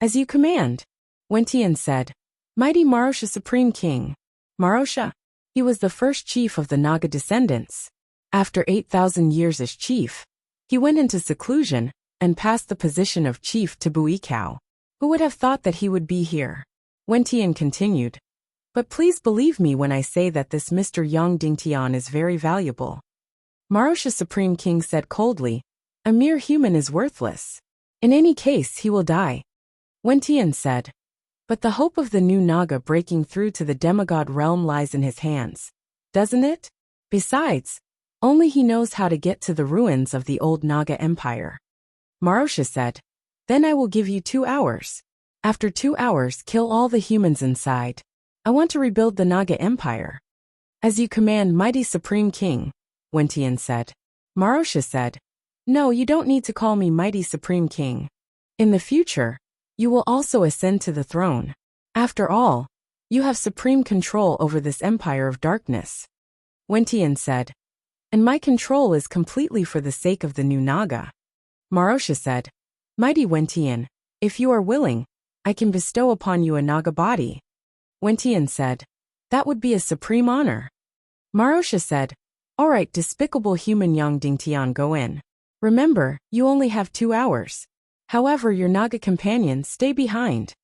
"As you command," Wentian said. "Mighty Marosha Supreme King." Marosha? He was the first chief of the Naga descendants. After 8,000 years as chief, he went into seclusion and passed the position of chief to Buikao. Who would have thought that he would be here? Wentian continued. "But please believe me when I say that this Mr. Yang Dingtian is very valuable." Marosha Supreme King said coldly, "A mere human is worthless. In any case, he will die." Wentian said, "But the hope of the new Naga breaking through to the demigod realm lies in his hands, doesn't it? Besides, only he knows how to get to the ruins of the old Naga Empire." Marosha said, "Then I will give you 2 hours. After 2 hours, kill all the humans inside. I want to rebuild the Naga Empire." "As you command, mighty Supreme King," Wentian said. Marosha said, "No, you don't need to call me mighty Supreme King. In the future, you will also ascend to the throne. After all, you have supreme control over this empire of darkness." Wentian said, "And my control is completely for the sake of the new Naga." Marosha said, "Mighty Wentian, if you are willing, I can bestow upon you a Naga body." Wentian said, "That would be a supreme honor." Marosha said, "All right, despicable human Yang Dingtian, go in. Remember, you only have 2 hours. However, your Naga companions stay behind."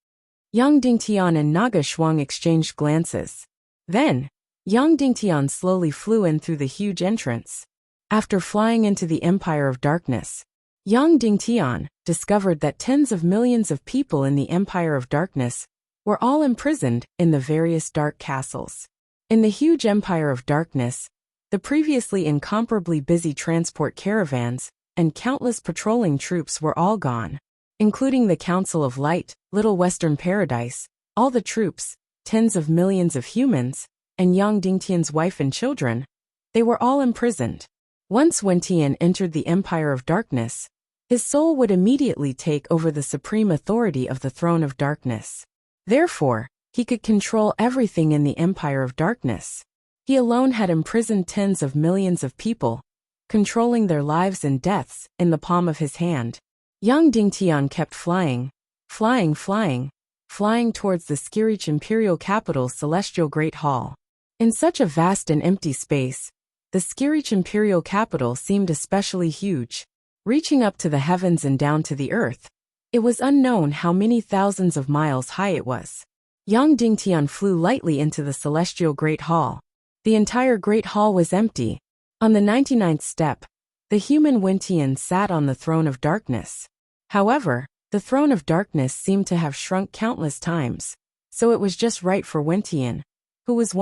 Yang Dingtian and Naga Shuang exchanged glances. Then, Yang Dingtian slowly flew in through the huge entrance. After flying into the Empire of Darkness, young Dingtian discovered that tens of millions of people in the Empire of Darkness were all imprisoned in the various dark castles. In the huge Empire of Darkness, the previously incomparably busy transport caravans and countless patrolling troops were all gone, including the Council of Light, Little Western Paradise, all the troops, tens of millions of humans, and young Dingtian's wife and children. They were all imprisoned. Once Wentian entered the Empire of Darkness, his soul would immediately take over the supreme authority of the Throne of Darkness. Therefore, he could control everything in the Empire of Darkness. He alone had imprisoned tens of millions of people, controlling their lives and deaths in the palm of his hand. Young Dingtian kept flying towards the Skirich imperial capital's celestial Great Hall. In such a vast and empty space, the Skirich imperial capital seemed especially huge. Reaching up to the heavens and down to the earth, it was unknown how many thousands of miles high it was. Young Dingtian flew lightly into the celestial Great Hall. The entire Great Hall was empty. On the 99th step, the human Wentian sat on the Throne of Darkness. However, the Throne of Darkness seemed to have shrunk countless times, so it was just right for Wentian, who was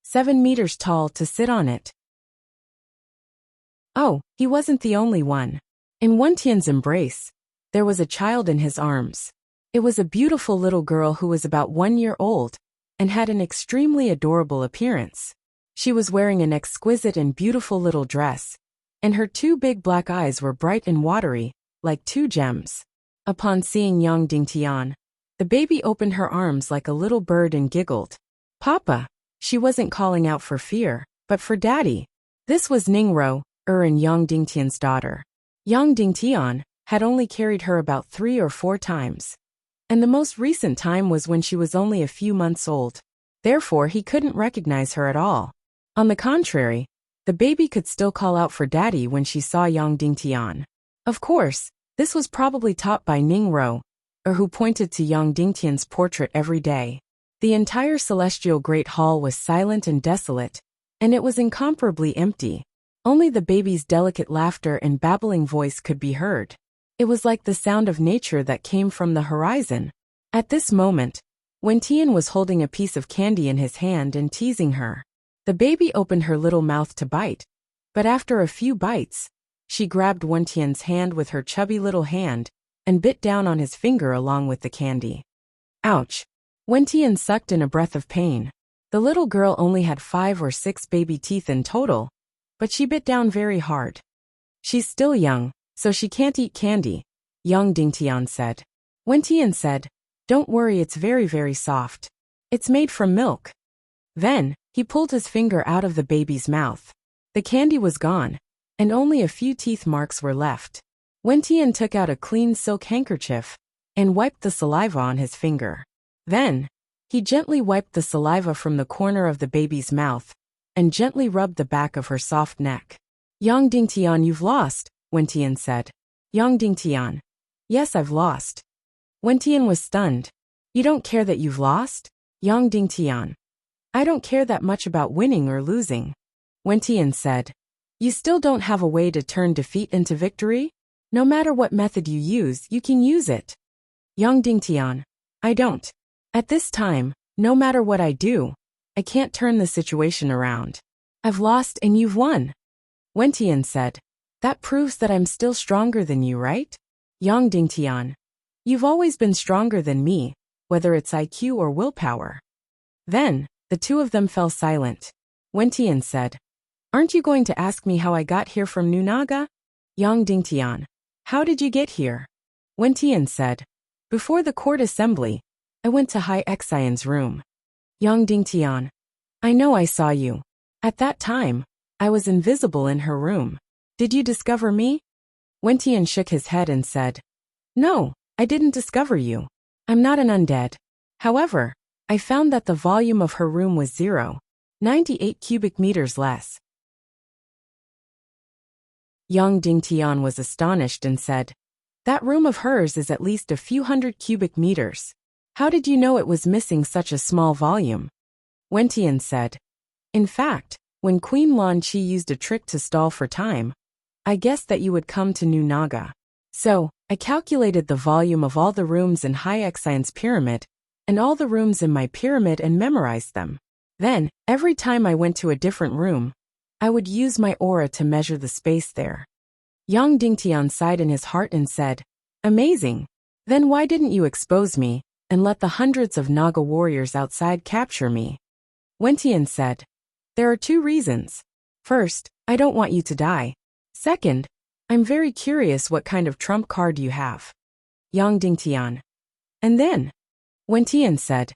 7 meters tall, to sit on it. Oh, he wasn't the only one. In Wentian's embrace, there was a child in his arms. It was a beautiful little girl who was about 1 year old and had an extremely adorable appearance. She was wearing an exquisite and beautiful little dress, and her 2 big black eyes were bright and watery, like 2 gems. Upon seeing young Dingtian, the baby opened her arms like a little bird and giggled. Papa! She wasn't calling out for fear, but for Daddy. This was Ningro, and young Dingtian's daughter. Young Dingtian had only carried her about 3 or 4 times, and the most recent time was when she was only a few months old. Therefore, he couldn't recognize her at all. On the contrary, the baby could still call out for Daddy when she saw young Dingtian. Of course, this was probably taught by Ningro, who pointed to young Dingtian's portrait every day. The entire celestial Great Hall was silent and desolate, and it was incomparably empty. Only the baby's delicate laughter and babbling voice could be heard. It was like the sound of nature that came from the horizon. At this moment, Wentian was holding a piece of candy in his hand and teasing her. The baby opened her little mouth to bite, but after a few bites, she grabbed Wentian's hand with her chubby little hand and bit down on his finger along with the candy. Ouch! Wentian sucked in a breath of pain. The little girl only had 5 or 6 baby teeth in total, but she bit down very hard. She's still young, so she can't eat candy, young Dingtian said. Wentian said, Don't worry, it's very, very soft. It's made from milk. Then, he pulled his finger out of the baby's mouth. The candy was gone, and only a few teeth marks were left. Wentian took out a clean silk handkerchief and wiped the saliva on his finger. Then, he gently wiped the saliva from the corner of the baby's mouth and gently rubbed the back of her soft neck. Young Dingtian, you've lost, Wentian said. Young Dingtian. Yes, I've lost. Wentian was stunned. You don't care that you've lost? Young Dingtian. I don't care that much about winning or losing. Wentian said. You still don't have a way to turn defeat into victory? No matter what method you use, you can use it. Young Dingtian. I don't. At this time, no matter what I do, I can't turn the situation around. I've lost and you've won. Wentian said. That proves that I'm still stronger than you, right? Young Dingtian. You've always been stronger than me, whether it's IQ or willpower. Then, the two of them fell silent. Wentian said. Aren't you going to ask me how I got here from New Naga? Young Dingtian. How did you get here? Wentian said. Before the court assembly, I went to Hai Xian's room. Young Dingtian. I know I saw you. At that time, I was invisible in her room. Did you discover me? Wentian shook his head and said. No, I didn't discover you. I'm not an undead. However, I found that the volume of her room was 98 cubic meters less. Young Dingtian was astonished and said, That room of hers is at least a few hundred cubic meters. How did you know it was missing such a small volume? Wentian said, In fact, When Queen Lan Chi used a trick to stall for time, I guessed that you would come to New Naga. So, I calculated the volume of all the rooms in High Exian's pyramid, and all the rooms in my pyramid and memorized them. Then, every time I went to a different room, I would use my aura to measure the space there. Yang Dingtian sighed in his heart and said, "Amazing. Then why didn't you expose me, and let the hundreds of Naga warriors outside capture me?" Wentian said, "There are 2 reasons. First, I don't want you to die. Second, I'm very curious what kind of trump card you have." Yang Dingtian. "And then?" Wentian said,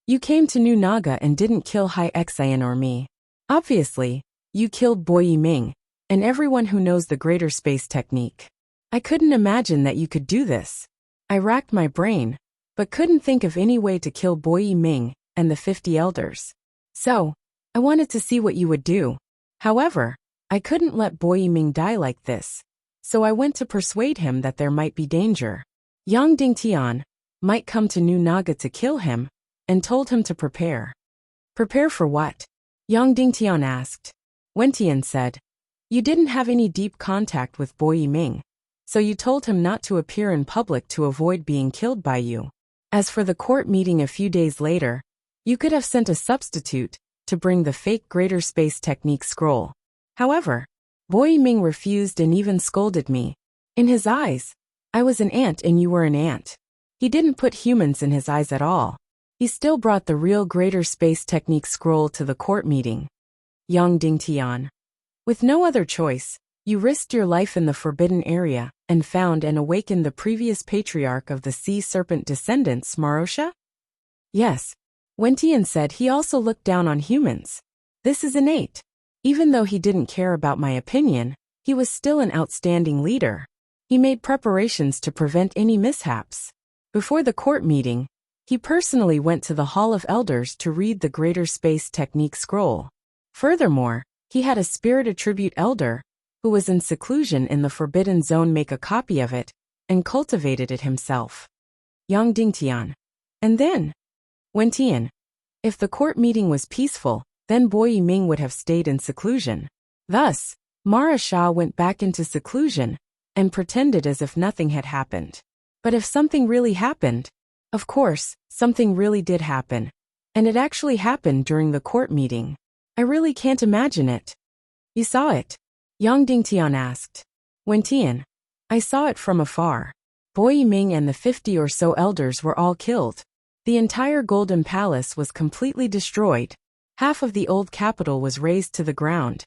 "You came to New Naga and didn't kill Hai Xian or me. Obviously, you killed Bo Yiming, and everyone who knows the greater space technique. I couldn't imagine that you could do this. I racked my brain, but couldn't think of any way to kill Bo Yiming and the 50 elders. So, I wanted to see what you would do. However, I couldn't let Bo Yiming die like this, so I went to persuade him that there might be danger. Yang Dingtian might come to New Naga to kill him, and told him to prepare." "Prepare for what?" Yang Dingtian asked. Wentian said, "You didn't have any deep contact with Bo Yiming, so you told him not to appear in public to avoid being killed by you. As for the court meeting a few days later, you could have sent a substitute to bring the fake greater space technique scroll. However, Bo Yiming refused and even scolded me. In his eyes, I was an ant and you were an ant. He didn't put humans in his eyes at all. He still brought the real greater space technique scroll to the court meeting." Yang Dingtian. "With no other choice, you risked your life in the forbidden area and found and awakened the previous patriarch of the sea serpent descendants, Marosha?" "Yes." Wentian said he also looked down on humans. "This is innate. Even though he didn't care about my opinion, he was still an outstanding leader. He made preparations to prevent any mishaps. Before the court meeting, he personally went to the Hall of Elders to read the Greater Space Technique Scroll. Furthermore, he had a spirit attribute elder, who was in seclusion in the Forbidden Zone, make a copy of it, and cultivated it himself." Yang Dingtian. "And then?" Wentian. "If the court meeting was peaceful, then Bo Yiming would have stayed in seclusion. Thus, Mara Shah went back into seclusion, and pretended as if nothing had happened. But if something really happened, of course, something really did happen. And it actually happened during the court meeting. I really can't imagine it." "You saw it?" Yang Dingtian asked. Wentian. "I saw it from afar. Bo Yiming and the 50 or so elders were all killed. The entire Golden Palace was completely destroyed. Half of the old capital was razed to the ground.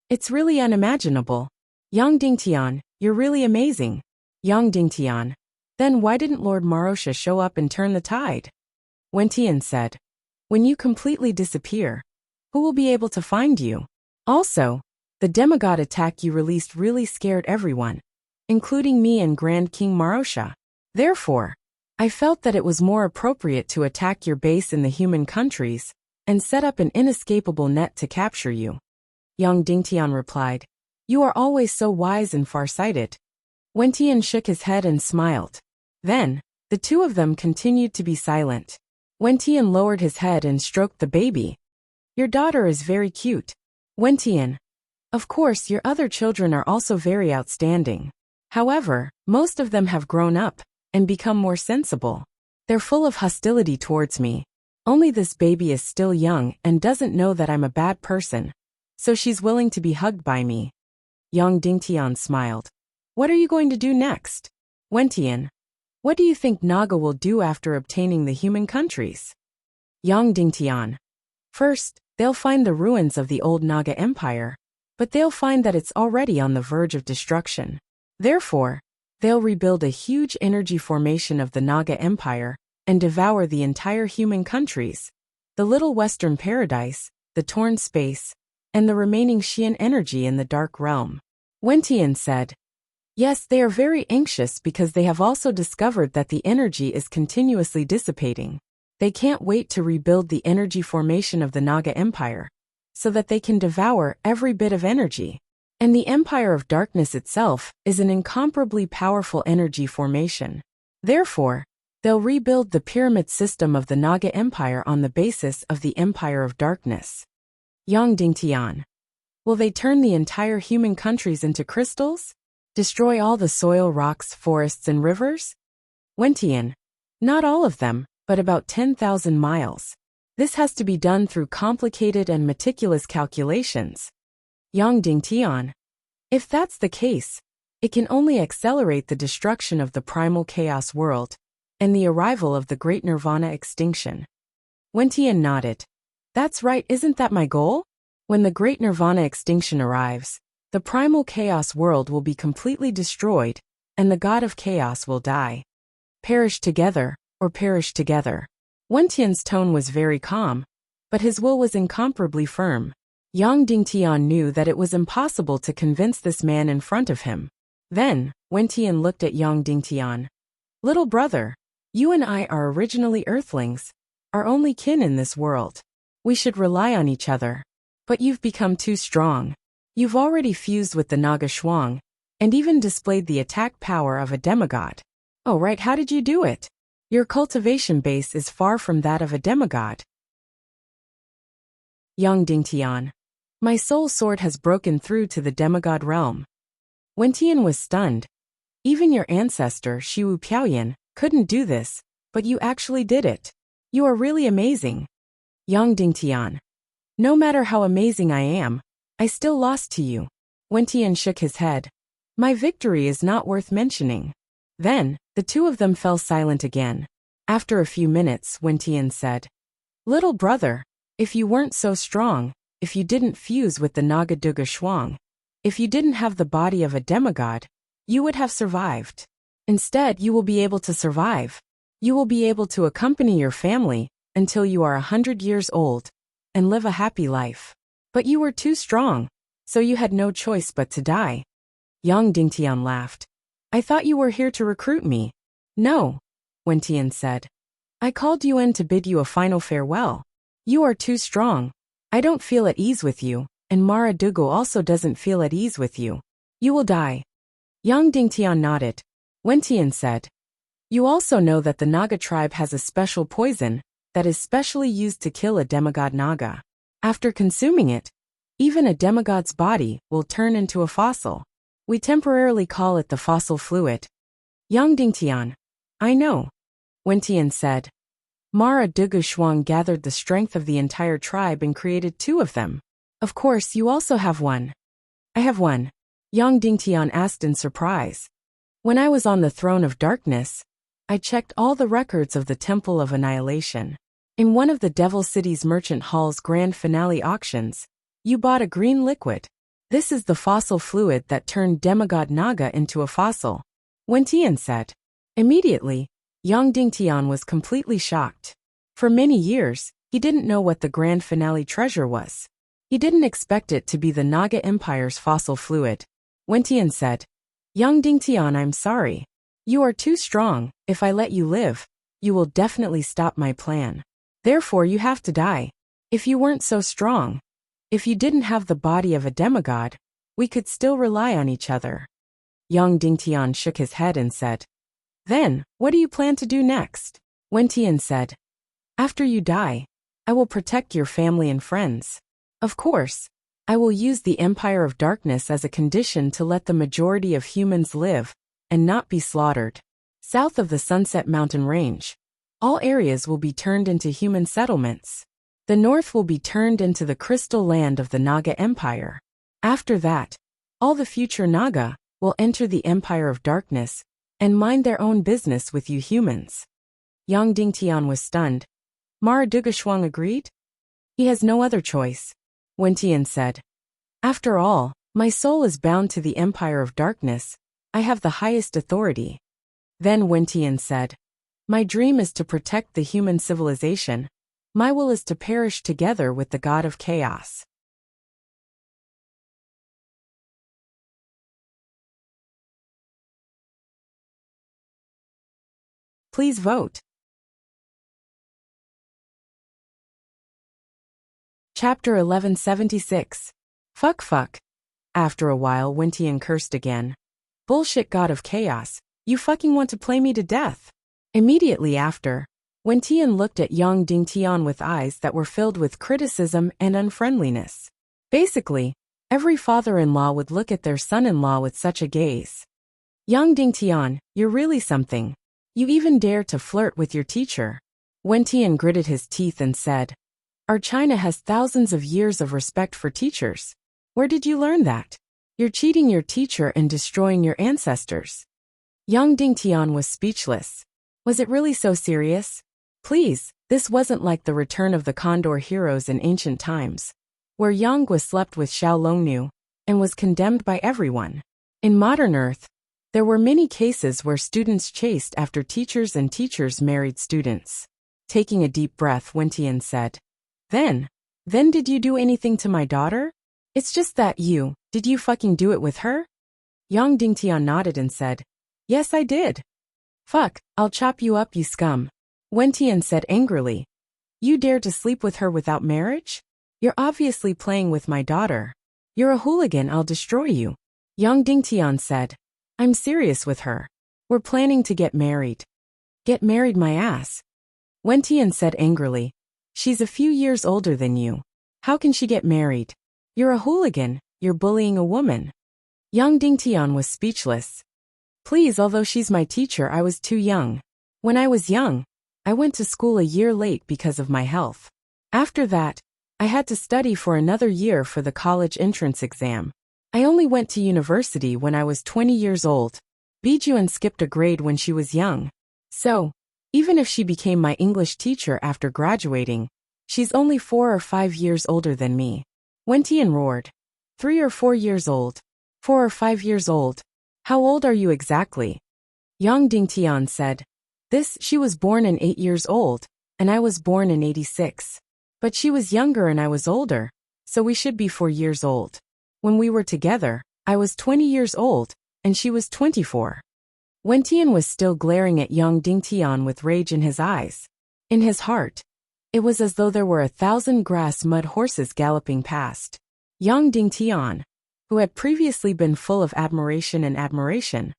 It's really unimaginable. Yang Dingtian, you're really amazing." Yang Dingtian. "Then why didn't Lord Marosha show up and turn the tide?" Wentian said. "When you completely disappear, who will be able to find you? Also, the demigod attack you released really scared everyone, including me and Grand King Marosha. Therefore, I felt that it was more appropriate to attack your base in the human countries and set up an inescapable net to capture you." Yang Dingtian replied, "You are always so wise and far-sighted." Wentian shook his head and smiled. Then, the 2 of them continued to be silent. Wentian lowered his head and stroked the baby. "Your daughter is very cute." Wentian. "Of course, your other children are also very outstanding. However, most of them have grown up and become more sensible. They're full of hostility towards me. Only this baby is still young and doesn't know that I'm a bad person, so she's willing to be hugged by me." Yang Dingtian smiled. "What are you going to do next?" Wentian. "What do you think Naga will do after obtaining the human countries?" Yang Dingtian. "First, they'll find the ruins of the old Naga Empire, but they'll find that it's already on the verge of destruction. Therefore, they'll rebuild a huge energy formation of the Naga Empire and devour the entire human countries, the Little Western Paradise, the Torn Space, and the remaining Xian energy in the Dark Realm." Wentian said, "Yes, they are very anxious because they have also discovered that the energy is continuously dissipating. They can't wait to rebuild the energy formation of the Naga Empire, so that they can devour every bit of energy. And the Empire of Darkness itself is an incomparably powerful energy formation. Therefore, They'll rebuild the pyramid system of the Naga Empire on the basis of the Empire of Darkness. Yang Dingtian. Will they turn the entire human countries into crystals? Destroy all the soil, rocks, forests, and rivers? Wentian. Not all of them, but about 10,000 miles. This has to be done through complicated and meticulous calculations. Yang Dingtian. If that's the case, it can only accelerate the destruction of the primal chaos world and the arrival of the great nirvana extinction. Wentian nodded. That's right, isn't that my goal? When the great nirvana extinction arrives, the primal chaos world will be completely destroyed, and the god of chaos will die. Perish together, or perish together. Wentian's tone was very calm, but his will was incomparably firm. Yang Dingtian knew that it was impossible to convince this man in front of him. Then, Wentian looked at Yang Dingtian. Little brother, you and I are originally earthlings, our only kin in this world. We should rely on each other. But you've become too strong. You've already fused with the Naga Shuang, and even displayed the attack power of a demigod. Oh right, how did you do it? Your cultivation base is far from that of a demigod. Yang Dingtian. My soul sword has broken through to the demigod realm. Wentian was stunned. Even your ancestor, Shiwu Piaoyan, couldn't do this, but you actually did it. You are really amazing. Yang Dingtian. No matter how amazing I am, I still lost to you. Wentian shook his head. My victory is not worth mentioning. Then, the two of them fell silent again. After a few minutes, Wentian said, Little brother, if you weren't so strong, if you didn't fuse with the Naga Duga Shuang, if you didn't have the body of a demigod, you would have survived. Instead, you will be able to survive. You will be able to accompany your family until you are 100 years old and live a happy life. But you were too strong, so you had no choice but to die. Yang Dingtian laughed. I thought you were here to recruit me. No, Wentian said. I called you in to bid you a final farewell. You are too strong. I don't feel at ease with you, and Mara Dugu also doesn't feel at ease with you. You will die. Yang Dingtian nodded. Wentian said, You also know that the Naga tribe has a special poison that is specially used to kill a demigod Naga. After consuming it, even a demigod's body will turn into a fossil. We temporarily call it the fossil fluid. Yang Dingtian. I know. Wentian said. Mara Dugu Shuang gathered the strength of the entire tribe and created 2 of them. Of course, you also have one. I have one. Yang Dingtian asked in surprise. When I was on the throne of darkness, I checked all the records of the Temple of Annihilation. In one of the Devil City's Merchant Hall's grand finale auctions, you bought a green liquid. This is the fossil fluid that turned demigod Naga into a fossil. Wentian said. Immediately, Yang Dingtian was completely shocked. For many years, he didn't know what the grand finale treasure was. He didn't expect it to be the Naga Empire's fossil fluid. Wentian said, Yang Dingtian, I'm sorry. You are too strong. If I let you live, you will definitely stop my plan. Therefore you have to die. If you weren't so strong, if you didn't have the body of a demigod, we could still rely on each other. Yang Dingtian shook his head and said, Then, what do you plan to do next? Wentian said, After you die, I will protect your family and friends. Of course, I will use the Empire of Darkness as a condition to let the majority of humans live and not be slaughtered. South of the Sunset Mountain Range, all areas will be turned into human settlements. The north will be turned into the crystal land of the Naga Empire. After that, all the future Naga will enter the Empire of Darkness and mind their own business with you humans. Yang Dingtian was stunned. Mara Duga Shuang agreed? He has no other choice. Wentian said, After all, my soul is bound to the Empire of Darkness. I have the highest authority. Then Wentian said, My dream is to protect the human civilization. My will is to perish together with the god of chaos. Please vote. Chapter 1176. Fuck. After a while, Wentian cursed again. Bullshit god of chaos, you fucking want to play me to death. Immediately after, Wen Tian looked at Yang Dingtian with eyes that were filled with criticism and unfriendliness. Basically, every father-in-law would look at their son-in-law with such a gaze. Yang Dingtian, you're really something. You even dare to flirt with your teacher. Wen Tian gritted his teeth and said, Our China has thousands of years of respect for teachers. Where did you learn that? You're cheating your teacher and destroying your ancestors. Yang Dingtian was speechless. Was it really so serious? Please, this wasn't like the return of the Condor heroes in ancient times, where Yang was slept with Xiao Longnu and was condemned by everyone. In modern Earth, there were many cases where students chased after teachers and teachers married students. Taking a deep breath, Wen Tian said, Then did you do anything to my daughter? It's just that did you fucking do it with her? Yang Dingtian nodded and said, Yes, I did. Fuck, I'll chop you up, you scum. Wen Tian said angrily. You dare to sleep with her without marriage? You're obviously playing with my daughter. You're a hooligan, I'll destroy you. Yang Dingtian said, I'm serious with her. We're planning to get married. Get married my ass. Wen Tian said angrily. She's a few years older than you. How can she get married? You're a hooligan, you're bullying a woman. Yang Dingtian was speechless. Please, although she's my teacher, I was too young. When I was young, I went to school a year late because of my health. After that, I had to study for another year for the college entrance exam. I only went to university when I was 20 years old. Bijuan skipped a grade when she was young. So, even if she became my English teacher after graduating, she's only 4 or 5 years older than me. Wen Tian roared. 3 or 4 years old. 4 or 5 years old. How old are you exactly? Yang Dingtian said. She was born in 8 years old, and I was born in 86. But she was younger and I was older, so we should be 4 years old. When we were together, I was 20 years old, and she was 24. Wen Tian was still glaring at Yang Dingtian with rage in his eyes. In his heart, it was as though there were 1,000 grass mud horses galloping past. Yang Dingtian, who had previously been full of admiration,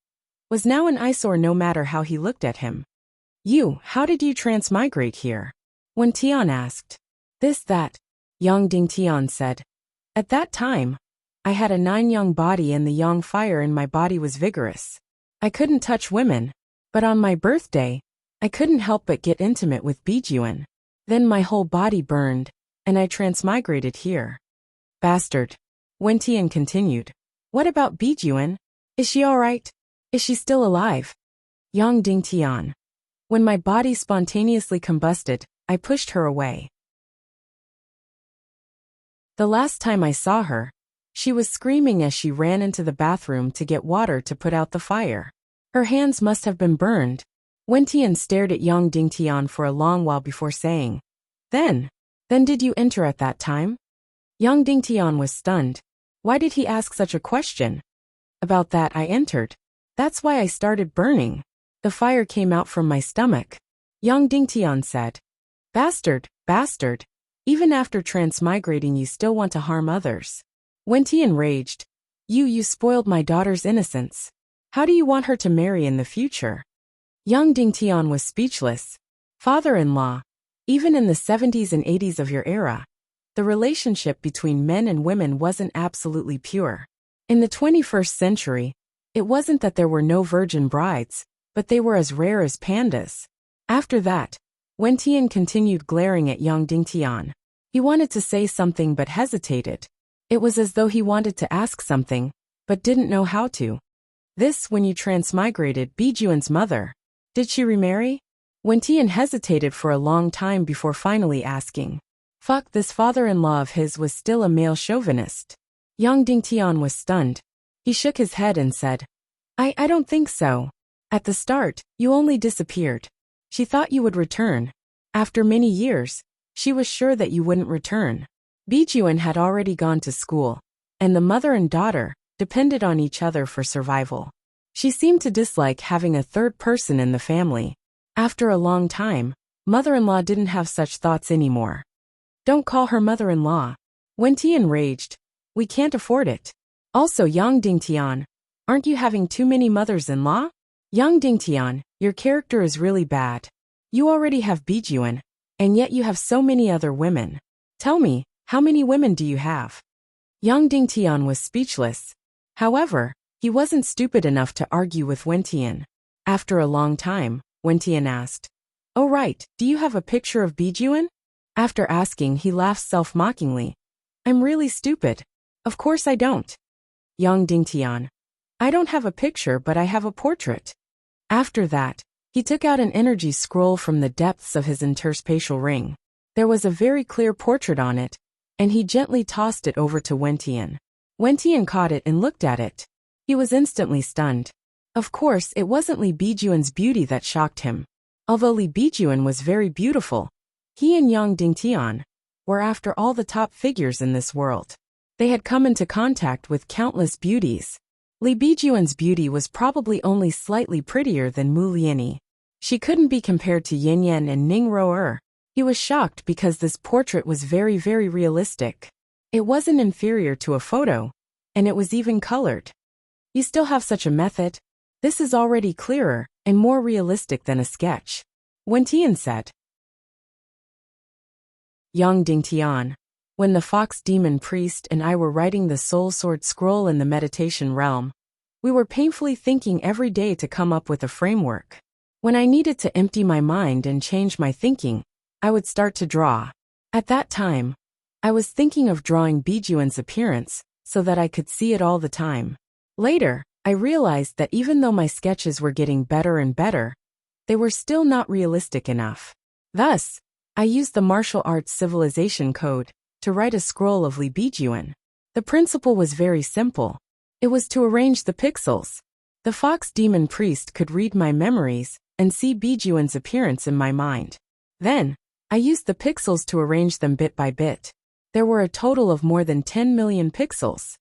was now an eyesore no matter how he looked at him. How did you transmigrate here? Wen Tian asked. That, Yang Dingtian said. At that time, I had a 9-yang body and the yang fire in my body was vigorous. I couldn't touch women, but on my birthday, I couldn't help but get intimate with Bijuan. Then my whole body burned, and I transmigrated here. Bastard. Wen Tian continued. What about Bijuan? Is she alright? Is she still alive? Yang Dingtian. When my body spontaneously combusted, I pushed her away. The last time I saw her, she was screaming as she ran into the bathroom to get water to put out the fire. Her hands must have been burned. Wen Tian stared at Yang Dingtian for a long while before saying, Then did you enter at that time? Yang Dingtian was stunned. Why did he ask such a question? About that I entered. That's why I started burning. The fire came out from my stomach. Yang Dingtian said. Bastard. Even after transmigrating you still want to harm others. Wen Tian raged. You spoiled my daughter's innocence. How do you want her to marry in the future? Yang Dingtian was speechless. Father-in-law, even in the 70s and 80s of your era, the relationship between men and women wasn't absolutely pure. In the 21st century, it wasn't that there were no virgin brides, but they were as rare as pandas. After that, Wen Tian continued glaring at Yang Dingtian. He wanted to say something but hesitated. It was as though he wanted to ask something, but didn't know how to. When you transmigrated Bijuan's mother. Did she remarry? Wen Tian hesitated for a long time before finally asking. Fuck, this father-in-law of his was still a male chauvinist. Yang Dingtian was stunned. He shook his head and said, I don't think so. At the start, you only disappeared. She thought you would return. After many years, she was sure that you wouldn't return. Bijuan had already gone to school, and the mother and daughter depended on each other for survival. She seemed to dislike having a third person in the family. After a long time, mother-in-law didn't have such thoughts anymore. Don't call her mother-in-law. Wen Tian raged. We can't afford it. Also, Yang Dingtian, aren't you having too many mothers-in-law? Yang Dingtian, Your character is really bad. You already have Bijuan, and yet you have so many other women. Tell me, how many women do you have? Yang Dingtian was speechless. However, he wasn't stupid enough to argue with Wentian. After a long time, Wentian asked, "Oh right, do you have a picture of Bijuan?" After asking, he laughed self-mockingly. "I'm really stupid. Of course I don't." Yang Dingtian, "I don't have a picture but I have a portrait." After that, he took out an energy scroll from the depths of his interspatial ring. There was a very clear portrait on it, and he gently tossed it over to Wentian. Wentian caught it and looked at it. He was instantly stunned. Of course, it wasn't Li Bijuan's beauty that shocked him. Although Li Bijuan was very beautiful, he and Yang Dingtian were after all the top figures in this world. They had come into contact with countless beauties. Li Bijuan's beauty was probably only slightly prettier than Mu Lianyi. She couldn't be compared to Yin Yan and Ning Rou'er. He was shocked because this portrait was very, very realistic. It wasn't inferior to a photo, and it was even colored. You still have such a method? This is already clearer and more realistic than a sketch, Wentian said. Yang Dingtian, when the fox demon priest and I were writing the soul sword scroll in the meditation realm, we were painfully thinking every day to come up with a framework. When I needed to empty my mind and change my thinking, I would start to draw. At that time, I was thinking of drawing Bijuan's appearance so that I could see it all the time. Later, I realized that even though my sketches were getting better and better, they were still not realistic enough. Thus, I used the martial arts civilization code to write a scroll of Li Bijuan. The principle was very simple. It was to arrange the pixels. The fox demon priest could read my memories and see Bijuan's appearance in my mind. Then, I used the pixels to arrange them bit by bit. There were a total of more than 10 million pixels.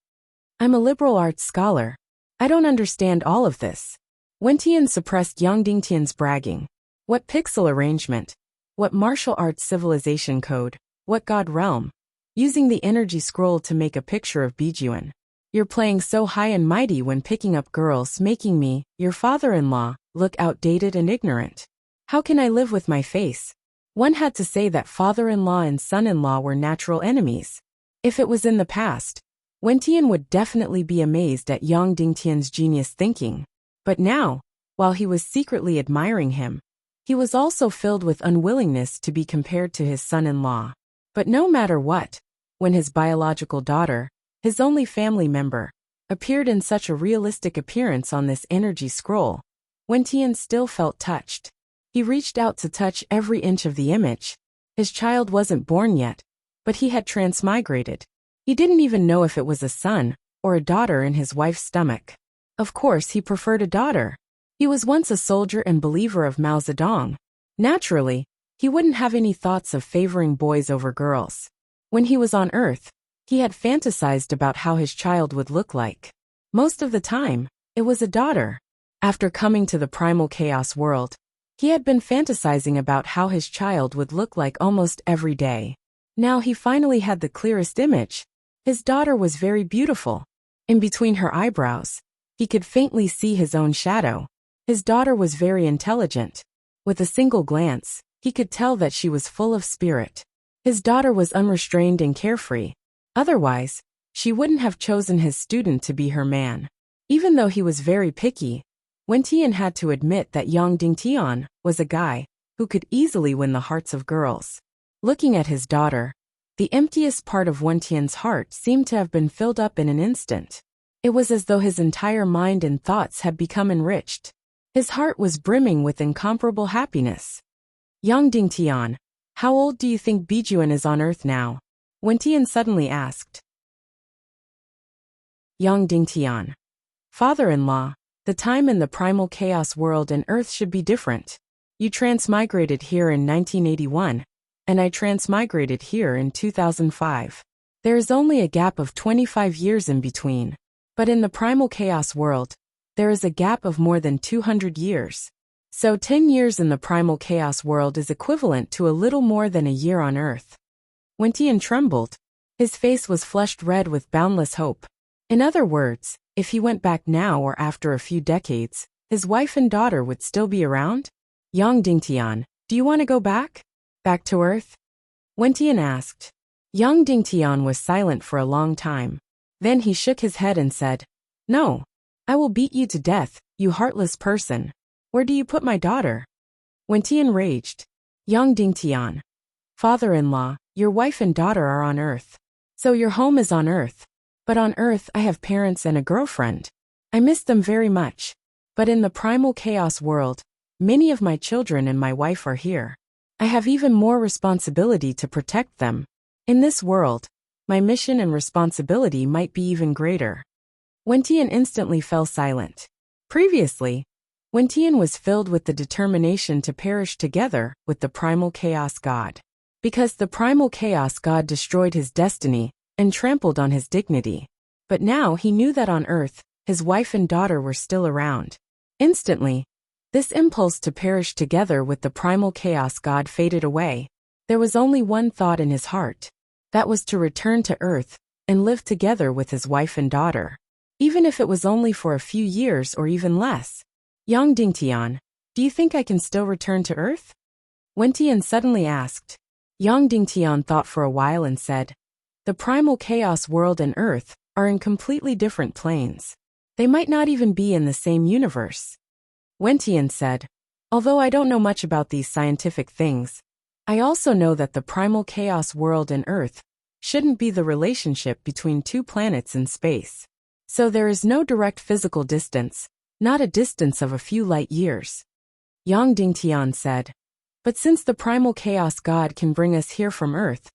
I'm a liberal arts scholar. I don't understand all of this. Wentian suppressed Yang Dingtian's bragging. What pixel arrangement? What martial arts civilization code? What god realm? Using the energy scroll to make a picture of Bijuan. You're playing so high and mighty when picking up girls, making me, your father-in-law, look outdated and ignorant. How can I live with my face? One had to say that father-in-law and son-in-law were natural enemies. If it was in the past, Wentian would definitely be amazed at Yang Dingtian's genius thinking. But now, while he was secretly admiring him, he was also filled with unwillingness to be compared to his son-in-law. But no matter what, when his biological daughter, his only family member, appeared in such a realistic appearance on this energy scroll, Wentian still felt touched. He reached out to touch every inch of the image. His child wasn't born yet, but he had transmigrated. He didn't even know if it was a son or a daughter in his wife's stomach. Of course, he preferred a daughter. He was once a soldier and believer of Mao Zedong. Naturally, he wouldn't have any thoughts of favoring boys over girls. When he was on Earth, he had fantasized about how his child would look like. Most of the time, it was a daughter. After coming to the primal chaos world, he had been fantasizing about how his child would look like almost every day. Now he finally had the clearest image. His daughter was very beautiful. In between her eyebrows, he could faintly see his own shadow. His daughter was very intelligent. With a single glance, he could tell that she was full of spirit. His daughter was unrestrained and carefree. Otherwise, she wouldn't have chosen his student to be her man. Even though he was very picky, Wentian had to admit that Yang Dingtian was a guy who could easily win the hearts of girls. Looking at his daughter, the emptiest part of Wentian's heart seemed to have been filled up in an instant. It was as though his entire mind and thoughts had become enriched. His heart was brimming with incomparable happiness. Yang Dingtian, how old do you think Bijuan is on Earth now? Wentian suddenly asked. Yang Dingtian, father-in-law, the time in the primal chaos world and Earth should be different. You transmigrated here in 1981, and I transmigrated here in 2005. There is only a gap of 25 years in between. But in the primal chaos world, there is a gap of more than 200 years. So 10 years in the primal chaos world is equivalent to a little more than a year on Earth. Wentian trembled. His face was flushed red with boundless hope. In other words, if he went back now or after a few decades, his wife and daughter would still be around? Yang Dingtian, do you want to go back? Back to Earth? Wentian asked. Yang Dingtian was silent for a long time. Then he shook his head and said, No. I will beat you to death, you heartless person. Where do you put my daughter? Wentian raged. Yang Dingtian. Father-in-law, your wife and daughter are on Earth. So your home is on Earth. But on Earth I have parents and a girlfriend. I miss them very much. But in the primal chaos world, many of my children and my wife are here. I have even more responsibility to protect them. In this world, my mission and responsibility might be even greater. Wentian instantly fell silent. Previously, Wentian was filled with the determination to perish together with the primal chaos god. Because the primal chaos god destroyed his destiny and trampled on his dignity. But now he knew that on Earth, his wife and daughter were still around. Instantly, this impulse to perish together with the primal chaos god faded away. There was only one thought in his heart. That was to return to Earth and live together with his wife and daughter. Even if it was only for a few years or even less. Yang Dingtian, do you think I can still return to Earth? Wentian suddenly asked. Yang Dingtian thought for a while and said, The primal chaos world and Earth are in completely different planes. They might not even be in the same universe. Wentian said, Although I don't know much about these scientific things, I also know that the primal chaos world and Earth shouldn't be the relationship between two planets in space. So there is no direct physical distance, not a distance of a few light years. Yang Dingtian said, But since the primal chaos god can bring us here from Earth,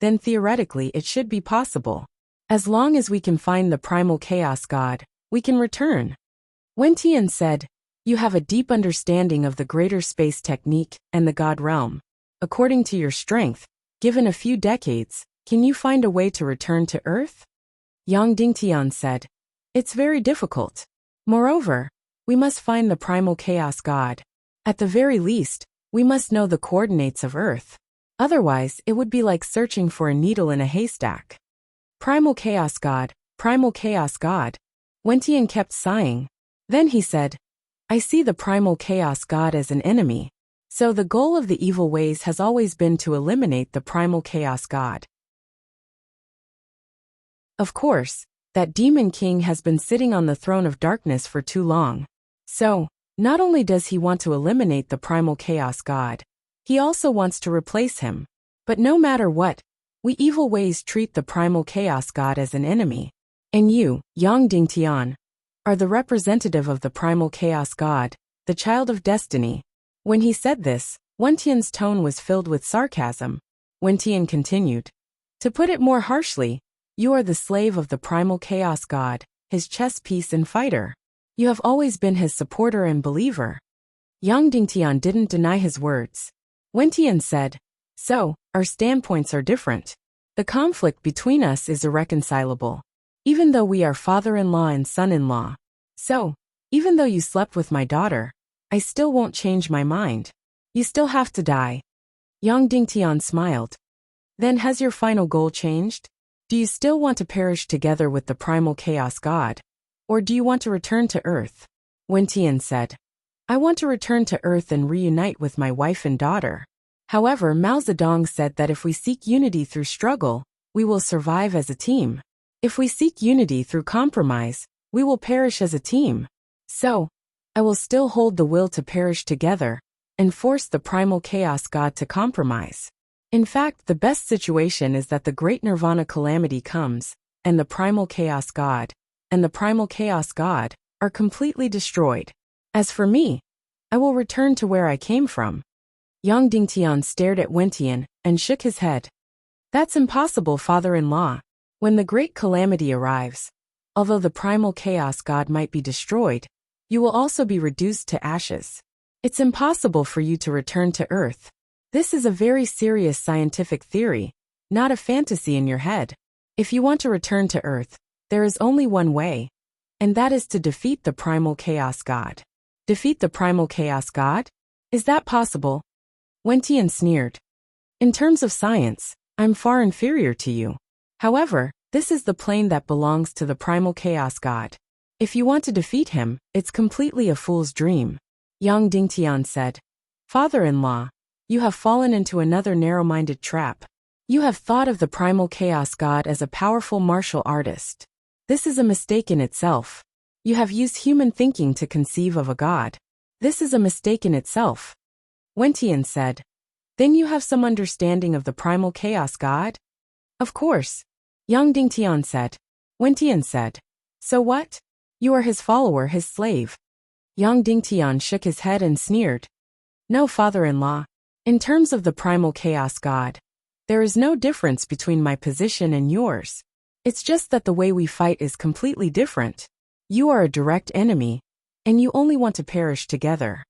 then theoretically it should be possible. As long as we can find the primal chaos god, we can return. Wentian said, You have a deep understanding of the greater space technique and the god realm. According to your strength, given a few decades, can you find a way to return to Earth? Yang Dingtian said, It's very difficult. Moreover, we must find the primal chaos god. At the very least, we must know the coordinates of Earth. Otherwise, it would be like searching for a needle in a haystack. Primal chaos god, primal chaos god. Wentian kept sighing. Then he said, I see the primal chaos god as an enemy. So the goal of the evil ways has always been to eliminate the primal chaos god. Of course, that demon king has been sitting on the throne of darkness for too long. So, not only does he want to eliminate the primal chaos god, he also wants to replace him. But no matter what, we evil ways treat the primal chaos god as an enemy. And you, Yang Dingtian, are the representative of the primal chaos god, the child of destiny. When he said this, Wentian's tone was filled with sarcasm. Wentian continued. To put it more harshly, you are the slave of the primal chaos god, his chess piece and fighter. You have always been his supporter and believer. Yang Dingtian didn't deny his words. Wentian said, So, our standpoints are different. The conflict between us is irreconcilable. Even though we are father-in-law and son-in-law. So, even though you slept with my daughter, I still won't change my mind. You still have to die. Yang Dingtian smiled. Then has your final goal changed? Do you still want to perish together with the primal chaos god? Or do you want to return to Earth? Wentian said. I want to return to Earth and reunite with my wife and daughter. However, Mao Zedong said that if we seek unity through struggle, we will survive as a team. If we seek unity through compromise, we will perish as a team. So, I will still hold the will to perish together and force the primal chaos god to compromise. In fact, the best situation is that the great nirvana calamity comes, and the primal chaos god, and the primal chaos god, are completely destroyed. As for me, I will return to where I came from. Yang Dingtian stared at Wentian and shook his head. That's impossible, father-in-law. When the great calamity arrives, although the primal chaos god might be destroyed, you will also be reduced to ashes. It's impossible for you to return to Earth. This is a very serious scientific theory, not a fantasy in your head. If you want to return to Earth, there is only one way, and that is to defeat the primal chaos god. Defeat the primal chaos god? Is that possible? Wentian sneered. In terms of science, I'm far inferior to you. However, this is the plane that belongs to the primal chaos god. If you want to defeat him, it's completely a fool's dream. Yang Dingtian said. Father-in-law, you have fallen into another narrow-minded trap. You have thought of the primal chaos god as a powerful martial artist. This is a mistake in itself. You have used human thinking to conceive of a god. This is a mistake in itself. Wentian said. Then you have some understanding of the primal chaos god? Of course. Yang Dingtian said. Wentian said. So what? You are his follower, his slave. Yang Dingtian shook his head and sneered. No, father-in-law. In terms of the primal chaos god, there is no difference between my position and yours. It's just that the way we fight is completely different. You are a direct enemy, and you only want to perish together.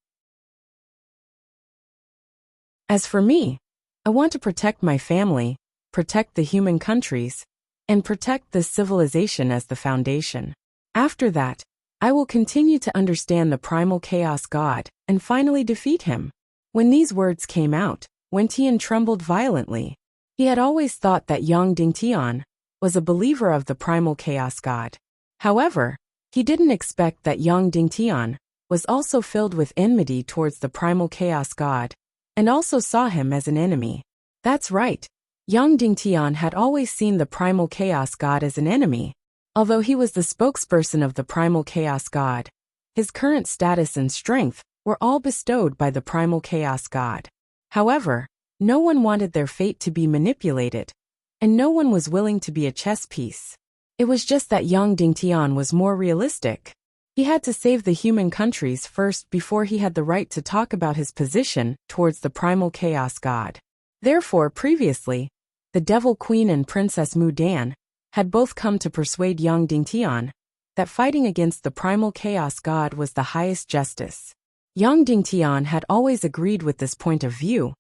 As for me, I want to protect my family, protect the human countries, and protect this civilization as the foundation. After that, I will continue to understand the primal chaos god and finally defeat him. When these words came out, Wentian trembled violently. He had always thought that Yang Dingtian was a believer of the primal chaos god. However, he didn't expect that Yang Dingtian was also filled with enmity towards the primal chaos god and also saw him as an enemy. That's right. Yang Dingtian had always seen the primal chaos god as an enemy. Although he was the spokesperson of the primal chaos god, his current status and strength were all bestowed by the primal chaos god. However, no one wanted their fate to be manipulated, and no one was willing to be a chess piece. It was just that Yang Dingtian was more realistic. He had to save the human countries first before he had the right to talk about his position towards the primal chaos god. Therefore, previously, the Devil Queen and Princess Mu Dan had both come to persuade Yang Dingtian that fighting against the primal chaos god was the highest justice. Yang Dingtian had always agreed with this point of view,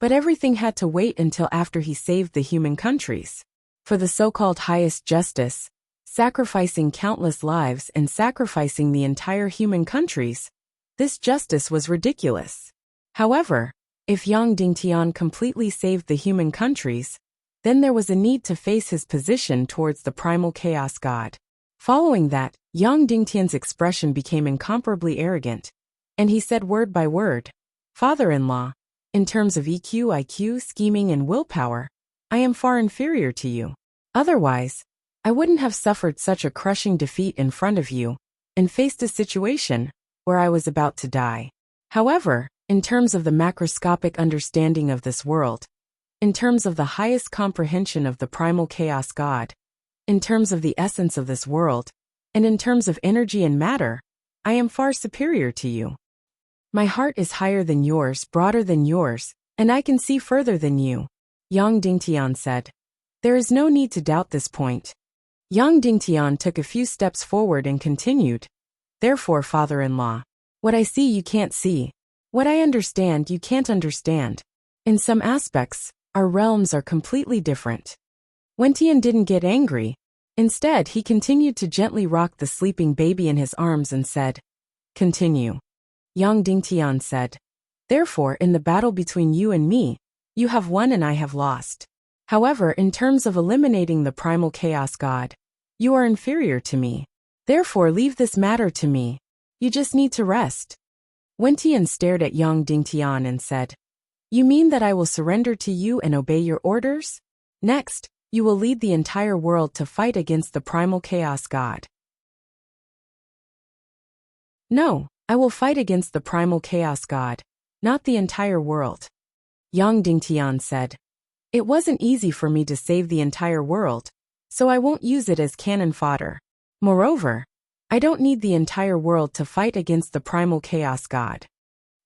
but everything had to wait until after he saved the human countries. For the so-called highest justice, sacrificing countless lives and sacrificing the entire human countries, this justice was ridiculous. However, if Yang Dingtian completely saved the human countries, then there was a need to face his position towards the primal chaos god. Following that, Yang Dingtian's expression became incomparably arrogant, and he said word by word, Father-in-law, in terms of EQ, IQ, scheming, and willpower, I am far inferior to you. Otherwise, I wouldn't have suffered such a crushing defeat in front of you and faced a situation where I was about to die. However, in terms of the macroscopic understanding of this world, in terms of the highest comprehension of the primal chaos god, in terms of the essence of this world, and in terms of energy and matter, I am far superior to you. My heart is higher than yours, broader than yours, and I can see further than you, Yang Dingtian said. There is no need to doubt this point. Yang Dingtian took a few steps forward and continued. Therefore, father-in-law, what I see you can't see. What I understand you can't understand. In some aspects, our realms are completely different. Wentian didn't get angry. Instead, he continued to gently rock the sleeping baby in his arms and said, Continue. Yang Dingtian said, Therefore, in the battle between you and me, you have won and I have lost. However, in terms of eliminating the primal chaos god, you are inferior to me. Therefore, leave this matter to me. You just need to rest. Wentian stared at Yang Dingtian and said, You mean that I will surrender to you and obey your orders? Next, you will lead the entire world to fight against the primal chaos god. No, I will fight against the primal chaos god, not the entire world. Yang Dingtian said, It wasn't easy for me to save the entire world, so I won't use it as cannon fodder. Moreover, I don't need the entire world to fight against the primal chaos god.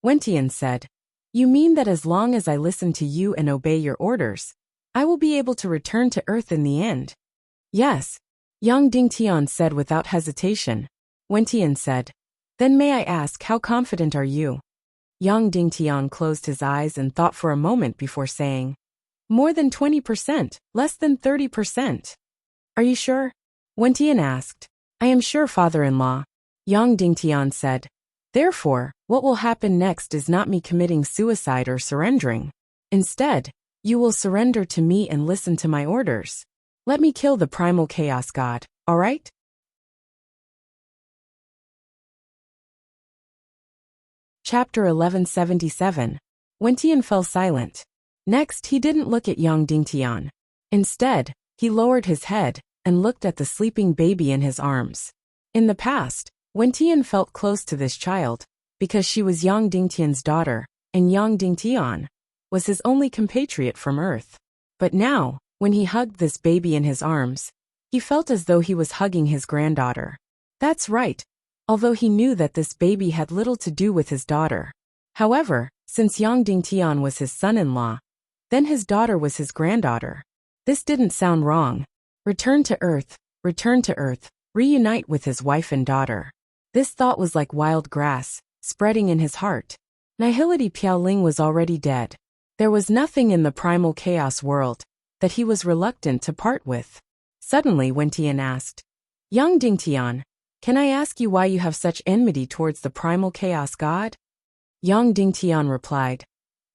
Wentian said, You mean that as long as I listen to you and obey your orders, I will be able to return to Earth in the end? Yes, Yang Dingtian said without hesitation. Wentian said, Then may I ask, how confident are you? Yang Dingtian closed his eyes and thought for a moment before saying, More than 20%, less than 30%. Are you sure? Wentian asked. I am sure, father-in-law. Yang Dingtian said. Therefore, what will happen next is not me committing suicide or surrendering. Instead, you will surrender to me and listen to my orders. Let me kill the primal chaos god, all right? Chapter 1177. Wen Tian fell silent. Next, he didn't look at young Dingtian. Instead, he lowered his head and looked at the sleeping baby in his arms. In the past, Wen Tian felt close to this child because she was Yang Dingtian's daughter, and Yang Dingtian was his only compatriot from Earth. But now, when he hugged this baby in his arms, he felt as though he was hugging his granddaughter. That's right, although he knew that this baby had little to do with his daughter. However, since Yang Dingtian was his son-in-law, then his daughter was his granddaughter. This didn't sound wrong. Return to Earth, reunite with his wife and daughter. This thought was like wild grass, spreading in his heart. Nihility Piaoling was already dead. There was nothing in the primal chaos world that he was reluctant to part with. Suddenly Wen Tian asked, Young Dingtian, can I ask you why you have such enmity towards the primal chaos god? Yang Dingtian replied,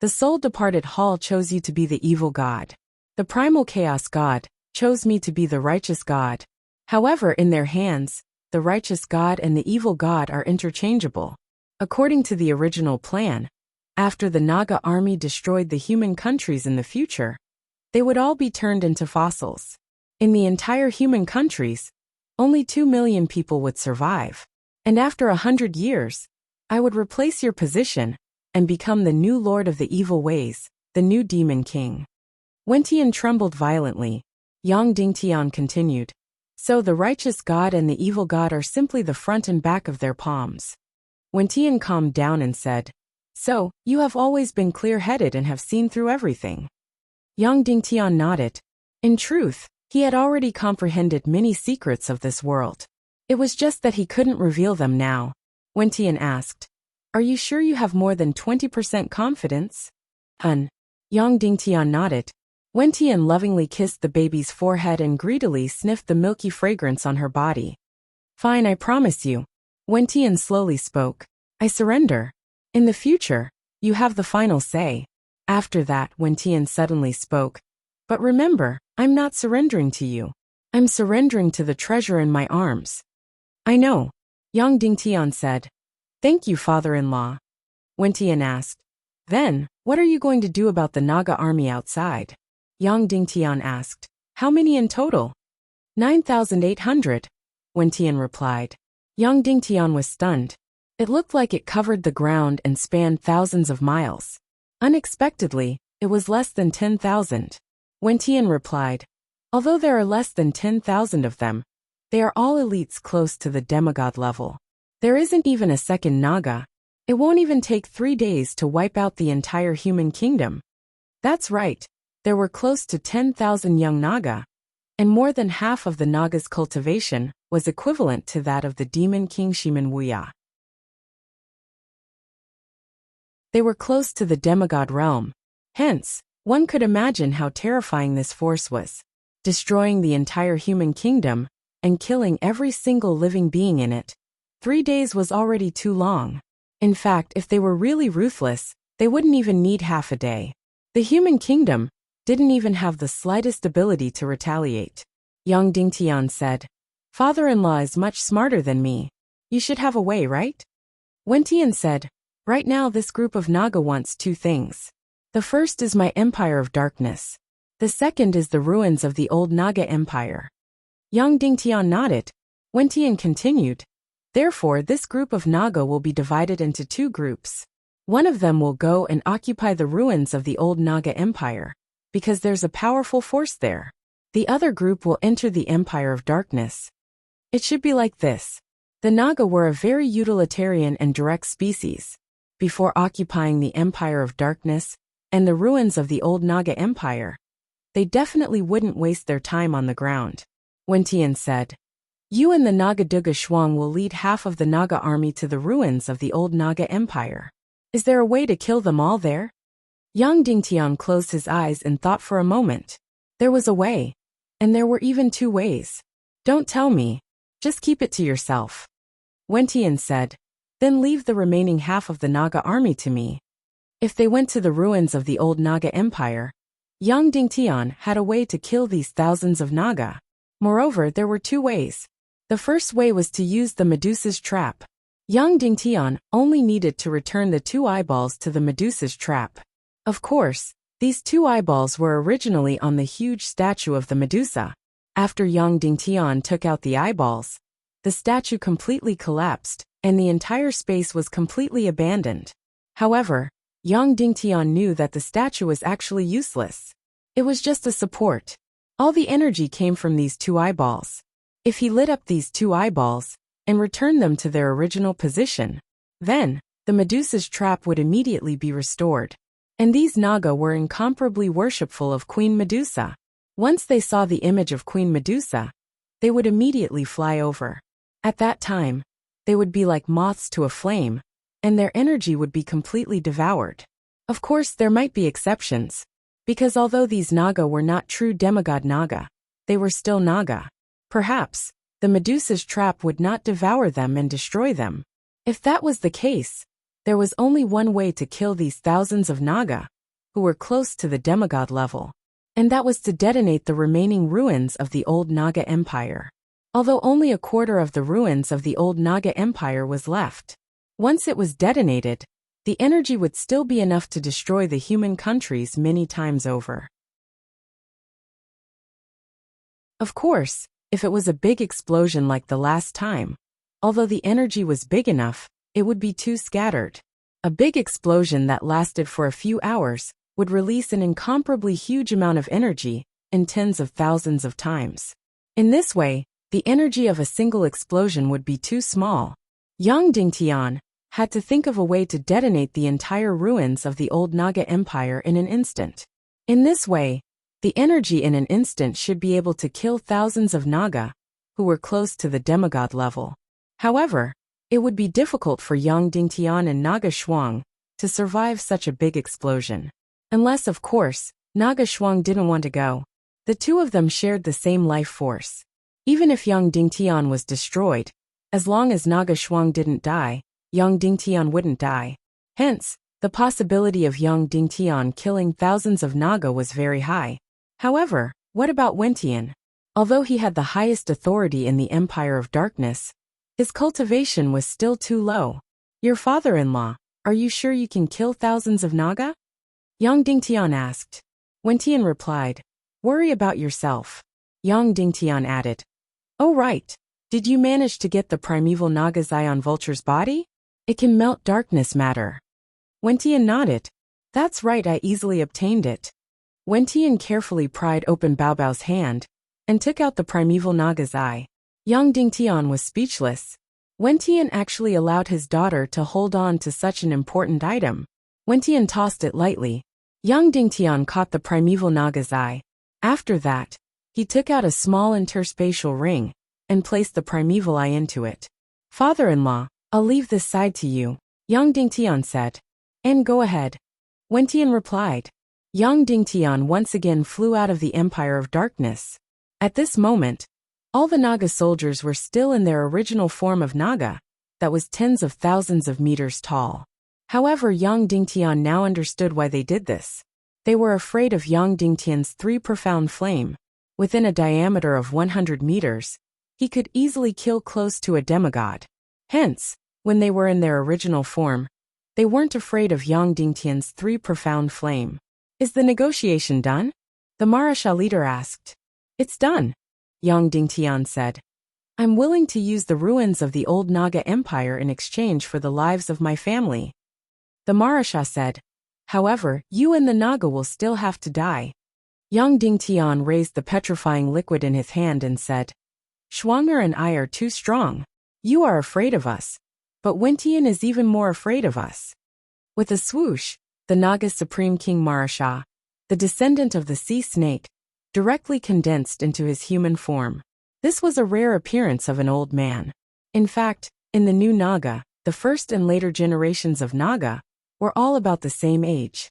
the soul-departed Hall chose you to be the evil god. The primal chaos god chose me to be the righteous god. However, in their hands, the righteous god and the evil god are interchangeable. According to the original plan, after the Naga army destroyed the human countries in the future, they would all be turned into fossils. In the entire human countries, only 2 million people would survive. And after 100 years, I would replace your position and become the new lord of the evil ways, the new demon king. Wen Tian trembled violently. Yang Dingtian continued, so the righteous god and the evil god are simply the front and back of their palms. Wen Tian calmed down and said, so, you have always been clear-headed and have seen through everything. Yang Dingtian nodded. In truth, he had already comprehended many secrets of this world. It was just that he couldn't reveal them now. Wen Tian asked, are you sure you have more than 20% confidence? Yang Dingtian nodded. Wen Tian lovingly kissed the baby's forehead and greedily sniffed the milky fragrance on her body. Fine, I promise you. Wen Tian slowly spoke. I surrender. In the future, you have the final say. After that, Wen Tian suddenly spoke. But remember, I'm not surrendering to you. I'm surrendering to the treasure in my arms. I know. Yang Dingtian said. Thank you, father-in-law. Wen Tian asked. Then, what are you going to do about the Naga army outside? Yang Dingtian asked. How many in total? 9,800. Wen Tian replied. Yang Dingtian was stunned. It looked like it covered the ground and spanned thousands of miles. Unexpectedly, it was less than 10,000. Wen Tian replied, although there are less than 10,000 of them, they are all elites close to the demigod level. There isn't even a second Naga. It won't even take 3 days to wipe out the entire human kingdom. That's right, there were close to 10,000 young Naga, and more than half of the Naga's cultivation was equivalent to that of the demon king Wuxia. They were close to the demigod realm. Hence, one could imagine how terrifying this force was, destroying the entire human kingdom and killing every single living being in it. 3 days was already too long. In fact, if they were really ruthless, they wouldn't even need half a day. The human kingdom didn't even have the slightest ability to retaliate. Yang Dingtian said, father-in-law is much smarter than me. You should have a way, right? Wen Tian said, right now this group of Naga wants 2 things. The first is my empire of darkness. The second is the ruins of the old Naga empire. Yang Dingtian nodded. Wen Tian continued, therefore this group of Naga will be divided into 2 groups. One of them will go and occupy the ruins of the old Naga empire, because there's a powerful force there. The other group will enter the empire of darkness. It should be like this. The Naga were a very utilitarian and direct species. Before occupying the empire of darkness and the ruins of the old Naga empire, they definitely wouldn't waste their time on the ground. Wen Tian said, you and the Naga Duga Shuang will lead half of the Naga army to the ruins of the old Naga empire. Is there a way to kill them all there? Yang Dingtian closed his eyes and thought for a moment. There was a way. And there were even 2 ways. Don't tell me. Just keep it to yourself. Wen Tian said, then leave the remaining half of the Naga army to me. If they went to the ruins of the old Naga empire, Yang Dingtian had a way to kill these thousands of Naga. Moreover, there were 2 ways. The first way was to use the Medusa's trap. Young Dingtian only needed to return the 2 eyeballs to the Medusa's trap. Of course, these 2 eyeballs were originally on the huge statue of the Medusa. After Young Dingtian took out the eyeballs, the statue completely collapsed, and the entire space was completely abandoned. However, Young Dingtian knew that the statue was actually useless. It was just a support. All the energy came from these 2 eyeballs. If he lit up these 2 eyeballs and returned them to their original position, then the Medusa's trap would immediately be restored. And these Naga were incomparably worshipful of Queen Medusa. Once they saw the image of Queen Medusa, they would immediately fly over. At that time, they would be like moths to a flame, and their energy would be completely devoured. Of course, there might be exceptions, because although these Naga were not true demigod Naga, they were still Naga. Perhaps, the Medusa's trap would not devour them and destroy them. If that was the case, there was only one way to kill these thousands of Naga, who were close to the demigod level, and that was to detonate the remaining ruins of the old Naga Empire. Although only a quarter of the ruins of the old Naga Empire was left, once it was detonated, the energy would still be enough to destroy the human countries many times over. Of course, if it was a big explosion like the last time, although the energy was big enough, it would be too scattered. A big explosion that lasted for a few hours would release an incomparably huge amount of energy in tens of thousands of times. In this way, the energy of a single explosion would be too small. Young Dingtian had to think of a way to detonate the entire ruins of the old Naga Empire in an instant. In this way, the energy in an instant should be able to kill thousands of Naga, who were close to the demigod level. However, it would be difficult for Young Dingtian and Naga Shuang to survive such a big explosion. Unless, of course, Naga Shuang didn't want to go. The 2 of them shared the same life force. Even if Young Dingtian was destroyed, as long as Naga Shuang didn't die, Young Dingtian wouldn't die. Hence, the possibility of Young Dingtian killing thousands of Naga was very high. However, what about Wentian? Although he had the highest authority in the Empire of Darkness, his cultivation was still too low. Your father-in-law, are you sure you can kill thousands of Naga? Young Dingtian asked. Wentian replied, worry about yourself. Young Dingtian added, oh right, did you manage to get the primeval Naga's eye on Vulture's body? It can melt darkness matter. Wentian nodded. That's right, I easily obtained it. Wentian carefully pried open Baobao's hand and took out the primeval Naga's eye. Young Dingtian was speechless. Wentian actually allowed his daughter to hold on to such an important item. Wentian tossed it lightly. Young Dingtian caught the primeval Naga's eye. After that, he took out a small interspatial ring and placed the primeval eye into it. Father-in-law, I'll leave this side to you, Young Dingtian said. And go ahead. Wentian replied. Young Dingtian once again flew out of the Empire of Darkness. At this moment, all the Naga soldiers were still in their original form of Naga, that was tens of thousands of meters tall. However, Young Dingtian now understood why they did this. They were afraid of Young Dingtian's 3 profound flame. Within a diameter of 100 meters, he could easily kill close to a demigod. Hence, when they were in their original form, they weren't afraid of Young Dingtian's 3 profound flame. Is the negotiation done? The Marasha leader asked. It's done, Young Dingtian said. I'm willing to use the ruins of the old Naga Empire in exchange for the lives of my family. The Marasha said. However, you and the Naga will still have to die. Young Dingtian raised the petrifying liquid in his hand and said, Shuanger and I are too strong. You are afraid of us, but Wentian is even more afraid of us. With a swoosh, the Naga's Supreme King Marasha, the descendant of the sea snake, directly condensed into his human form. This was a rare appearance of an old man. In fact, in the new Naga, the first and later generations of Naga were all about the same age.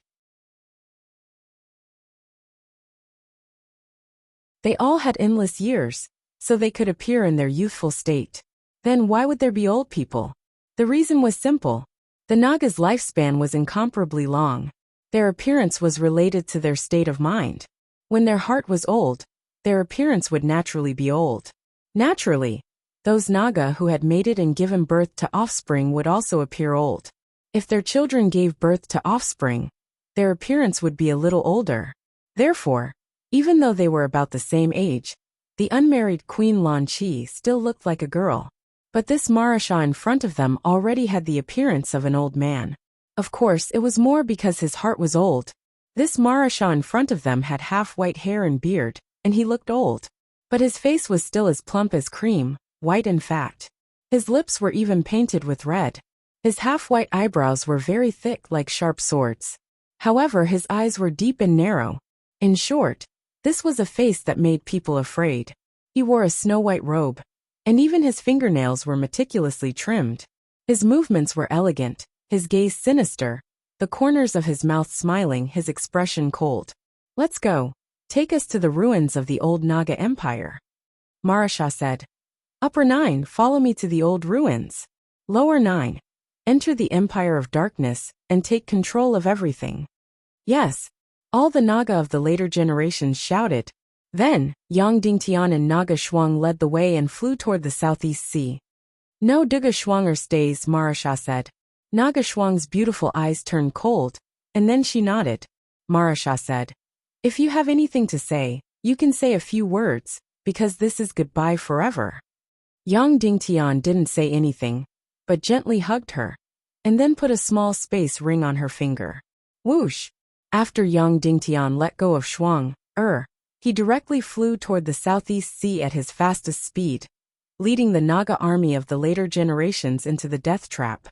They all had endless years, so they could appear in their youthful state. Then why would there be old people? The reason was simple. The Naga's lifespan was incomparably long. Their appearance was related to their state of mind. When their heart was old, their appearance would naturally be old. Naturally, Those Naga who had mated and given birth to offspring would also appear old. If their children gave birth to offspring, their appearance would be a little older. Therefore, even though they were about the same age, the unmarried Queen Lan Qi still looked like a girl. But this Maharaja in front of them already had the appearance of an old man. Of course, it was more because his heart was old. This Maharaja in front of them had half-white hair and beard, and he looked old. But his face was still as plump as cream, white and fat. His lips were even painted with red. His half-white eyebrows were very thick like sharp swords. However, his eyes were deep and narrow. In short, this was a face that made people afraid. He wore a snow-white robe, and even his fingernails were meticulously trimmed. His movements were elegant, his gaze sinister, the corners of his mouth smiling, his expression cold. "Let's go. Take us to the ruins of the old Naga Empire." Maharaja said. "Upper 9, follow me to the old ruins. Lower 9, enter the Empire of Darkness and take control of everything." Yes, all the Naga of the later generations shouted. Then, Yang Dingtian and Naga Shuang led the way and flew toward the southeast sea. "No Duga Shuanger stays," Maharaja said. Naga Shuang's beautiful eyes turned cold, and then she nodded. Maharaja said, "If you have anything to say, you can say a few words, because this is goodbye forever." Yang Dingtian didn't say anything, but gently hugged her, and then put a small space ring on her finger. Whoosh! After Yang Dingtian let go of Shuang, he directly flew toward the southeast sea at his fastest speed, leading the Naga army of the later generations into the death trap.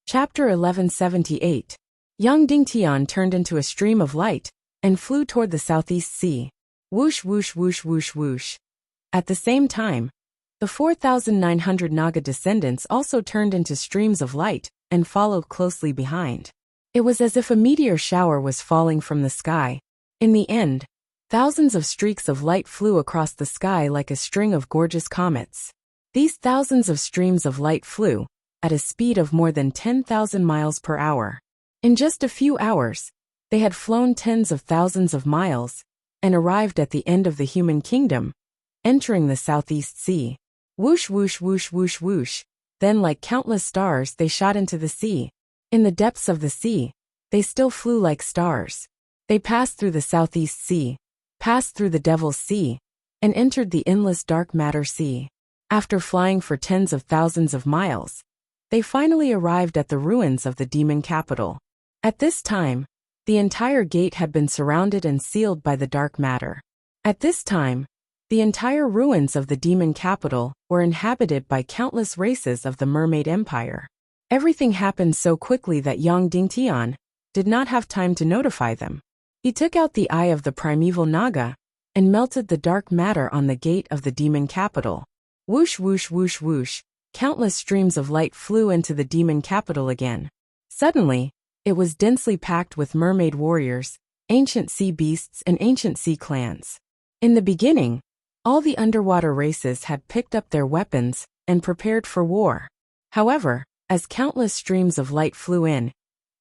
Chapter 1178. Yang Dingtian turned into a stream of light and flew toward the southeast sea. Whoosh whoosh whoosh whoosh whoosh. At the same time, the 4,900 Naga descendants also turned into streams of light and followed closely behind. It was as if a meteor shower was falling from the sky. In the end, thousands of streaks of light flew across the sky like a string of gorgeous comets. These thousands of streams of light flew at a speed of more than 10,000 miles per hour. In just a few hours, they had flown tens of thousands of miles and arrived at the end of the human kingdom, entering the southeast sea. Whoosh whoosh whoosh whoosh whoosh. Then, like countless stars, they shot into the sea. In the depths of the sea, they still flew like stars. They passed through the southeast sea, passed through the Devil's Sea, and entered the endless dark matter sea. After flying for tens of thousands of miles, they finally arrived at the ruins of the demon capital. At this time, the entire gate had been surrounded and sealed by the dark matter. At this time, the entire ruins of the demon capital were inhabited by countless races of the Mermaid Empire. Everything happened so quickly that Yang Dingtian did not have time to notify them. He took out the eye of the primeval Naga and melted the dark matter on the gate of the demon capital. Whoosh whoosh whoosh whoosh. Countless streams of light flew into the demon capital again. Suddenly, it was densely packed with mermaid warriors, ancient sea beasts, and ancient sea clans. In the beginning, all the underwater races had picked up their weapons and prepared for war. However, as countless streams of light flew in,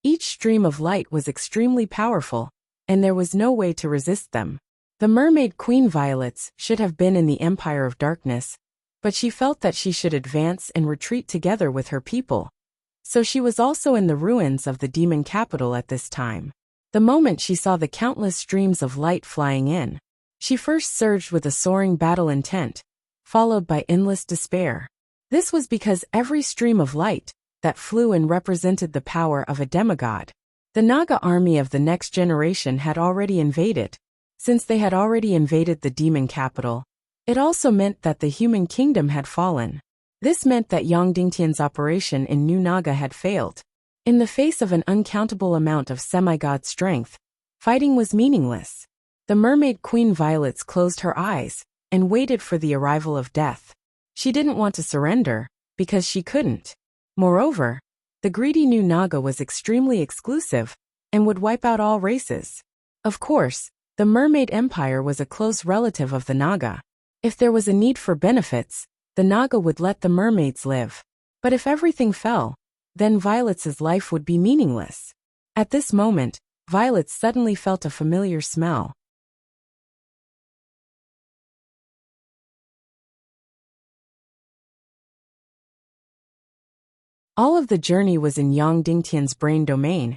each stream of light was extremely powerful, and there was no way to resist them. The mermaid Queen Violets should have been in the Empire of Darkness, but she felt that she should advance and retreat together with her people. So she was also in the ruins of the demon capital at this time. The moment she saw the countless streams of light flying in, she first surged with a soaring battle intent, followed by endless despair. This was because every stream of light that flew in represented the power of a demigod. The Naga army of the next generation had already invaded. Since they had already invaded the demon capital, it also meant that the human kingdom had fallen. This meant that Yang Dingtian's operation in New Naga had failed. In the face of an uncountable amount of semi-god strength, fighting was meaningless. The mermaid Queen Violets closed her eyes and waited for the arrival of death. She didn't want to surrender, because she couldn't. Moreover, the greedy new Naga was extremely exclusive and would wipe out all races. Of course, the Mermaid Empire was a close relative of the Naga. If there was a need for benefits, the Naga would let the mermaids live. But if everything fell, then Violet's life would be meaningless. At this moment, Violet suddenly felt a familiar smell. All of the journey was in Yang Dingtian's brain domain,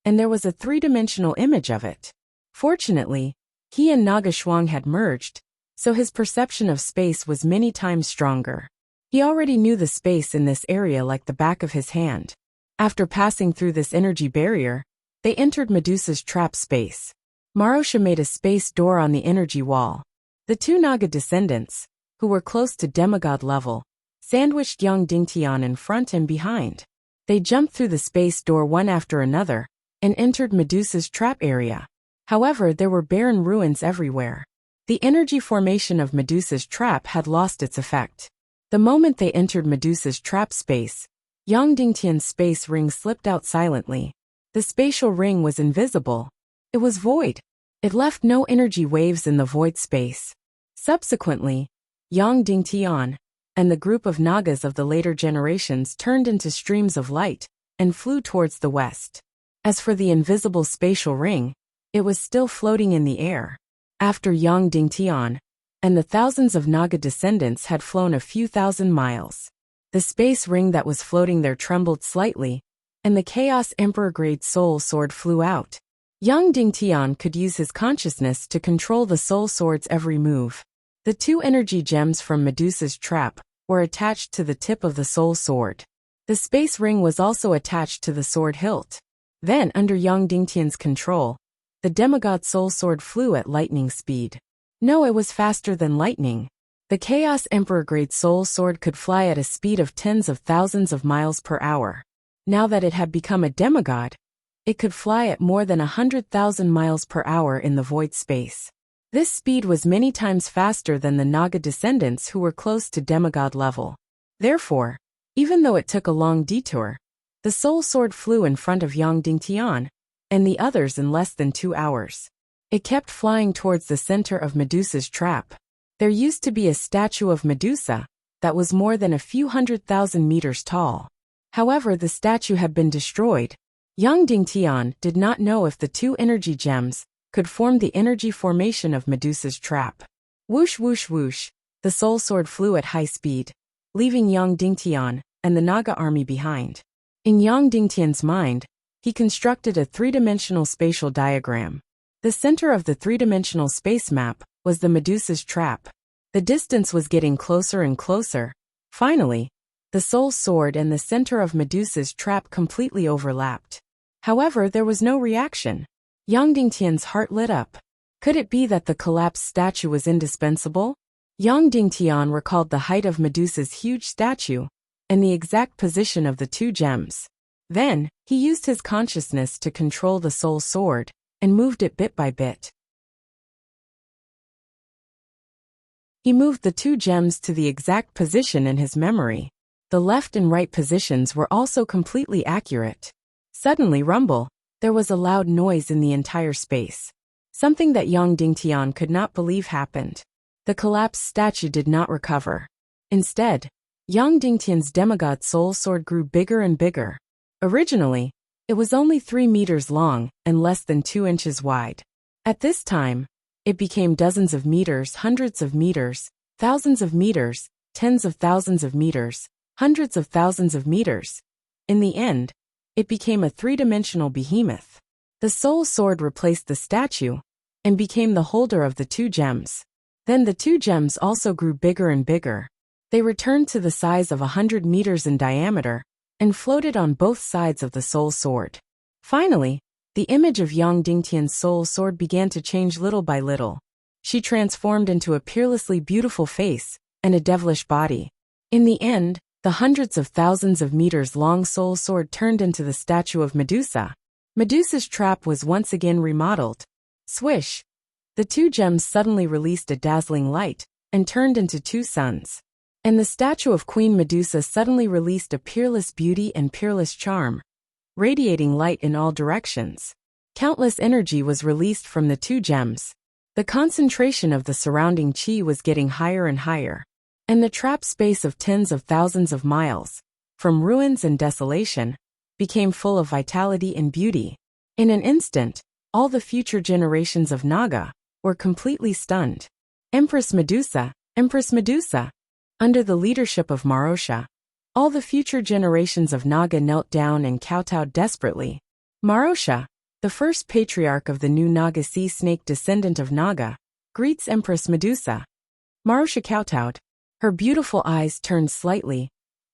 and there was a three-dimensional image of it. Fortunately, he and Naga Shuang had merged, so his perception of space was many times stronger. He already knew the space in this area like the back of his hand. After passing through this energy barrier, they entered Medusa's trap space. Marosha made a space door on the energy wall. The two Naga descendants, who were close to demigod level, sandwiched Yang Dingtian in front and behind. They jumped through the space door one after another, and entered Medusa's trap area. However, there were barren ruins everywhere. The energy formation of Medusa's trap had lost its effect. The moment they entered Medusa's trap space, Yang Dingtian's space ring slipped out silently. The spatial ring was invisible. It was void. It left no energy waves in the void space. Subsequently, Yang Dingtian and the group of Nagas of the later generations turned into streams of light and flew towards the west. As for the invisible spatial ring, it was still floating in the air. After Yang Dingtian and the thousands of Naga descendants had flown a few thousand miles, the space ring that was floating there trembled slightly, and the Chaos Emperor-grade soul sword flew out. Yang Dingtian could use his consciousness to control the soul sword's every move. The two energy gems from Medusa's trap were attached to the tip of the soul sword. The space ring was also attached to the sword hilt. Then, under Yang Dingtian's control, the demigod soul sword flew at lightning speed. No, it was faster than lightning. The Chaos Emperor-grade soul sword could fly at a speed of tens of thousands of miles per hour. Now that it had become a demigod, it could fly at more than 100,000 miles per hour in the void space. This speed was many times faster than the Naga descendants who were close to demigod level. Therefore, even though it took a long detour, the soul sword flew in front of Yang Dingtian and the others in less than 2 hours. It kept flying towards the center of Medusa's trap. There used to be a statue of Medusa that was more than a few 100,000 meters tall. However, the statue had been destroyed. Yang Dingtian did not know if the two energy gems could form the energy formation of Medusa's trap. Whoosh whoosh whoosh, the soul sword flew at high speed, leaving Yang Dingtian and the Naga army behind. In Yang Dingtian's mind, he constructed a three-dimensional spatial diagram. The center of the three-dimensional space map was the Medusa's trap. The distance was getting closer and closer. Finally, the soul sword and the center of Medusa's trap completely overlapped. However, there was no reaction. Yang Dingtian's heart lit up. Could it be that the collapsed statue was indispensable? Yang Dingtian recalled the height of Medusa's huge statue and the exact position of the two gems. Then, he used his consciousness to control the soul sword and moved it bit by bit. He moved the two gems to the exact position in his memory. The left and right positions were also completely accurate. Suddenly, rumble, there was a loud noise in the entire space. Something that Yang Dingtian could not believe happened. The collapsed statue did not recover. Instead, Yang Dingtian's demigod soul sword grew bigger and bigger. Originally, it was only 3 meters long and less than 2 inches wide. At this time, it became dozens of meters, hundreds of meters, thousands of meters, tens of thousands of meters, hundreds of thousands of meters. In the end, it became a three-dimensional behemoth. The soul sword replaced the statue and became the holder of the two gems. Then the two gems also grew bigger and bigger. They returned to the size of 100 meters in diameter and floated on both sides of the soul sword. Finally, the image of Yang Dingtian's soul sword began to change little by little. She transformed into a peerlessly beautiful face and a devilish body. In the end, the hundreds of thousands of meters long soul sword turned into the statue of Medusa. Medusa's trap was once again remodeled. Swish! The two gems suddenly released a dazzling light and turned into two suns. And the statue of Queen Medusa suddenly released a peerless beauty and peerless charm, radiating light in all directions. Countless energy was released from the two gems. The concentration of the surrounding chi was getting higher and higher. And the trap space of tens of thousands of miles, from ruins and desolation, became full of vitality and beauty. In an instant, all the future generations of Naga were completely stunned. Empress Medusa, Empress Medusa. Under the leadership of Marosha, all the future generations of Naga knelt down and kowtowed desperately. Marosha, the first patriarch of the new Naga sea snake descendant of Naga, greets Empress Medusa. Marosha kowtowed. Her beautiful eyes turned slightly,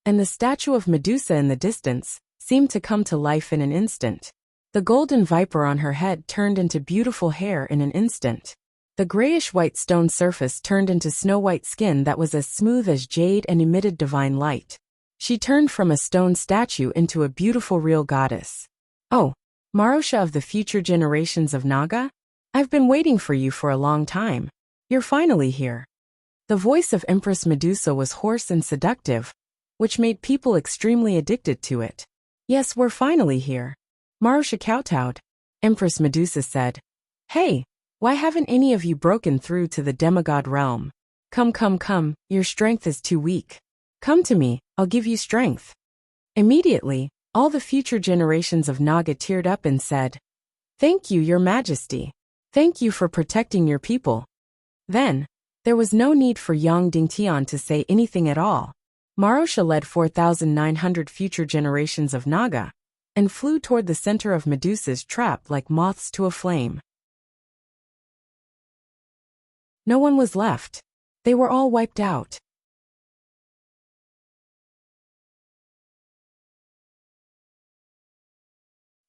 and the statue of Medusa in the distance seemed to come to life in an instant. The golden viper on her head turned into beautiful hair in an instant. The grayish-white stone surface turned into snow-white skin that was as smooth as jade and emitted divine light. She turned from a stone statue into a beautiful real goddess. Oh, Marosha of the future generations of Naga? I've been waiting for you for a long time. You're finally here. The voice of Empress Medusa was hoarse and seductive, which made people extremely addicted to it. Yes, we're finally here. Marosha kowtowed. Empress Medusa said, Hey, why haven't any of you broken through to the demigod realm? Come, your strength is too weak. Come to me, I'll give you strength. Immediately, all the future generations of Naga teared up and said, Thank you, your majesty. Thank you for protecting your people. Then, there was no need for Yang Dingtian to say anything at all. Marosha led 4,900 future generations of Naga and flew toward the center of Medusa's trap like moths to a flame. No one was left. They were all wiped out.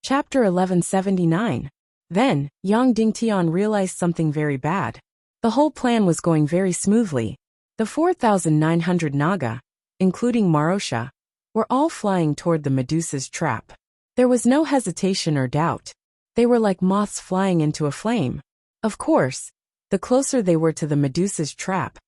Chapter 1179. Then, Yang Dingtian realized something very bad. The whole plan was going very smoothly. The 4,900 Naga, including Marosha, were all flying toward the Medusa's trap. There was no hesitation or doubt. They were like moths flying into a flame. Of course, the closer they were to the Medusa's trap,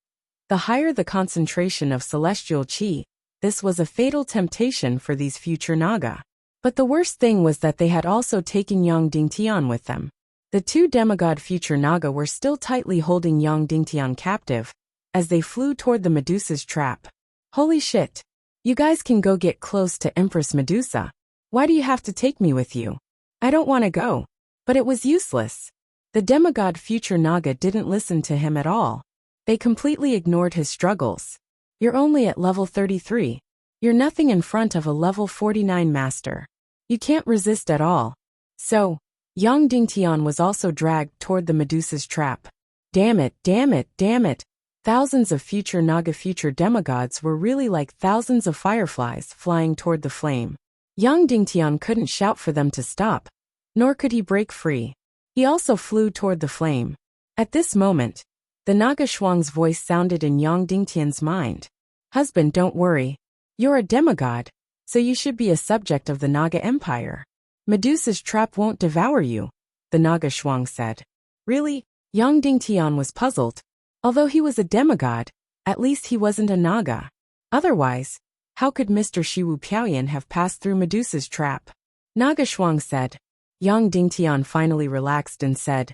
the higher the concentration of celestial chi. This was a fatal temptation for these future Naga. But the worst thing was that they had also taken Yang Dingtian with them. The two demigod future Naga were still tightly holding Yang Dingtian captive as they flew toward the Medusa's trap. Holy shit! You guys can go get close to Empress Medusa. Why do you have to take me with you? I don't want to go. But it was useless. The demigod future Naga didn't listen to him at all. They completely ignored his struggles. You're only at level 33. You're nothing in front of a level 49 master. You can't resist at all. So, Yang Dingtian was also dragged toward the Medusa's trap. Damn it. Thousands of future Naga future demigods were really like thousands of fireflies flying toward the flame. Yang Dingtian couldn't shout for them to stop, nor could he break free. He also flew toward the flame. At this moment, the Naga Shuang's voice sounded in Yang Dingtian's mind. Husband, don't worry. You're a demigod, so you should be a subject of the Naga Empire. Medusa's trap won't devour you, the Naga Shuang said. Really? Yang Dingtian was puzzled. Although he was a demigod, at least he wasn't a Naga. Otherwise, how could Mr. Shiwu Piaoyan have passed through Medusa's trap? Naga Shuang said. Yang Dingtian finally relaxed and said,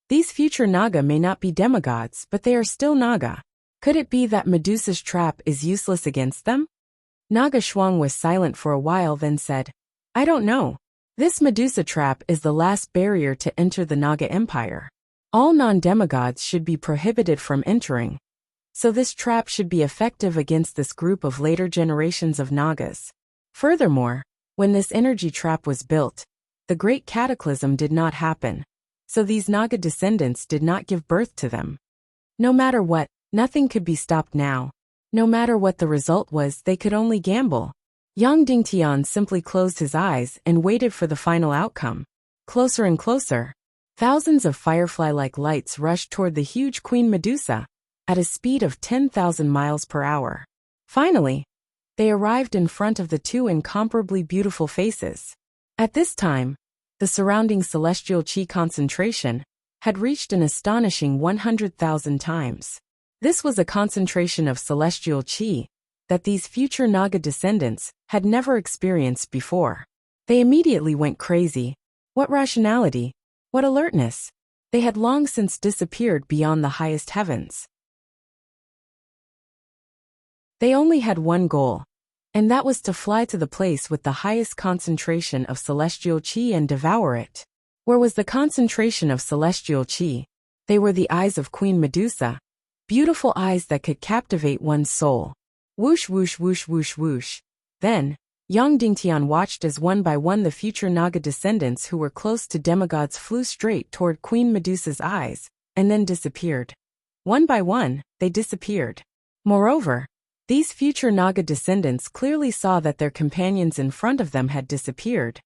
These future Naga may not be demigods, but they are still Naga. Could it be that Medusa's trap is useless against them? Naga Shuang was silent for a while, then said, I don't know. This Medusa trap is the last barrier to enter the Naga Empire. All non-demigods should be prohibited from entering. So this trap should be effective against this group of later generations of Nagas. Furthermore, when this energy trap was built, the Great Cataclysm did not happen, so these Naga descendants did not give birth to them. No matter what, nothing could be stopped now. No matter what the result was, they could only gamble. Yang Dingtian simply closed his eyes and waited for the final outcome. Closer and closer. Thousands of firefly-like lights rushed toward the huge Queen Medusa at a speed of 10,000 miles per hour. Finally, they arrived in front of the two incomparably beautiful faces. At this time, the surrounding celestial chi concentration had reached an astonishing 100,000 times. This was a concentration of celestial chi that these future Naga descendants had never experienced before. They immediately went crazy. What rationality! What alertness! They had long since disappeared beyond the highest heavens. They only had one goal, and that was to fly to the place with the highest concentration of celestial chi and devour it. Where was the concentration of celestial qi? They were the eyes of Queen Medusa, beautiful eyes that could captivate one's soul. Whoosh whoosh whoosh whoosh whoosh. Then, Yang Dingtian watched as one by one the future Naga descendants who were close to demigods flew straight toward Queen Medusa's eyes, and then disappeared. One by one, they disappeared. Moreover, these future Naga descendants clearly saw that their companions in front of them had disappeared,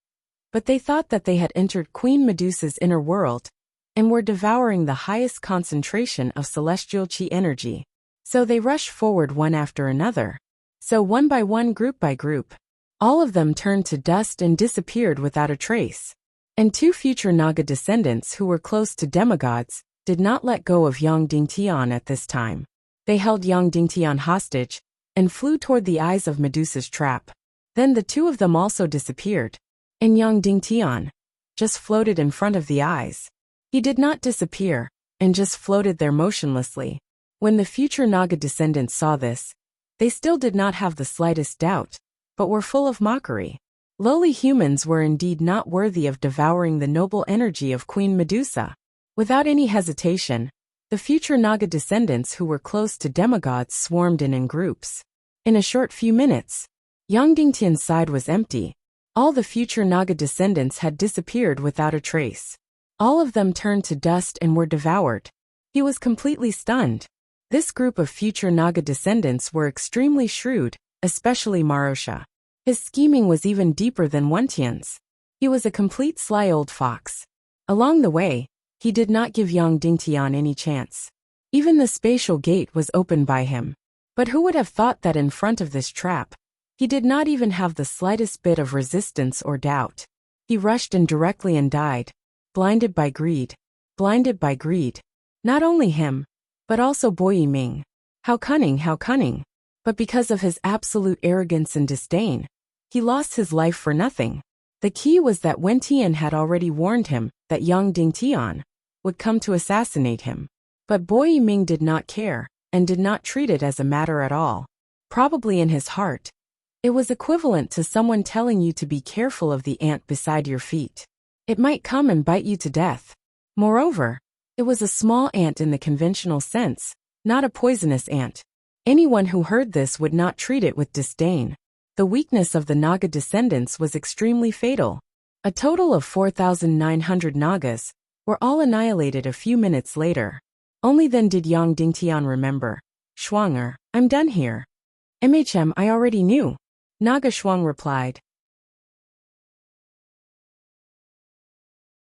but they thought that they had entered Queen Medusa's inner world, and were devouring the highest concentration of celestial qi energy. So they rushed forward one after another. So one by one, group by group, all of them turned to dust and disappeared without a trace. And two future Naga descendants who were close to demigods did not let go of Yang Dingtian at this time. They held Yang Dingtian hostage and flew toward the eyes of Medusa's trap. Then the two of them also disappeared, and Yang Dingtian just floated in front of the eyes. He did not disappear, and just floated there motionlessly. When the future Naga descendants saw this, they still did not have the slightest doubt, but were full of mockery. Lowly humans were indeed not worthy of devouring the noble energy of Queen Medusa. Without any hesitation, the future Naga descendants who were close to demigods swarmed in groups. In a short few minutes, Yang Dingtian's side was empty. All the future Naga descendants had disappeared without a trace. All of them turned to dust and were devoured. He was completely stunned. This group of future Naga descendants were extremely shrewd, especially Marosha. His scheming was even deeper than Wentian's. He was a complete sly old fox. Along the way, he did not give Yang Dingtian any chance. Even the spatial gate was opened by him. But who would have thought that in front of this trap, he did not even have the slightest bit of resistance or doubt. He rushed in directly and died, blinded by greed. Blinded by greed. Not only him, but also Bo Yiming. How cunning, how cunning. But because of his absolute arrogance and disdain, he lost his life for nothing. The key was that Wentian had already warned him that Yang Dingtian would come to assassinate him. But Bo Yiming did not care, and did not treat it as a matter at all. Probably in his heart, it was equivalent to someone telling you to be careful of the ant beside your feet. It might come and bite you to death. Moreover, it was a small ant in the conventional sense, not a poisonous ant. Anyone who heard this would not treat it with disdain. The weakness of the Naga descendants was extremely fatal. A total of 4,900 Nagas were all annihilated a few minutes later. Only then did Yang Dingtian remember. Shuang'er, I'm done here. I already knew. Naga Shuang replied.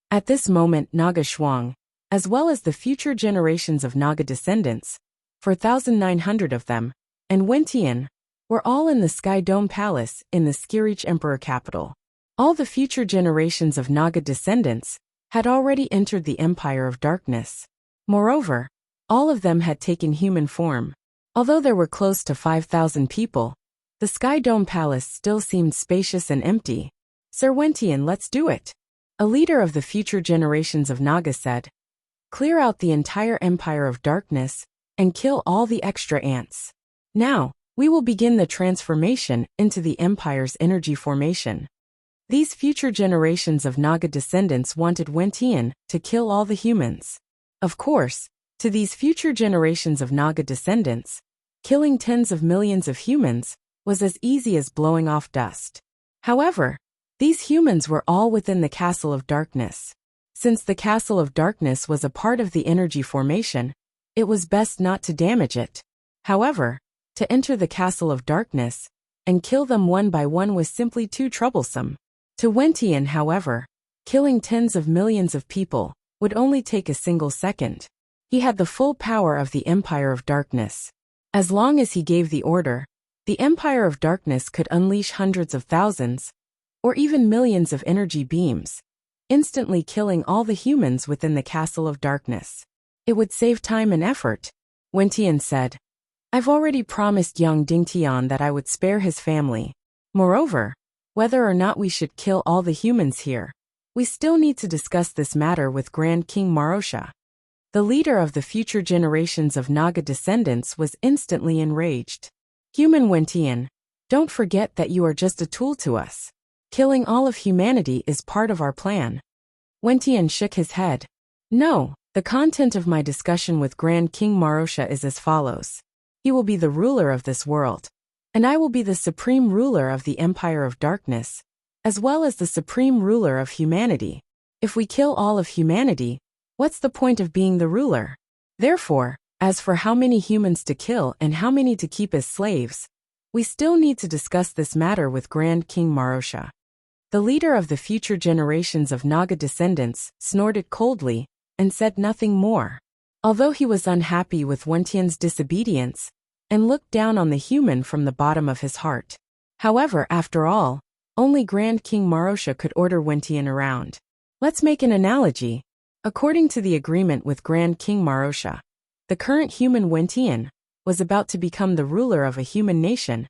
At this moment Naga Shuang, as well as the future generations of Naga descendants, 4,900 of them, and Wentian, were all in the Sky Dome Palace in the Skirich Emperor capital. All the future generations of Naga descendants had already entered the Empire of Darkness. Moreover, all of them had taken human form. Although there were close to 5,000 people, the Sky Dome Palace still seemed spacious and empty. Sir Wentian, let's do it. A leader of the future generations of Naga said. Clear out the entire Empire of Darkness and kill all the extra ants. Now, we will begin the transformation into the Empire's energy formation. These future generations of Naga descendants wanted Wentian to kill all the humans. Of course, to these future generations of Naga descendants, killing tens of millions of humans was as easy as blowing off dust. However, these humans were all within the Castle of Darkness. Since the Castle of Darkness was a part of the energy formation, it was best not to damage it. However, to enter the Castle of Darkness and kill them one by one was simply too troublesome. To Wentian, however, killing tens of millions of people would only take a single second. He had the full power of the Empire of Darkness. As long as he gave the order, the Empire of Darkness could unleash hundreds of thousands, or even millions of energy beams, instantly killing all the humans within the Castle of Darkness. It would save time and effort. Wentian said. I've already promised Yang Dingtian that I would spare his family. Moreover, whether or not we should kill all the humans here, we still need to discuss this matter with Grand King Marosha. The leader of the future generations of Naga descendants was instantly enraged. Human Wentian, don't forget that you are just a tool to us. Killing all of humanity is part of our plan. Wentian shook his head. No, the content of my discussion with Grand King Marosha is as follows. He will be the ruler of this world, and I will be the supreme ruler of the Empire of Darkness, as well as the supreme ruler of humanity. If we kill all of humanity, what's the point of being the ruler? Therefore, as for how many humans to kill and how many to keep as slaves, we still need to discuss this matter with Grand King Marosha. The leader of the future generations of Naga descendants snorted coldly and said nothing more. Although he was unhappy with Wentian's disobedience and looked down on the human from the bottom of his heart. However, after all, only Grand King Marosha could order Wentian around. Let's make an analogy. According to the agreement with Grand King Marosha, the current human Wentian was about to become the ruler of a human nation,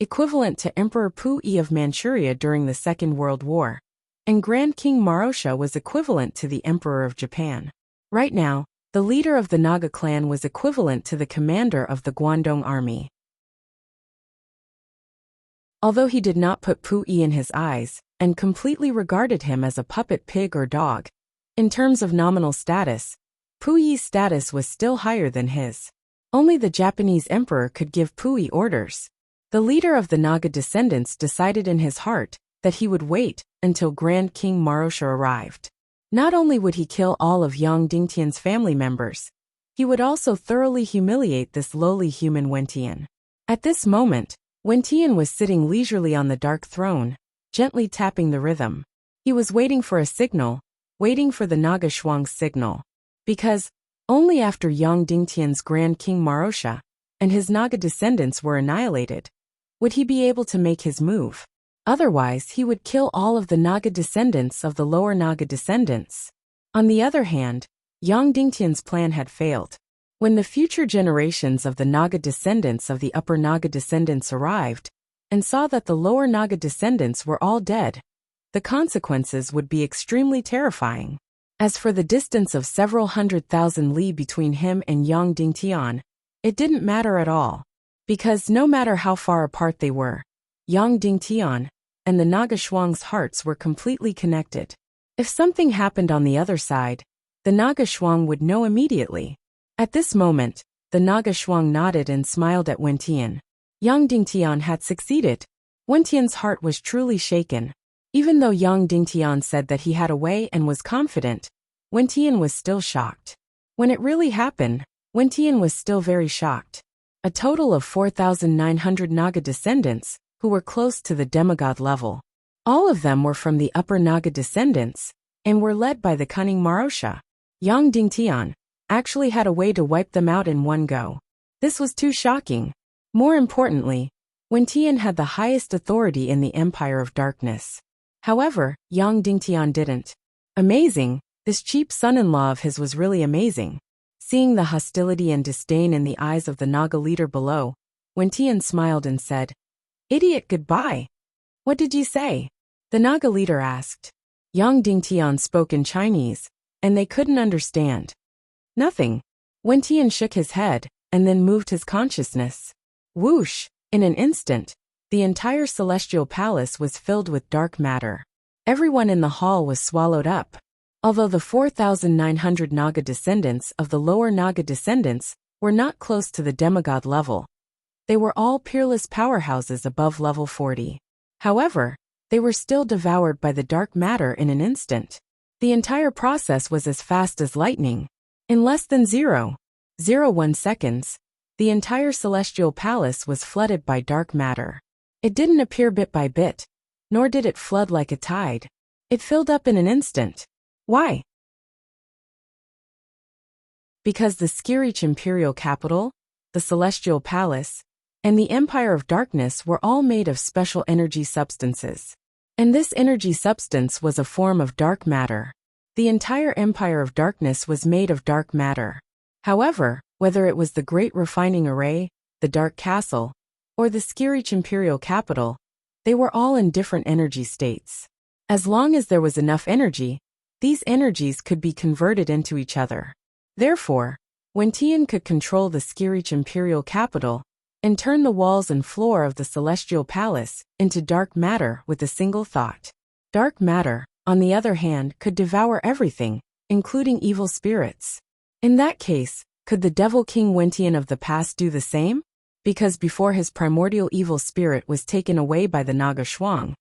equivalent to Emperor Puyi of Manchuria during the Second World War, and Grand King Marosha was equivalent to the Emperor of Japan. Right now, the leader of the Naga clan was equivalent to the commander of the Guangdong army. Although he did not put Puyi in his eyes and completely regarded him as a puppet pig or dog, in terms of nominal status, Puyi's status was still higher than his. Only the Japanese emperor could give Puyi orders. The leader of the Naga descendants decided in his heart that he would wait until Grand King Marosha arrived. Not only would he kill all of Yang Dingtian's family members, he would also thoroughly humiliate this lowly human Wentian. At this moment, Wentian was sitting leisurely on the dark throne, gently tapping the rhythm. He was waiting for a signal, waiting for the Naga Shuang's signal. Because only after Yang Dingtian's Grand King Marosha and his Naga descendants were annihilated would he be able to make his move. Otherwise, he would kill all of the Naga descendants of the lower Naga descendants. On the other hand, Yang Dingtian's plan had failed. When the future generations of the Naga descendants of the upper Naga descendants arrived and saw that the lower Naga descendants were all dead, the consequences would be extremely terrifying. As for the distance of several 100,000 li between him and Yang Dingtian, it didn't matter at all. Because no matter how far apart they were, Yang Dingtian and the Naga Shuang's hearts were completely connected. If something happened on the other side, the Naga Shuang would know immediately. At this moment, the Naga Shuang nodded and smiled at Wentian. Yang Dingtian had succeeded. Wentian's heart was truly shaken. Even though Yang Dingtian said that he had a way and was confident, Wentian was still shocked. When it really happened, Wentian was still very shocked. A total of 4,900 Naga descendants, who were close to the demigod level. All of them were from the upper Naga descendants, and were led by the cunning Marosha. Yang Dingtian actually had a way to wipe them out in one go. This was too shocking. More importantly, Wentian had the highest authority in the Empire of Darkness. However, Yang Dingtian didn't. Amazing, this cheap son-in-law of his was really amazing. Seeing the hostility and disdain in the eyes of the Naga leader below, Wentian smiled and said, "Idiot, goodbye." "What did you say?" the Naga leader asked. Yang Dingtian spoke in Chinese, and they couldn't understand. "Nothing." Wentian shook his head, and then moved his consciousness. Whoosh! In an instant, the entire celestial palace was filled with dark matter. Everyone in the hall was swallowed up. Although the 4,900 Naga descendants of the lower Naga descendants were not close to the demigod level, they were all peerless powerhouses above level 40. However, they were still devoured by the dark matter in an instant. The entire process was as fast as lightning. In less than 0.01 seconds, the entire celestial palace was flooded by dark matter. It didn't appear bit by bit, nor did it flood like a tide. It filled up in an instant. Why? Because the Skirich imperial capital, the celestial palace, and the Empire of Darkness were all made of special energy substances. And this energy substance was a form of dark matter. The entire Empire of Darkness was made of dark matter. However, whether it was the Great Refining Array, the Dark Castle, or the Skirich imperial capital, they were all in different energy states. As long as there was enough energy, these energies could be converted into each other. Therefore, Wentian could control the Skirich imperial capital and turn the walls and floor of the celestial palace into dark matter with a single thought. Dark matter, on the other hand, could devour everything, including evil spirits. In that case, could the Devil King Wentian of the past do the same? Because before his primordial evil spirit was taken away by the Naga Shuang,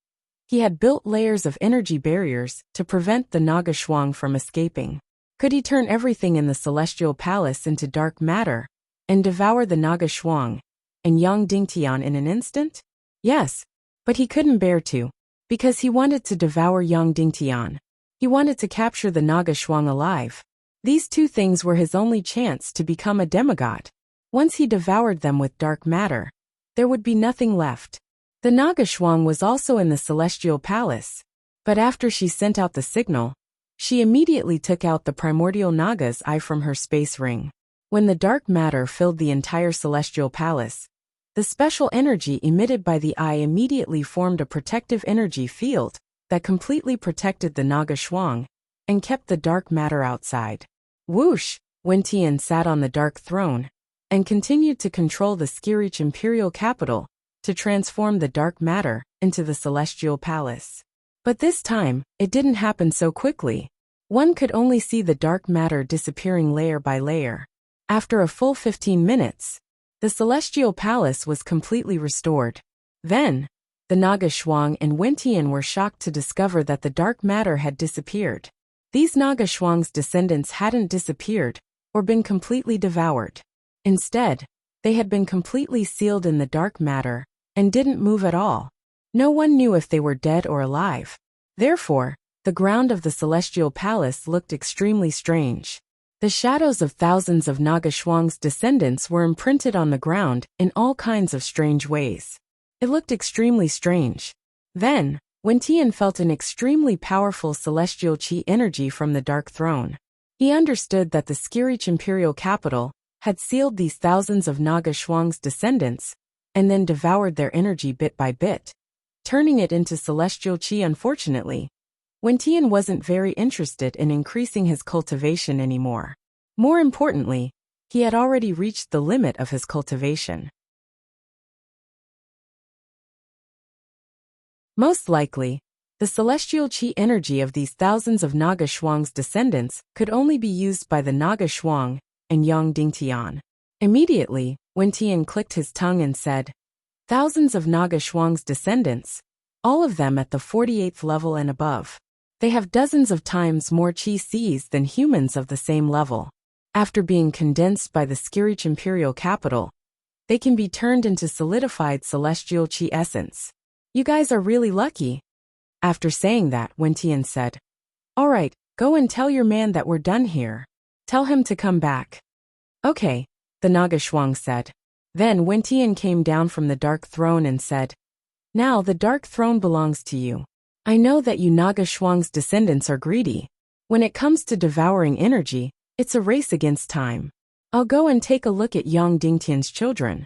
he had built layers of energy barriers to prevent the Naga Shuang from escaping. Could he turn everything in the Celestial Palace into dark matter and devour the Naga Shuang and Yang Dingtian in an instant? Yes, but he couldn't bear to, because he wanted to devour Yang Dingtian. He wanted to capture the Naga Shuang alive. These two things were his only chance to become a demigod. Once he devoured them with dark matter, there would be nothing left. The Naga Shuang was also in the Celestial Palace, but after she sent out the signal, she immediately took out the primordial Naga's eye from her space ring. When the dark matter filled the entire Celestial Palace, the special energy emitted by the eye immediately formed a protective energy field that completely protected the Naga Shuang and kept the dark matter outside. Whoosh! Wentian sat on the dark throne and continued to control the Skirich imperial capital to transform the dark matter into the Celestial Palace. But this time, it didn't happen so quickly. One could only see the dark matter disappearing layer by layer. After a full 15 minutes, the Celestial Palace was completely restored. Then, the Naga Shuang and Wentian were shocked to discover that the dark matter had disappeared. These Naga Shuang's descendants hadn't disappeared or been completely devoured. Instead, they had been completely sealed in the dark matter and didn't move at all. No one knew if they were dead or alive. Therefore, the ground of the Celestial Palace looked extremely strange. The shadows of thousands of Naga Shuang's descendants were imprinted on the ground in all kinds of strange ways. It looked extremely strange. Then, Wentian felt an extremely powerful celestial chi energy from the Dark Throne. He understood that the Skirich imperial capital had sealed these thousands of Naga Shuang's descendants and then devoured their energy bit by bit, turning it into celestial chi. Unfortunately, Wentian wasn't very interested in increasing his cultivation anymore. More importantly, he had already reached the limit of his cultivation. Most likely, the celestial chi energy of these thousands of Naga Shuang's descendants could only be used by the Naga Shuang and Yang Dingtian. Immediately, Wentian clicked his tongue and said, "Thousands of Naga Shuang's descendants, all of them at the 48th level and above. They have dozens of times more chi Cs than humans of the same level. After being condensed by the Skirich imperial capital, they can be turned into solidified celestial chi essence. You guys are really lucky." After saying that, Wentian said, "All right, go and tell your man that we're done here. Tell him to come back." "Okay," the Naga Shuang said. Then Wentian came down from the Dark Throne and said, "Now the Dark Throne belongs to you. I know that you Naga Shuang's descendants are greedy. When it comes to devouring energy, it's a race against time. I'll go and take a look at Yang Dingtian's children."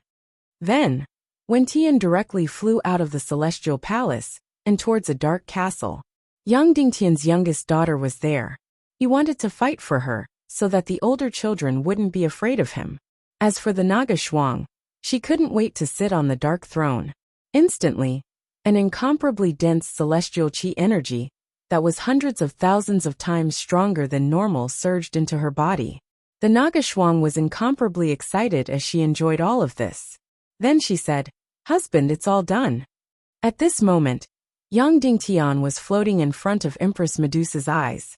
Then, Wentian directly flew out of the Celestial Palace and towards a dark castle. Yang Dingtian's youngest daughter was there. He wanted to fight for her so that the older children wouldn't be afraid of him. As for the Naga Shuang, she couldn't wait to sit on the Dark Throne. Instantly, an incomparably dense celestial chi energy that was hundreds of thousands of times stronger than normal surged into her body. The Naga Shuang was incomparably excited as she enjoyed all of this. Then she said, "Husband, it's all done." At this moment, Yang Dingtian was floating in front of Empress Medusa's eyes.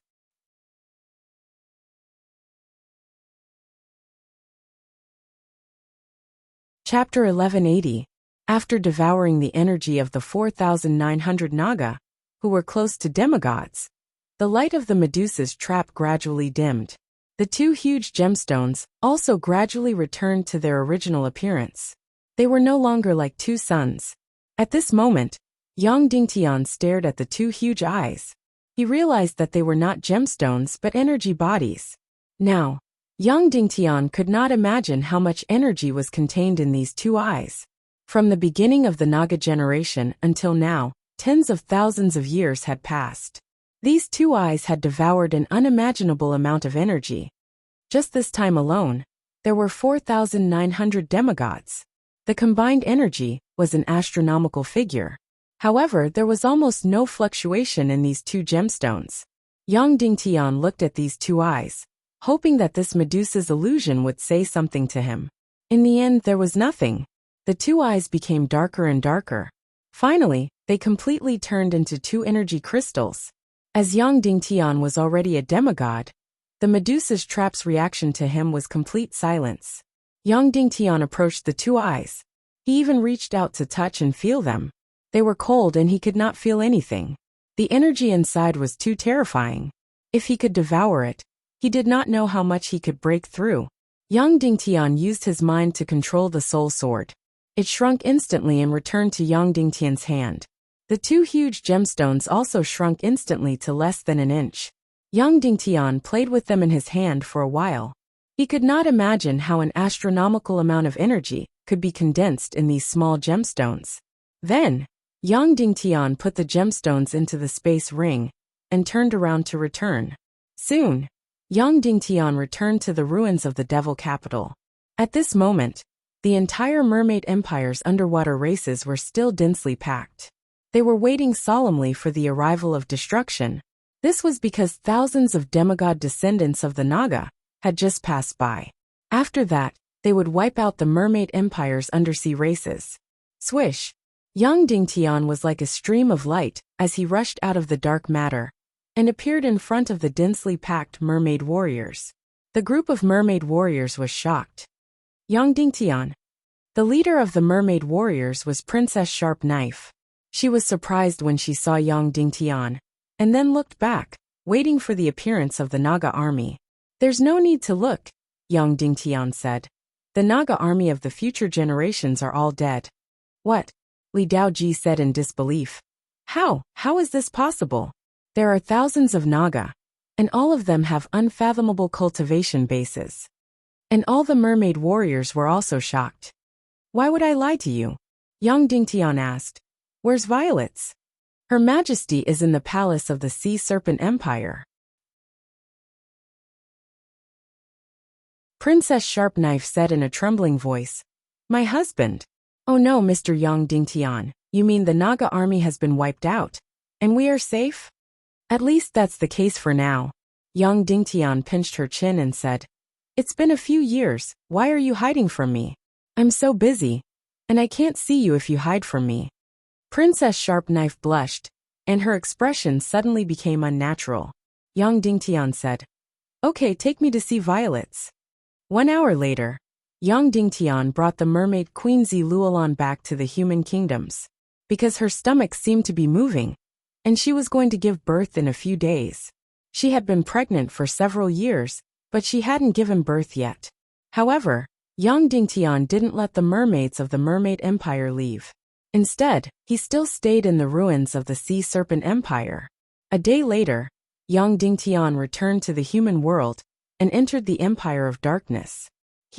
Chapter 1180. After devouring the energy of the 4,900 Naga, who were close to demigods, the light of the Medusa's trap gradually dimmed. The two huge gemstones also gradually returned to their original appearance. They were no longer like two suns. At this moment, Yang Dingtian stared at the two huge eyes. He realized that they were not gemstones but energy bodies. Now, Yang Dingtian could not imagine how much energy was contained in these two eyes. From the beginning of the Naga generation until now, tens of thousands of years had passed. These two eyes had devoured an unimaginable amount of energy. Just this time alone, there were 4,900 demigods. The combined energy was an astronomical figure. However, there was almost no fluctuation in these two gemstones. Yang Dingtian looked at these two eyes, hoping that this Medusa's illusion would say something to him. In the end, there was nothing. The two eyes became darker and darker. Finally, they completely turned into two energy crystals. As Yang Dingtian was already a demigod, the Medusa's trap's reaction to him was complete silence. Yang Dingtian approached the two eyes. He even reached out to touch and feel them. They were cold and he could not feel anything. The energy inside was too terrifying. If he could devour it, he did not know how much he could break through. Yang Dingtian used his mind to control the soul sword. It shrunk instantly and returned to Yang Dingtian's hand. The two huge gemstones also shrunk instantly to less than an inch. Yang Dingtian played with them in his hand for a while. He could not imagine how an astronomical amount of energy could be condensed in these small gemstones. Then, Yang Dingtian put the gemstones into the space ring and turned around to return. Soon, Yang Dingtian returned to the ruins of the Devil Capital. At this moment, the entire Mermaid Empire's underwater races were still densely packed. They were waiting solemnly for the arrival of destruction. This was because thousands of demigod descendants of the Naga had just passed by. After that, they would wipe out the Mermaid Empire's undersea races. Swish! Yang Dingtian was like a stream of light as he rushed out of the dark matter and appeared in front of the densely packed mermaid warriors. The group of mermaid warriors was shocked. Yang Dingtian. The leader of the mermaid warriors was Princess Sharp Knife. She was surprised when she saw Yang Dingtian, and then looked back, waiting for the appearance of the Naga army. "There's no need to look," Yang Dingtian said. "The Naga army of the future generations are all dead." "What?" Li Daoji said in disbelief. How is this possible? There are thousands of Naga, and all of them have unfathomable cultivation bases." And all the mermaid warriors were also shocked. "Why would I lie to you?" Yang Dingtian asked. "Where's Violet's?" "Her Majesty is in the palace of the Sea Serpent Empire." Princess Sharp Knife said in a trembling voice. "My husband." "Oh no, Mr. Yang Dingtian, you mean the Naga army has been wiped out, and we are safe?" "At least that's the case for now." Yang Dingtian pinched her chin and said, "It's been a few years, why are you hiding from me? I'm so busy, and I can't see you if you hide from me." Princess Sharp Knife blushed, and her expression suddenly became unnatural. Yang Dingtian said, "Okay, take me to see Violets." 1 hour later, Yang Dingtian brought the mermaid Queen Ziluolan back to the human kingdoms, because her stomach seemed to be moving, and she was going to give birth in a few days. She had been pregnant for several years, but she hadn't given birth yet. However, Yang Dingtian didn't let the mermaids of the Mermaid Empire leave. Instead, he still stayed in the ruins of the Sea Serpent Empire. A day later, Yang Dingtian returned to the human world and entered the Empire of Darkness.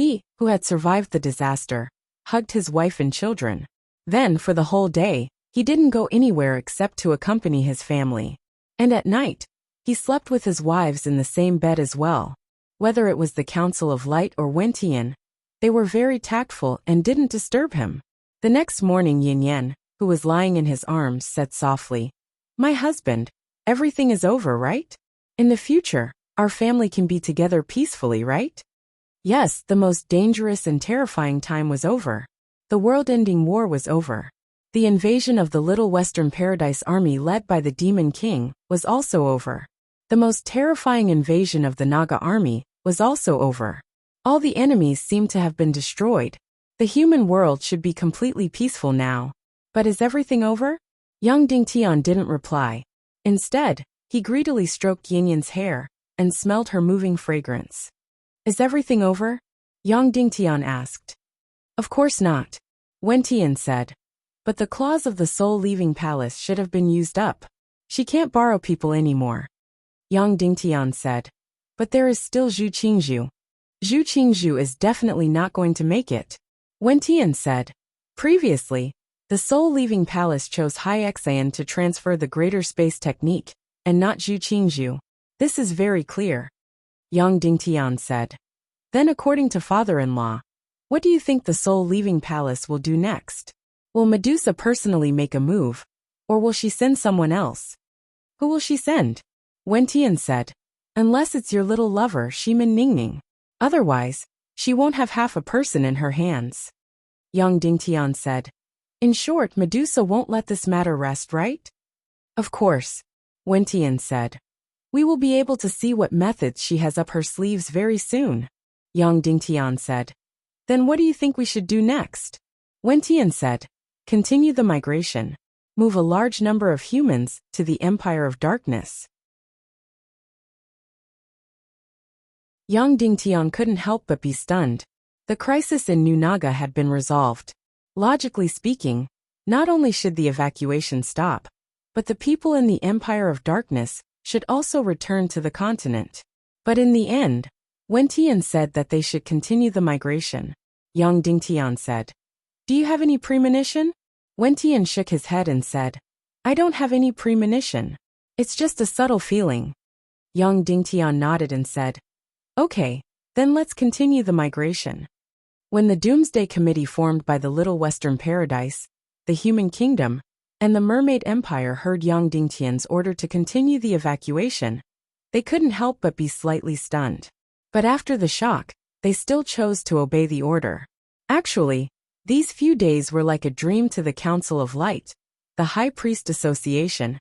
He, who had survived the disaster, hugged his wife and children. Then, for the whole day, he didn't go anywhere except to accompany his family. And at night, he slept with his wives in the same bed as well. Whether it was the Council of Light or Wentian, they were very tactful and didn't disturb him. The next morning, Yin Yen, who was lying in his arms, said softly, "My husband, everything is over, right? In the future, our family can be together peacefully, right?" Yes, the most dangerous and terrifying time was over. The world-ending war was over. The invasion of the Little Western Paradise army led by the Demon King was also over. The most terrifying invasion of the Naga army was also over. All the enemies seemed to have been destroyed. The human world should be completely peaceful now. But is everything over? Yang Dingtian didn't reply. Instead, he greedily stroked Yin Yan's hair and smelled her moving fragrance. "Is everything over?" Yang Dingtian asked. "Of course not," Wentian said. "But the clause of the soul-leaving palace should have been used up. She can't borrow people anymore." Yang Dingtian said. "But there is still Zhu Qingzhu. Zhu Qingzhu is definitely not going to make it," Wentian said. Previously, the soul-leaving palace chose Hai Xian to transfer the greater space technique, and not Zhu Qingzhu. This is very clear, Yang Dingtian said. "Then according to father-in-law, what do you think the soul-leaving palace will do next? Will Medusa personally make a move, Or will she send someone else? Who will she send? Wen Tian said. Unless it's your little lover, Shimin Ningning. Otherwise, she won't have half a person in her hands. Yang Dingtian said. In short, Medusa won't let this matter rest, right? Of course, Wen Tian said. We will be able to see what methods she has up her sleeves very soon. Yang Dingtian said. Then what do you think we should do next? Wen Tian said. Continue the migration. Move a large number of humans to the Empire of Darkness. Yang Dingtian couldn't help but be stunned. The crisis in New Naga had been resolved. Logically speaking, not only should the evacuation stop, but the people in the Empire of Darkness should also return to the continent. But in the end, Wen Tian said that they should continue the migration. Yang Dingtian said. Do you have any premonition? Wen Tian shook his head and said. I don't have any premonition. It's just a subtle feeling. Yang Dingtian nodded and said. Okay, then let's continue the migration. When the Doomsday Committee formed by the Little Western Paradise, the Human Kingdom, and the Mermaid Empire heard Yang Dingtian's order to continue the evacuation, they couldn't help but be slightly stunned. But after the shock, they still chose to obey the order. Actually, these few days were like a dream to the Council of Light, the High Priest Association,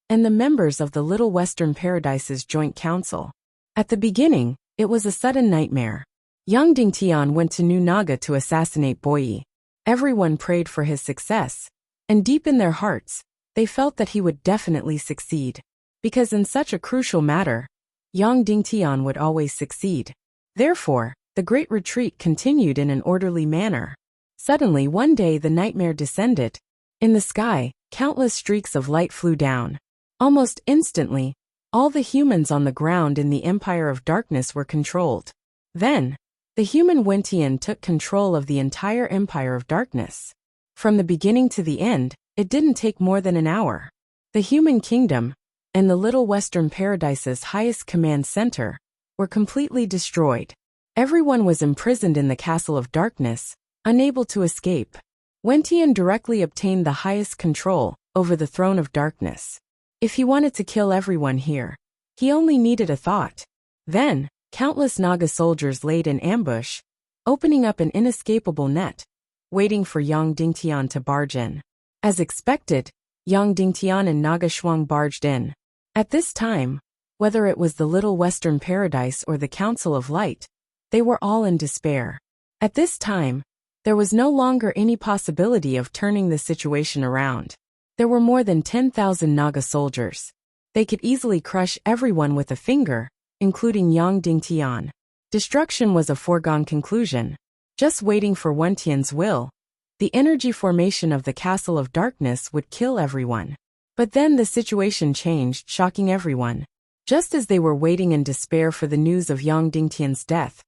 and the members of the Little Western Paradise's Joint Council. At the beginning, it was a sudden nightmare. Yang Dingtian went to New Naga to assassinate Boyi. Everyone prayed for his success, and deep in their hearts, they felt that he would definitely succeed. Because in such a crucial matter, Yang Dingtian would always succeed. Therefore, the Great Retreat continued in an orderly manner. Suddenly one day the nightmare descended. In the sky, countless streaks of light flew down. Almost instantly, all the humans on the ground in the Empire of Darkness were controlled. Then, the human Wen Tian took control of the entire Empire of Darkness. From the beginning to the end, it didn't take more than an hour. The Human Kingdom, and the Little Western Paradise's highest command center, were completely destroyed. Everyone was imprisoned in the Castle of Darkness, unable to escape. Wen Tian directly obtained the highest control over the Throne of Darkness. If he wanted to kill everyone here, he only needed a thought. Then, countless Naga soldiers laid in ambush, opening up an inescapable net, waiting for Yang Dingtian to barge in. As expected, Yang Dingtian and Naga Shuang barged in. At this time, whether it was the Little Western Paradise or the Council of Light, they were all in despair. At this time, there was no longer any possibility of turning the situation around. There were more than 10,000 Naga soldiers. They could easily crush everyone with a finger, including Yang Dingtian. Destruction was a foregone conclusion. Just waiting for Wen Tian's will, the energy formation of the Castle of Darkness would kill everyone. But then the situation changed, shocking everyone. Just as they were waiting in despair for the news of Yang Dingtian's death,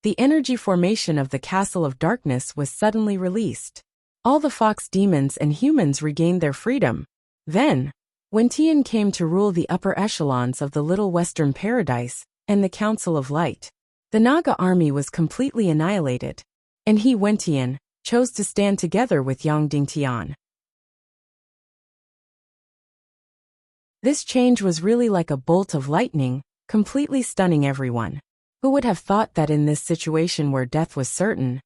the energy formation of the Castle of Darkness was suddenly released. All the fox demons and humans regained their freedom. Then, Wen Tian came to rule the upper echelons of the Little Western Paradise and the Council of Light. The Naga army was completely annihilated, and he, Wen Tian, chose to stand together with Yang Dingtian. This change was really like a bolt of lightning, completely stunning everyone. Who would have thought that in this situation where death was certain,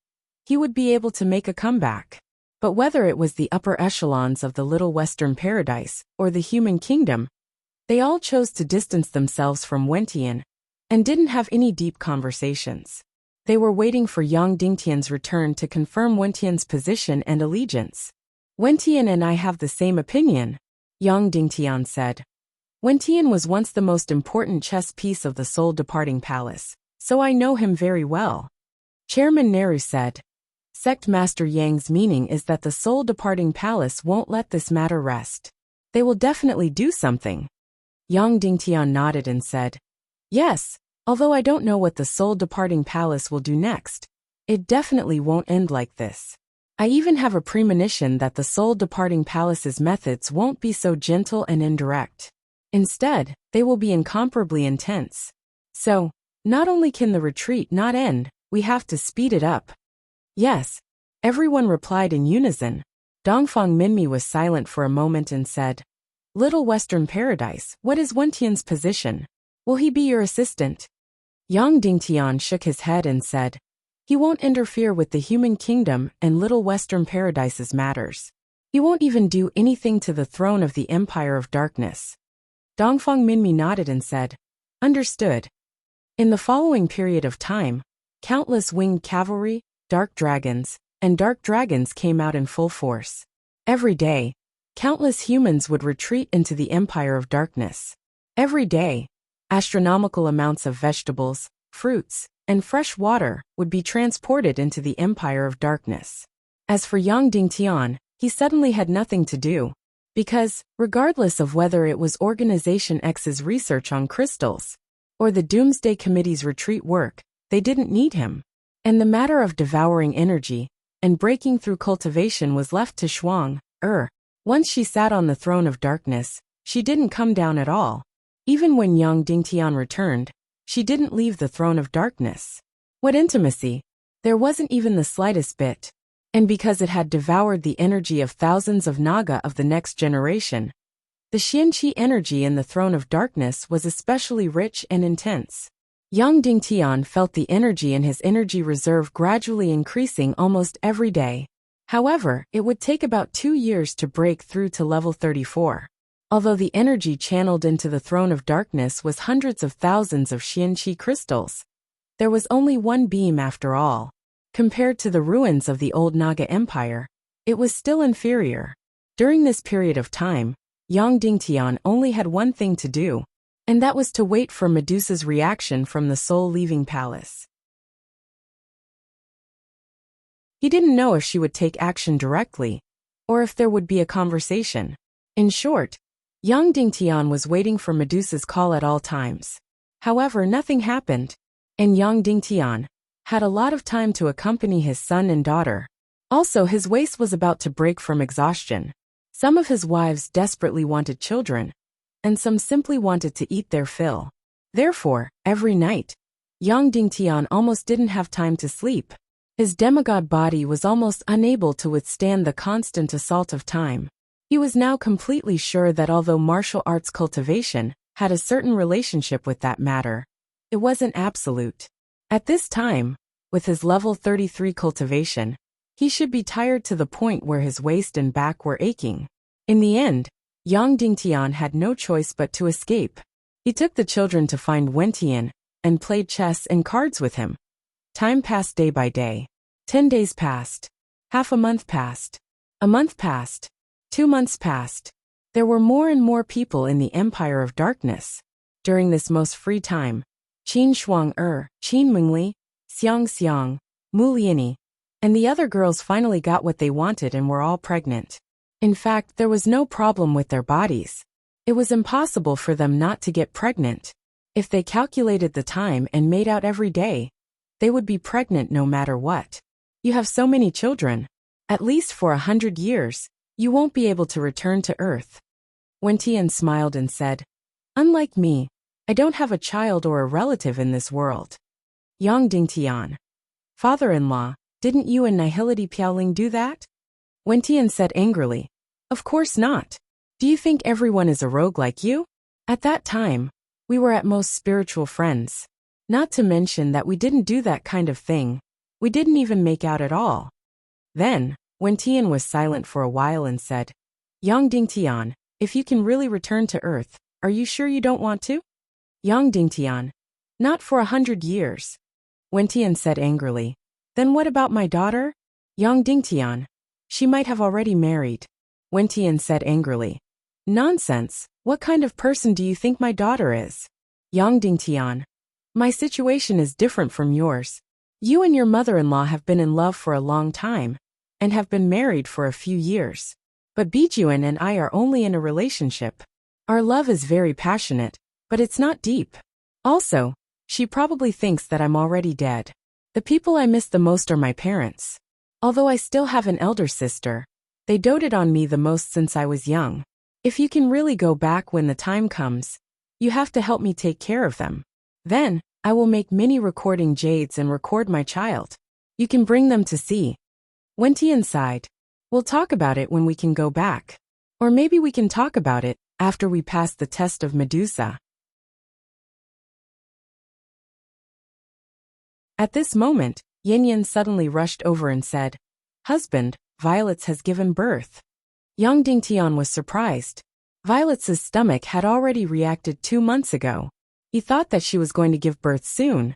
he would be able to make a comeback? But whether it was the upper echelons of the Little Western Paradise or the Human Kingdom, they all chose to distance themselves from Wen Tian and didn't have any deep conversations. They were waiting for Yang Dingtian's return to confirm Wen Tian's position and allegiance. Wen Tian and I have the same opinion, Yang Dingtian said. Wen Tian was once the most important chess piece of the soul-departing palace, so I know him very well. Chairman Nehru said. Sect Master Yang's meaning is that the soul-departing palace won't let this matter rest. They will definitely do something. Yang Dingtian nodded and said, Yes, although I don't know what the soul-departing palace will do next, it definitely won't end like this. I even have a premonition that the soul-departing palace's methods won't be so gentle and indirect. Instead, they will be incomparably intense. So, not only can the retreat not end, we have to speed it up. Yes, everyone replied in unison. Dongfang Minmi was silent for a moment and said, Little Western Paradise, what is Wentian's position? Will he be your assistant? Yang Dingtian shook his head and said, He won't interfere with the human kingdom and Little Western Paradise's matters. He won't even do anything to the throne of the Empire of Darkness. Dongfang Minmi nodded and said, Understood. In the following period of time, countless winged cavalry, dark dragons, and dark dragons came out in full force. Every day, countless humans would retreat into the Empire of Darkness. Every day, astronomical amounts of vegetables, fruits, and fresh water would be transported into the Empire of Darkness. As for Yang Dingtian, he suddenly had nothing to do, because, regardless of whether it was Organization X's research on crystals, or the Doomsday Committee's retreat work, they didn't need him. And the matter of devouring energy and breaking through cultivation was left to Shuang. Once she sat on the throne of darkness, she didn't come down at all. Even when Yang Dingtian returned, she didn't leave the throne of darkness. What intimacy! There wasn't even the slightest bit. And because it had devoured the energy of thousands of Naga of the next generation, the Xianqi energy in the throne of darkness was especially rich and intense. Yang Dingtian felt the energy in his energy reserve gradually increasing almost every day. However, it would take about 2 years to break through to level 34. Although the energy channeled into the throne of darkness was hundreds of thousands of Xianqi crystals, there was only one beam after all. Compared to the ruins of the old Naga Empire, it was still inferior. During this period of time, Yang Dingtian only had one thing to do, and that was to wait for Medusa's reaction from the soul-leaving palace. He didn't know if she would take action directly, or if there would be a conversation. In short, Yang Dingtian was waiting for Medusa's call at all times. However, nothing happened, and Yang Dingtian had a lot of time to accompany his son and daughter. Also, his waist was about to break from exhaustion. Some of his wives desperately wanted children, and some simply wanted to eat their fill. Therefore, every night, Yang Dingtian almost didn't have time to sleep. His demigod body was almost unable to withstand the constant assault of time. He was now completely sure that although martial arts cultivation had a certain relationship with that matter, it wasn't absolute. At this time, with his level 33 cultivation, he should be tired to the point where his waist and back were aching. In the end, Yang Dingtian had no choice but to escape. He took the children to find Wentian and played chess and cards with him. Time passed day by day. 10 days passed. Half a month passed. A month passed. 2 months passed. There were more and more people in the Empire of Darkness. During this most free time, Qin Shuang Qin Mingli, Xiang Xiang, Mu Liani, and the other girls finally got what they wanted and were all pregnant. In fact, there was no problem with their bodies. It was impossible for them not to get pregnant. If they calculated the time and made out every day, they would be pregnant no matter what. You have so many children. At least for 100 years, you won't be able to return to Earth. Wentian smiled and said, Unlike me, I don't have a child or a relative in this world. Yang Dingtian. Father-in-law, didn't you and Nihility Piaoling do that? Wentian said angrily, Of course not. Do you think everyone is a rogue like you? At that time, we were at most spiritual friends. Not to mention that we didn't do that kind of thing. We didn't even make out at all. Then, Wentian was silent for a while and said, Yang Dingtian, if you can really return to Earth, are you sure you don't want to? Yang Dingtian. Not for 100 years. Wentian said angrily. Then what about my daughter? Yang Dingtian. She might have already married. Wentian said angrily. Nonsense. What kind of person do you think my daughter is? Yang Dingtian. My situation is different from yours. You and your mother-in-law have been in love for a long time, and have been married for a few years. But Bijuan and I are only in a relationship. Our love is very passionate, but it's not deep. Also, she probably thinks that I'm already dead. The people I miss the most are my parents. Although I still have an elder sister, they doted on me the most since I was young. If you can really go back when the time comes, you have to help me take care of them. Then, I will make many recording jades and record my child. You can bring them to see. Wentian sighed. We'll talk about it when we can go back. Or maybe we can talk about it after we pass the test of Medusa. At this moment, Yin Yan suddenly rushed over and said, "Husband, Violet's has given birth." Yang Dingtian was surprised. Violet's stomach had already reacted 2 months ago. He thought that she was going to give birth soon.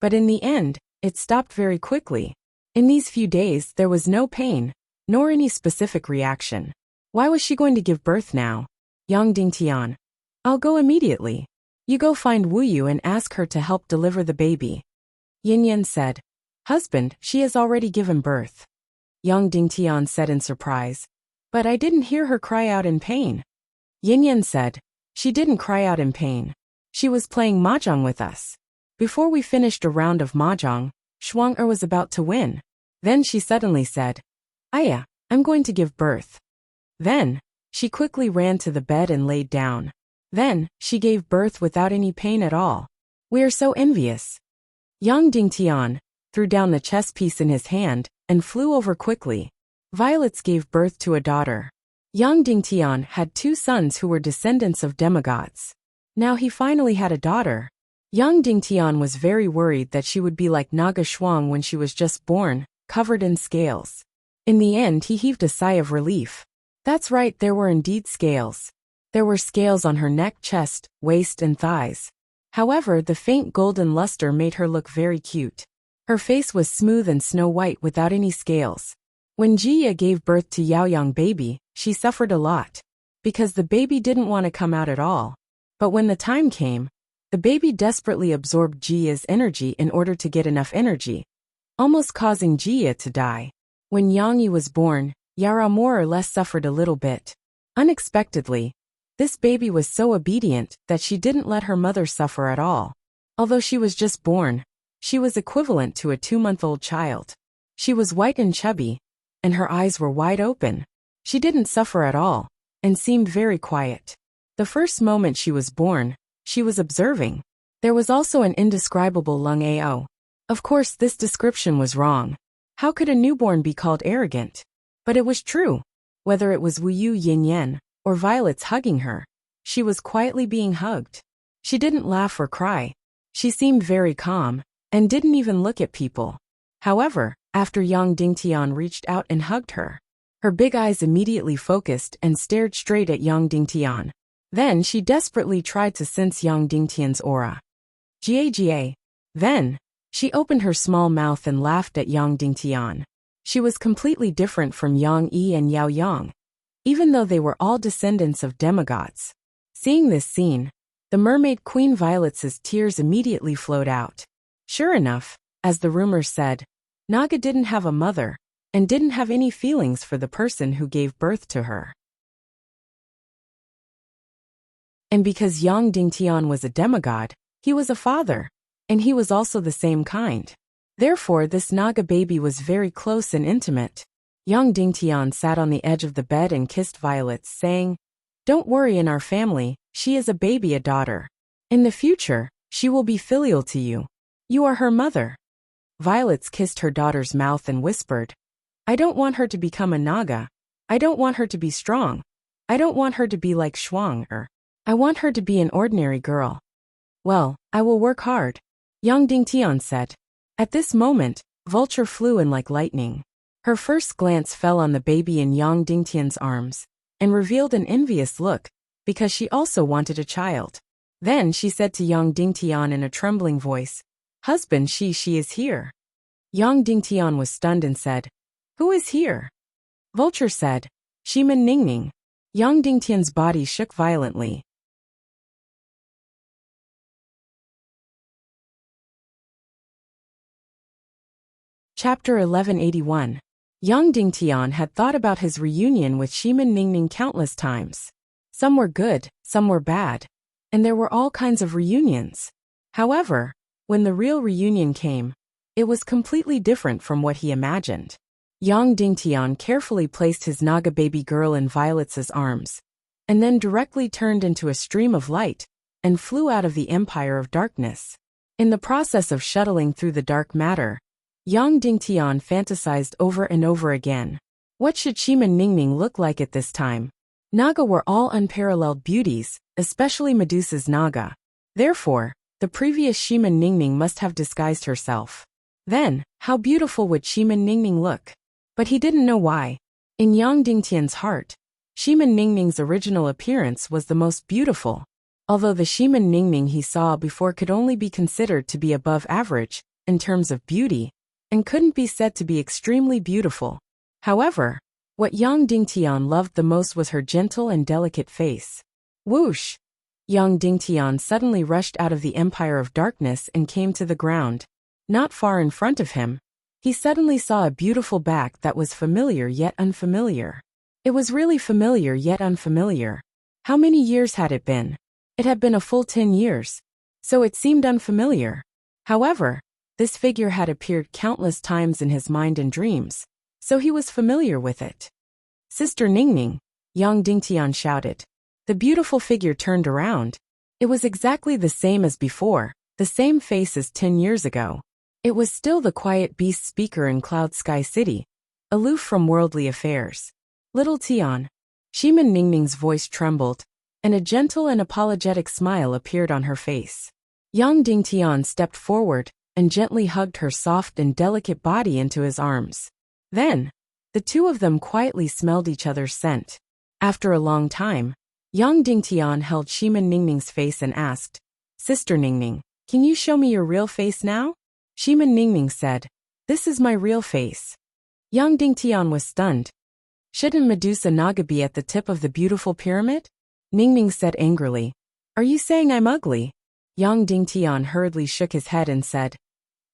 But in the end, it stopped very quickly. In these few days there was no pain, nor any specific reaction. Why was she going to give birth now? Yang Dingtian. I'll go immediately. You go find Wuyu and ask her to help deliver the baby. Yin Yan said, "Husband, she has already given birth." Yang Dingtian said in surprise, "But I didn't hear her cry out in pain." Yin Yan said, "She didn't cry out in pain. She was playing mahjong with us. Before we finished a round of mahjong, Shuang was about to win. Then she suddenly said, 'Aya, I'm going to give birth.' Then, she quickly ran to the bed and laid down. Then, she gave birth without any pain at all. We are so envious." Yang Dingtian threw down the chess piece in his hand and flew over quickly. Violets gave birth to a daughter. Yang Dingtian had 2 sons who were descendants of demigods. Now he finally had a daughter. Yang Dingtian was very worried that she would be like Naga Shuang when she was just born, covered in scales. In the end he heaved a sigh of relief. That's right, there were indeed scales. There were scales on her neck, chest, waist and thighs. However, the faint golden luster made her look very cute. Her face was smooth and snow-white without any scales. When Jia gave birth to Yaoyang baby, she suffered a lot. Because the baby didn't want to come out at all. But when the time came, the baby desperately absorbed Jia's energy in order to get enough energy, almost causing Jia to die. When Yang Yi was born, Yara more or less suffered a little bit. Unexpectedly, this baby was so obedient that she didn't let her mother suffer at all. Although she was just born, she was equivalent to a 2-month-old child. She was white and chubby, and her eyes were wide open. She didn't suffer at all, and seemed very quiet. The first moment she was born, she was observing. There was also an indescribable lung ao. Of course this description was wrong. How could a newborn be called arrogant? But it was true. Whether it was Wuyu Yin Yan, or Violet's hugging her, she was quietly being hugged. She didn't laugh or cry. She seemed very calm, and didn't even look at people. However, after Yang Dingtian reached out and hugged her, her big eyes immediately focused and stared straight at Yang Dingtian. Then she desperately tried to sense Yang Dingtian's aura. Ga. Then, she opened her small mouth and laughed at Yang Dingtian. She was completely different from Yang Yi and Yao Yang, even though they were all descendants of demigods. Seeing this scene, the mermaid Queen Violet's tears immediately flowed out. Sure enough, as the rumors said, Naga didn't have a mother, and didn't have any feelings for the person who gave birth to her. And because Yang Dingtian was a demigod, he was a father, and he was also the same kind. Therefore this Naga baby was very close and intimate. Yang Dingtian sat on the edge of the bed and kissed Violet, saying, "Don't worry, in our family, she is a baby, a daughter. In the future, she will be filial to you. You are her mother." Violet kissed her daughter's mouth and whispered, "I don't want her to become a Naga. I don't want her to be strong. I don't want her to be like Shuang. I want her to be an ordinary girl." "Well, I will work hard," Yang Dingtian said. At this moment, Vulture flew in like lightning. Her first glance fell on the baby in Yang Dingtian's arms, and revealed an envious look, because she also wanted a child. Then she said to Yang Dingtian in a trembling voice, "Husband, she is here." Yang Dingtian was stunned and said, "Who is here?" Vulture said, "Shimin Ningning." Yang Dingtian's body shook violently. Chapter 1181. Yang Dingtian had thought about his reunion with Shimin Ningning countless times. Some were good, some were bad, and there were all kinds of reunions. However, when the real reunion came, it was completely different from what he imagined. Yang Dingtian carefully placed his Naga baby girl in Violet's arms, and then directly turned into a stream of light, and flew out of the Empire of Darkness. In the process of shuttling through the dark matter, Yang Dingtian fantasized over and over again. What should Shimin Ningning look like at this time? Naga were all unparalleled beauties, especially Medusa's Naga. Therefore, the previous Shimin Ningning must have disguised herself. Then, how beautiful would Shimin Ningning look? But he didn't know why. In Yang Dingtian's heart, Shimin Ningning's original appearance was the most beautiful. Although the Shimin Ningning he saw before could only be considered to be above average in terms of beauty, and couldn't be said to be extremely beautiful. However, what Yang Dingtian loved the most was her gentle and delicate face. Whoosh! Yang Dingtian suddenly rushed out of the Empire of Darkness and came to the ground. Not far in front of him, he suddenly saw a beautiful back that was familiar yet unfamiliar. It was really familiar yet unfamiliar. How many years had it been? It had been a full 10 years. So it seemed unfamiliar. However, this figure had appeared countless times in his mind and dreams, so he was familiar with it. Sister Ningning, Yang Dingtian shouted. The beautiful figure turned around. It was exactly the same as before, the same face as 10 years ago. It was still the quiet beast speaker in Cloud Sky City, aloof from worldly affairs. Little Tian. Shimin Ningning's voice trembled, and a gentle and apologetic smile appeared on her face. Yang Dingtian stepped forward and gently hugged her soft and delicate body into his arms. Then, the two of them quietly smelled each other's scent. After a long time, Yang Dingtian held Shimin Ningning's face and asked, Sister Ningning, can you show me your real face now? Shimin Ningning said, This is my real face. Yang Dingtian was stunned. Shouldn't Medusa Naga be at the tip of the beautiful pyramid? Ningning said angrily, Are you saying I'm ugly? Yang Dingtian hurriedly shook his head and said,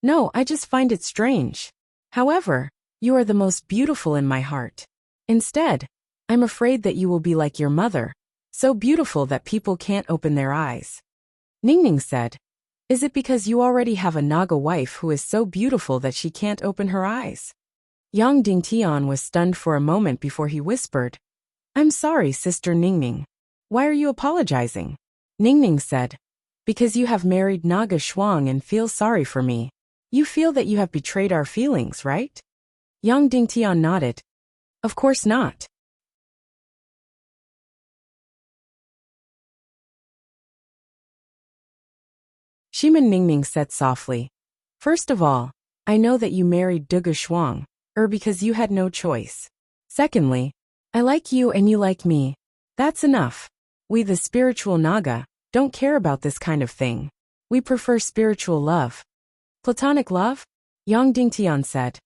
No, I just find it strange. However, you are the most beautiful in my heart. Instead, I'm afraid that you will be like your mother, so beautiful that people can't open their eyes. Ningning said, Is it because you already have a Naga wife who is so beautiful that she can't open her eyes? Yang Dingtian was stunned for a moment before he whispered, I'm sorry, Sister Ningning. Why are you apologizing? Ningning said, Because you have married Naga Shuang and feel sorry for me. You feel that you have betrayed our feelings, right? Yang Dingtian nodded. Of course not. Shimin Ningning said softly, First of all, I know that you married Duga Shuang, because you had no choice. Secondly, I like you and you like me. That's enough. We the spiritual Naga don't care about this kind of thing. We prefer spiritual love. Platonic love? Yang Dingtian said.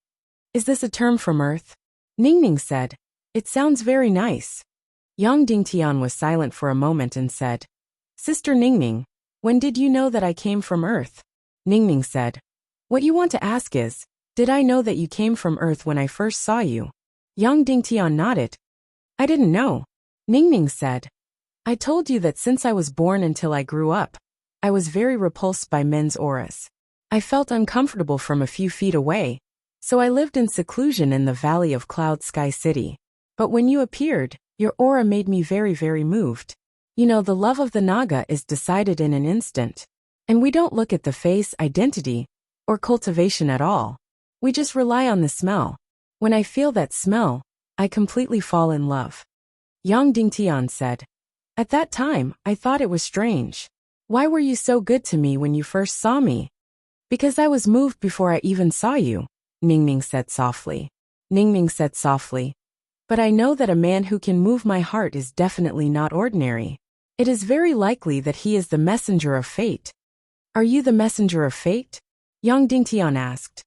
Is this a term from Earth? Ningning said. It sounds very nice. Yang Dingtian was silent for a moment and said, Sister Ningning, when did you know that I came from Earth? Ningning said, What you want to ask is, did I know that you came from Earth when I first saw you? Yang Dingtian nodded. I didn't know. Ningning said, I told you that since I was born until I grew up, I was very repulsed by men's auras. I felt uncomfortable from a few feet away, so I lived in seclusion in the valley of Cloud Sky City. But when you appeared, your aura made me very, very moved. You know, the love of the Naga is decided in an instant. And we don't look at the face, identity, or cultivation at all. We just rely on the smell. When I feel that smell, I completely fall in love. Yang Dingtian said. At that time, I thought it was strange. Why were you so good to me when you first saw me? Because I was moved before I even saw you, Ningning said softly. Ningning said softly. But I know that a man who can move my heart is definitely not ordinary. It is very likely that he is the messenger of fate. Are you the messenger of fate? Yang Dingtian asked.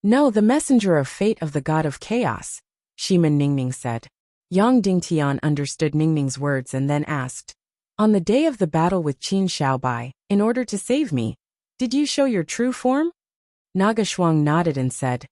No, the messenger of fate of the god of chaos, Shimin Ningning said. Yang Dingtian understood Ningning's words and then asked, On the day of the battle with Qin Xiaobai, in order to save me, did you show your true form? Naga Shuang nodded and said,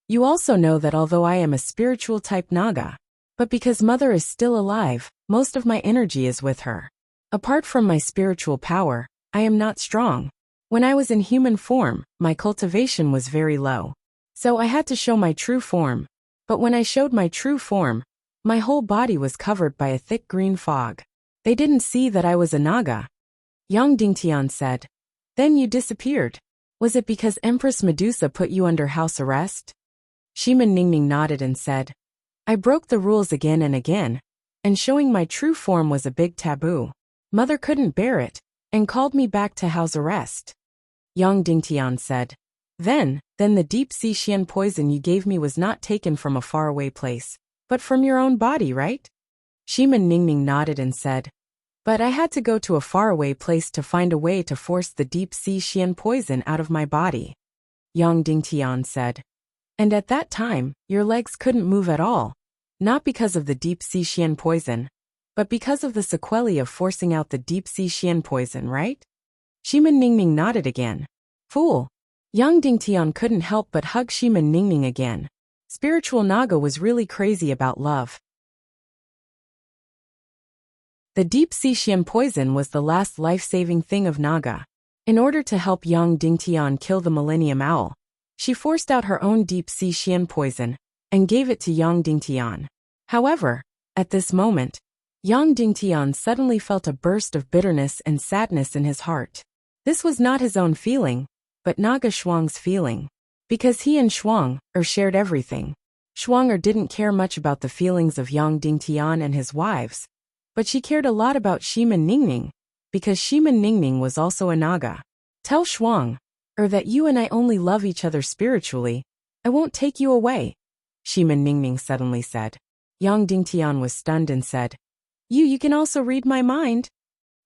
You also know that although I am a spiritual type Naga, but because Mother is still alive, most of my energy is with her. Apart from my spiritual power, I am not strong. When I was in human form, my cultivation was very low. So I had to show my true form. But when I showed my true form, my whole body was covered by a thick green fog. They didn't see that I was a Naga. Yang Dingtian said. Then you disappeared. Was it because Empress Medusa put you under house arrest? Shimin Ningning nodded and said, I broke the rules again and again, and showing my true form was a big taboo. Mother couldn't bear it, and called me back to house arrest. Yang Dingtian said. Then the deep-sea Xian poison you gave me was not taken from a faraway place, but from your own body, right? Shiman Ningning nodded and said, but I had to go to a faraway place to find a way to force the deep-sea Xian poison out of my body. Yang Dingtian said. And at that time, your legs couldn't move at all, not because of the deep-sea Xian poison, but because of the sequelae of forcing out the deep-sea Xian poison, right? Shiman Ningning nodded again. Fool. Yang Dingtian couldn't help but hug Shiman Ningning again. Spiritual Naga was really crazy about love. The deep-sea Xian poison was the last life-saving thing of Naga. In order to help Yang Dingtian kill the Millennium Owl, she forced out her own deep-sea Xian poison and gave it to Yang Dingtian. However, at this moment, Yang Dingtian suddenly felt a burst of bitterness and sadness in his heart. This was not his own feeling, but Naga Shuang's feeling. Because he and Shuang shared everything. Shuang didn't care much about the feelings of Yang Dingtian and his wives, but she cared a lot about Shiman Ningning, because Shiman Ningning was also a Naga. Tell Shuang that you and I only love each other spiritually. I won't take you away, Shiman Ningning suddenly said. Yang Dingtian was stunned and said, You can also read my mind?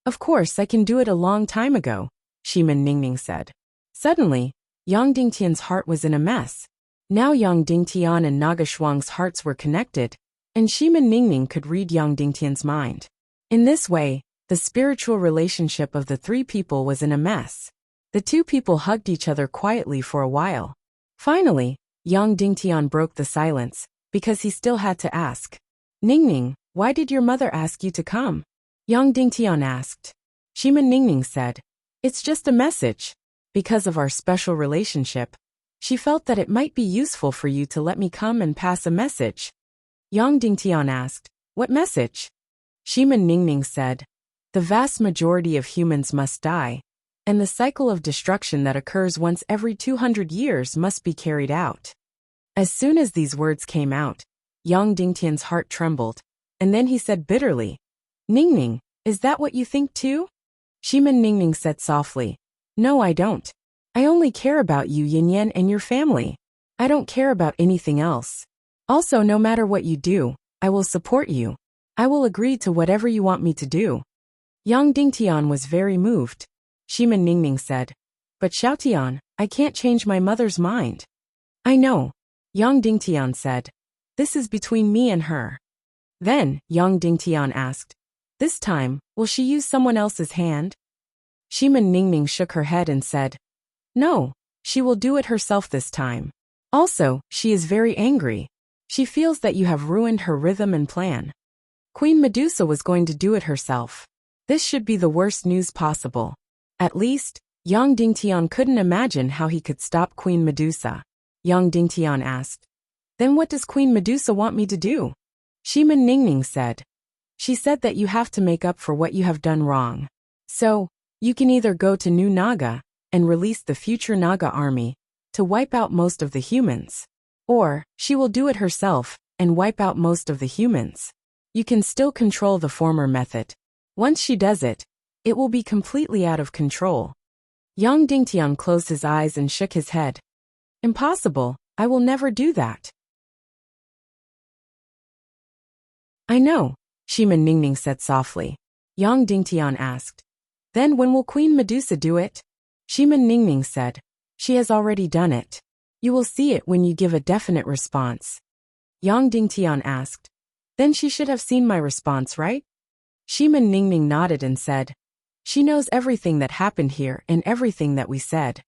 Of course I can do it a long time ago, Shiman Ningning said. Suddenly, Yang Dingtian's heart was in a mess. Now Yang Dingtian and Naga Shuang's hearts were connected, and Shiman Ningning could read Yang Dingtian's mind. In this way, the spiritual relationship of the three people was in a mess. The two people hugged each other quietly for a while. Finally, Yang Dingtian broke the silence, because he still had to ask. Ningning, why did your mother ask you to come? Yang Dingtian asked. Shiman Ningning said, It's just a message. Because of our special relationship, she felt that it might be useful for you to let me come and pass a message. Yang Dingtian asked, What message? Shiman Ningning said, The vast majority of humans must die, and the cycle of destruction that occurs once every 200 years must be carried out. As soon as these words came out, Yang Dingtian's heart trembled, and then he said bitterly, Ningning, is that what you think too? Shiman Ningning said softly, No, I don't. I only care about you, Yin and your family. I don't care about anything else. Also, no matter what you do, I will support you. I will agree to whatever you want me to do. Yang Dingtian was very moved. Shiman Ningning said, But Xiaotian, I can't change my mother's mind. I know. Yang Dingtian said, This is between me and her. Then, Yang Dingtian asked, This time, will she use someone else's hand? Shiman Ningning shook her head and said, No, she will do it herself this time. Also, she is very angry. She feels that you have ruined her rhythm and plan. Queen Medusa was going to do it herself. This should be the worst news possible. At least, Yang Dingtian couldn't imagine how he could stop Queen Medusa. Yang Dingtian asked, Then what does Queen Medusa want me to do? Shiman Ningning said, She said that you have to make up for what you have done wrong. So, you can either go to New Naga and release the future Naga army to wipe out most of the humans, or she will do it herself and wipe out most of the humans. You can still control the former method. Once she does it, it will be completely out of control. Yang Dingtian closed his eyes and shook his head. Impossible, I will never do that. I know, Shiman Ningning said softly. Yang Dingtian asked, Then when will Queen Medusa do it? Shiman Ningning said, She has already done it. You will see it when you give a definite response. Yang Dingtian asked, Then she should have seen my response, right? Shiman Ningning nodded and said, She knows everything that happened here and everything that we said.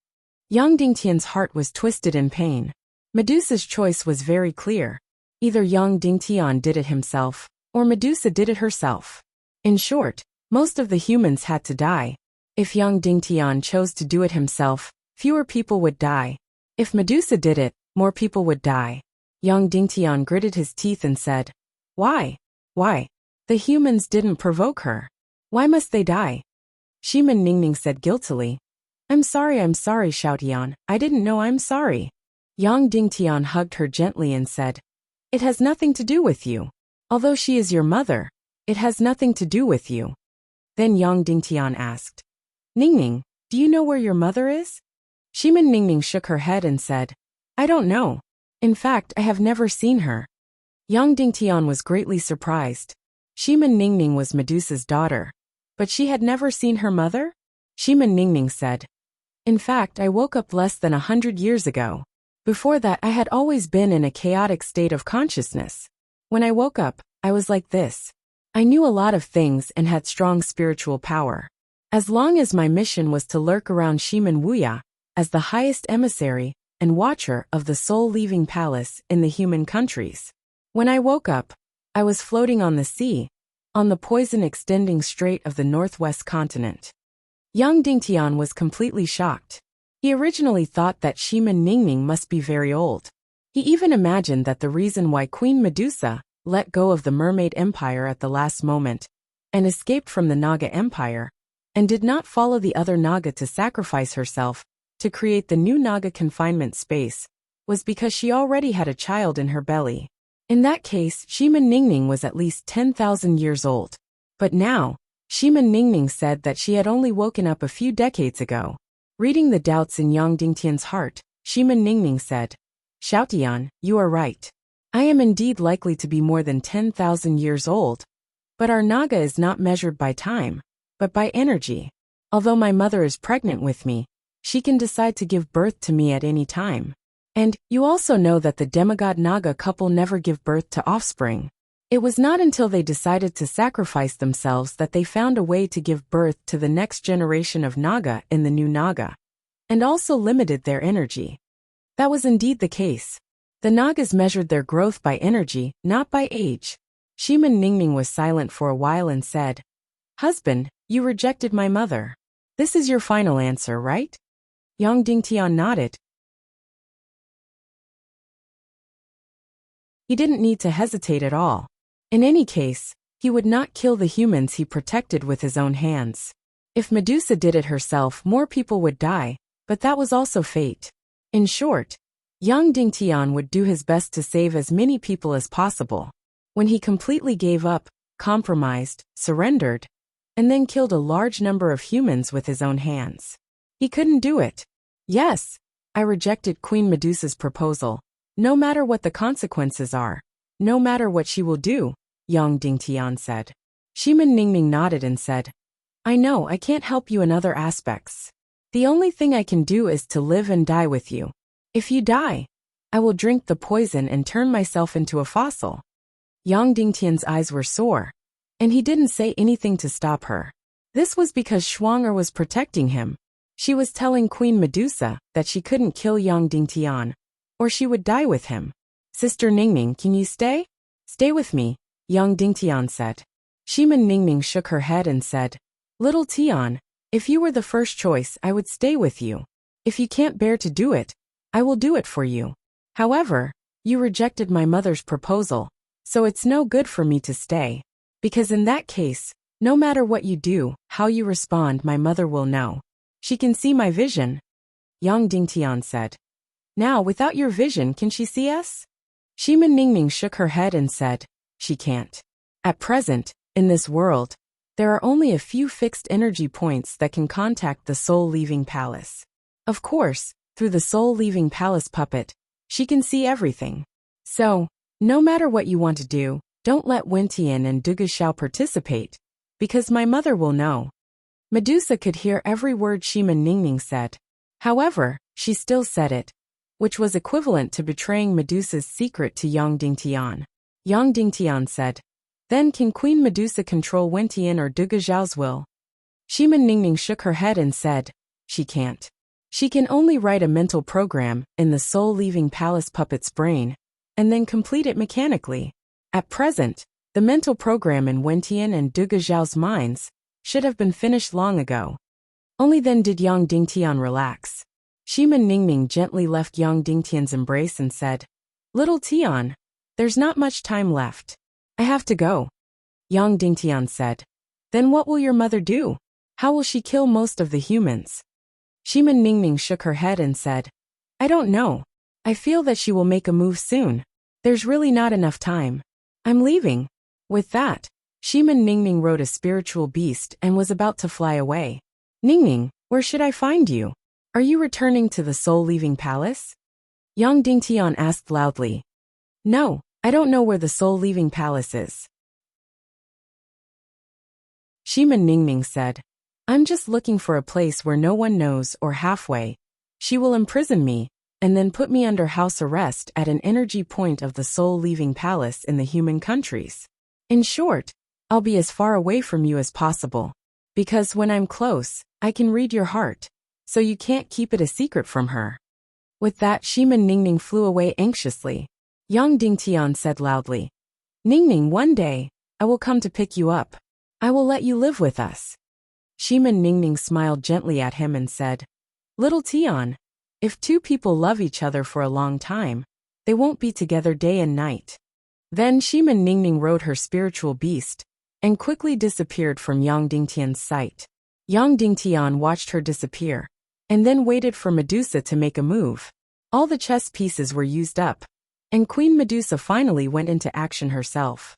Yang Dingtian's heart was twisted in pain. Medusa's choice was very clear. Either Yang Dingtian did it himself, or Medusa did it herself. In short, most of the humans had to die. If Yang Dingtian chose to do it himself, fewer people would die. If Medusa did it, more people would die. Yang Dingtian gritted his teeth and said, Why? Why? The humans didn't provoke her. Why must they die? Shiman Ningning said guiltily, I'm sorry, Xiaotian, I didn't know, I'm sorry. Yang Dingtian hugged her gently and said, It has nothing to do with you. Although she is your mother, it has nothing to do with you. Then Yang Dingtian asked, Ningning, do you know where your mother is? Shimin Ningning shook her head and said, I don't know. In fact, I have never seen her. Yang Dingtian was greatly surprised. Shimin Ningning was Medusa's daughter. But she had never seen her mother? Shimin Ningning said, In fact, I woke up less than 100 years ago. Before that, I had always been in a chaotic state of consciousness. When I woke up, I was like this. I knew a lot of things and had strong spiritual power. As long as my mission was to lurk around Shimin Wuxia, as the highest emissary and watcher of the soul-leaving palace in the human countries. When I woke up, I was floating on the sea, on the poison-extending strait of the northwest continent. Yang Dingtian was completely shocked. He originally thought that Shimin Ningning must be very old. He even imagined that the reason why Queen Medusa let go of the Mermaid Empire at the last moment and escaped from the Naga Empire and did not follow the other Naga to sacrifice herself to create the new Naga confinement space was because she already had a child in her belly. In that case, Shimin Ningning was at least 10,000 years old. But now, Shimin Ningning said that she had only woken up a few decades ago. Reading the doubts in Yang Dingtian's heart, Shimin Ningning said, Xiaotian, you are right. I am indeed likely to be more than 10,000 years old. But our Naga is not measured by time, but by energy. Although my mother is pregnant with me, she can decide to give birth to me at any time. And you also know that the demigod Naga couple never give birth to offspring. It was not until they decided to sacrifice themselves that they found a way to give birth to the next generation of Naga in the new Naga, and also limited their energy. That was indeed the case. The Nagas measured their growth by energy, not by age. Shimin Ningning was silent for a while and said, Husband, you rejected my mother. This is your final answer, right? Yang Dingtian nodded. He didn't need to hesitate at all. In any case, he would not kill the humans he protected with his own hands. If Medusa did it herself, more people would die, but that was also fate. In short, Yang Dingtian would do his best to save as many people as possible. When he completely gave up, compromised, surrendered, and then killed a large number of humans with his own hands. He couldn't do it. Yes, I rejected Queen Medusa's proposal, no matter what the consequences are, no matter what she will do, Yang Dingtian said. Shimin Ningning nodded and said, I know I can't help you in other aspects. The only thing I can do is to live and die with you. If you die, I will drink the poison and turn myself into a fossil. Yang Dingtian's eyes were sore, and he didn't say anything to stop her. This was because Schwanger was protecting him. She was telling Queen Medusa that she couldn't kill Yang Dingtian, or she would die with him. Sister Ningning, can you stay? Stay with me, Yang Dingtian said. Shimin Ningning shook her head and said, Little Tian, if you were the first choice, I would stay with you. If you can't bear to do it, I will do it for you. However, you rejected my mother's proposal, so it's no good for me to stay. Because in that case, no matter what you do, how you respond, my mother will know. She can see my vision. Yang Dingtian said. Now, without your vision, can she see us? Shimin Ningning shook her head and said, She can't. At present, in this world, there are only a few fixed energy points that can contact the soul-leaving palace. Of course, through the soul-leaving palace puppet, she can see everything. So, no matter what you want to do, don't let Wentian and Dugashao participate, because my mother will know. Medusa could hear every word Shimin Ningning said. However, she still said it, which was equivalent to betraying Medusa's secret to Yang Dingtian. Yang Dingtian said, Then can Queen Medusa control Wentian or Dugashaw's will? Shimin Ningning shook her head and said, She can't. She can only write a mental program in the soul-leaving palace puppet's brain, and then complete it mechanically. At present, the mental program in Wentian and Dugashaw's minds should have been finished long ago. Only then did Yang Dingtian relax. Shimin Ningning gently left Yang Dingtian's embrace and said, Little Tian, there's not much time left. I have to go. Yang Dingtian said, Then what will your mother do? How will she kill most of the humans? Shimin Ningning shook her head and said, I don't know. I feel that she will make a move soon. There's really not enough time. I'm leaving. With that, Shiman Ningning rode a spiritual beast and was about to fly away. Ningning, where should I find you? Are you returning to the soul-leaving palace? Yang Dingtian asked loudly. No, I don't know where the soul-leaving palace is. Shiman Ningning said, I'm just looking for a place where no one knows or halfway. She will imprison me, and then put me under house arrest at an energy point of the soul-leaving palace in the human countries. In short, I'll be as far away from you as possible. Because when I'm close, I can read your heart, so you can't keep it a secret from her. With that, Shiman Ningning flew away anxiously. Yang Dingtian said loudly, Ningning, one day, I will come to pick you up. I will let you live with us. Shiman Ningning smiled gently at him and said, Little Tian, if two people love each other for a long time, they won't be together day and night. Then Shiman Ningning rode her spiritual beast, and quickly disappeared from Yang Dingtian's sight. Yang Dingtian watched her disappear, and then waited for Medusa to make a move. All the chess pieces were used up, and Queen Medusa finally went into action herself.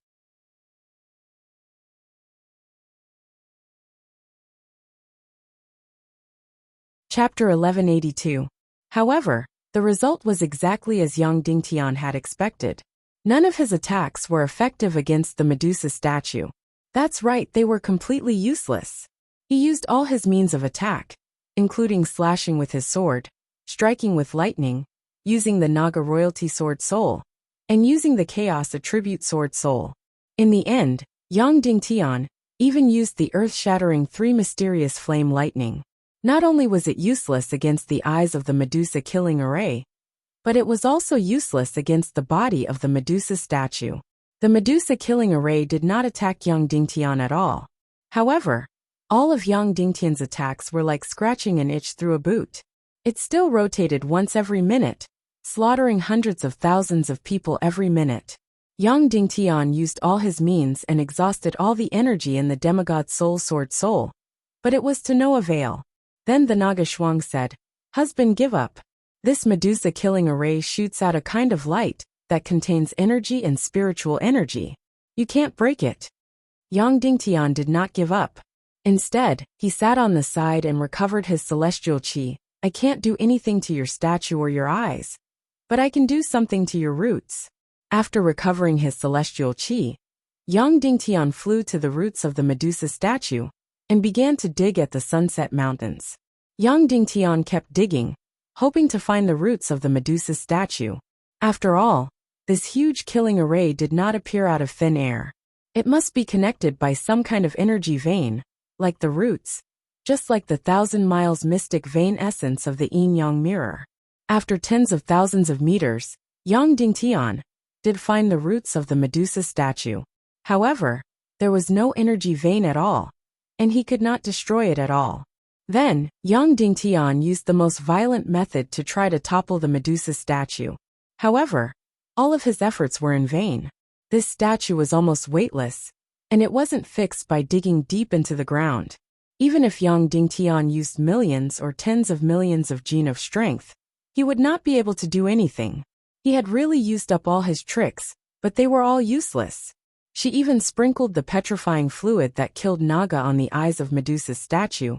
Chapter 1182. However, the result was exactly as Yang Dingtian had expected. None of his attacks were effective against the Medusa statue. That's right, they were completely useless. He used all his means of attack, including slashing with his sword, striking with lightning, using the Naga royalty sword soul, and using the chaos attribute sword soul. In the end, Yang Dingtian even used the earth-shattering 3 mysterious flame lightning. Not only was it useless against the eyes of the Medusa killing array, but it was also useless against the body of the Medusa statue. The Medusa killing array did not attack Yang Dingtian at all. However, all of Yang Dingtian's attacks were like scratching an itch through a boot. It still rotated once every minute, slaughtering hundreds of thousands of people every minute. Yang Dingtian used all his means and exhausted all the energy in the demigod soul sword soul, but it was to no avail. Then the Naga Shuang said, Husband, give up. This Medusa killing array shoots out a kind of light that contains energy and spiritual energy. You can't break it. Yang Dingtian did not give up. Instead, he sat on the side and recovered his celestial qi. I can't do anything to your statue or your eyes, but I can do something to your roots. After recovering his celestial qi, Yang Dingtian flew to the roots of the Medusa statue and began to dig at the Sunset Mountains. Yang Dingtian kept digging, hoping to find the roots of the Medusa statue. After all, this huge killing array did not appear out of thin air. It must be connected by some kind of energy vein, like the roots, just like the 1,000 miles mystic vein essence of the yin-yang mirror. After tens of thousands of meters, Yang Dingtian did find the roots of the Medusa statue. However, there was no energy vein at all, and he could not destroy it at all. Then, Yang Dingtian used the most violent method to try to topple the Medusa statue. However, all of his efforts were in vain. This statue was almost weightless, and it wasn't fixed by digging deep into the ground. Even if Yang Dingtian used millions or tens of millions of gene of strength, he would not be able to do anything. He had really used up all his tricks, but they were all useless. She even sprinkled the petrifying fluid that killed Naga on the eyes of Medusa's statue,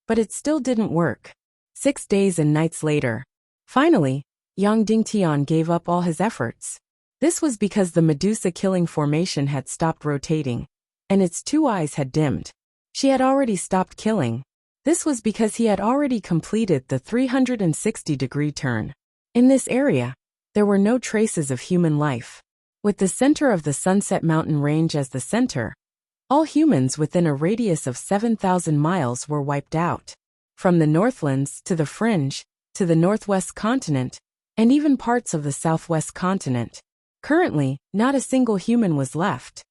but it still didn't work. 6 days and nights later, finally, Yang Dingtian gave up all his efforts. This was because the Medusa killing formation had stopped rotating, and its 2 eyes had dimmed. She had already stopped killing. This was because he had already completed the 360-degree turn. In this area, there were no traces of human life. With the center of the Sunset Mountain Range as the center, all humans within a radius of 7,000 miles were wiped out. From the Northlands to the Fringe, to the Northwest continent, and even parts of the Southwest continent. Currently, not a single human was left.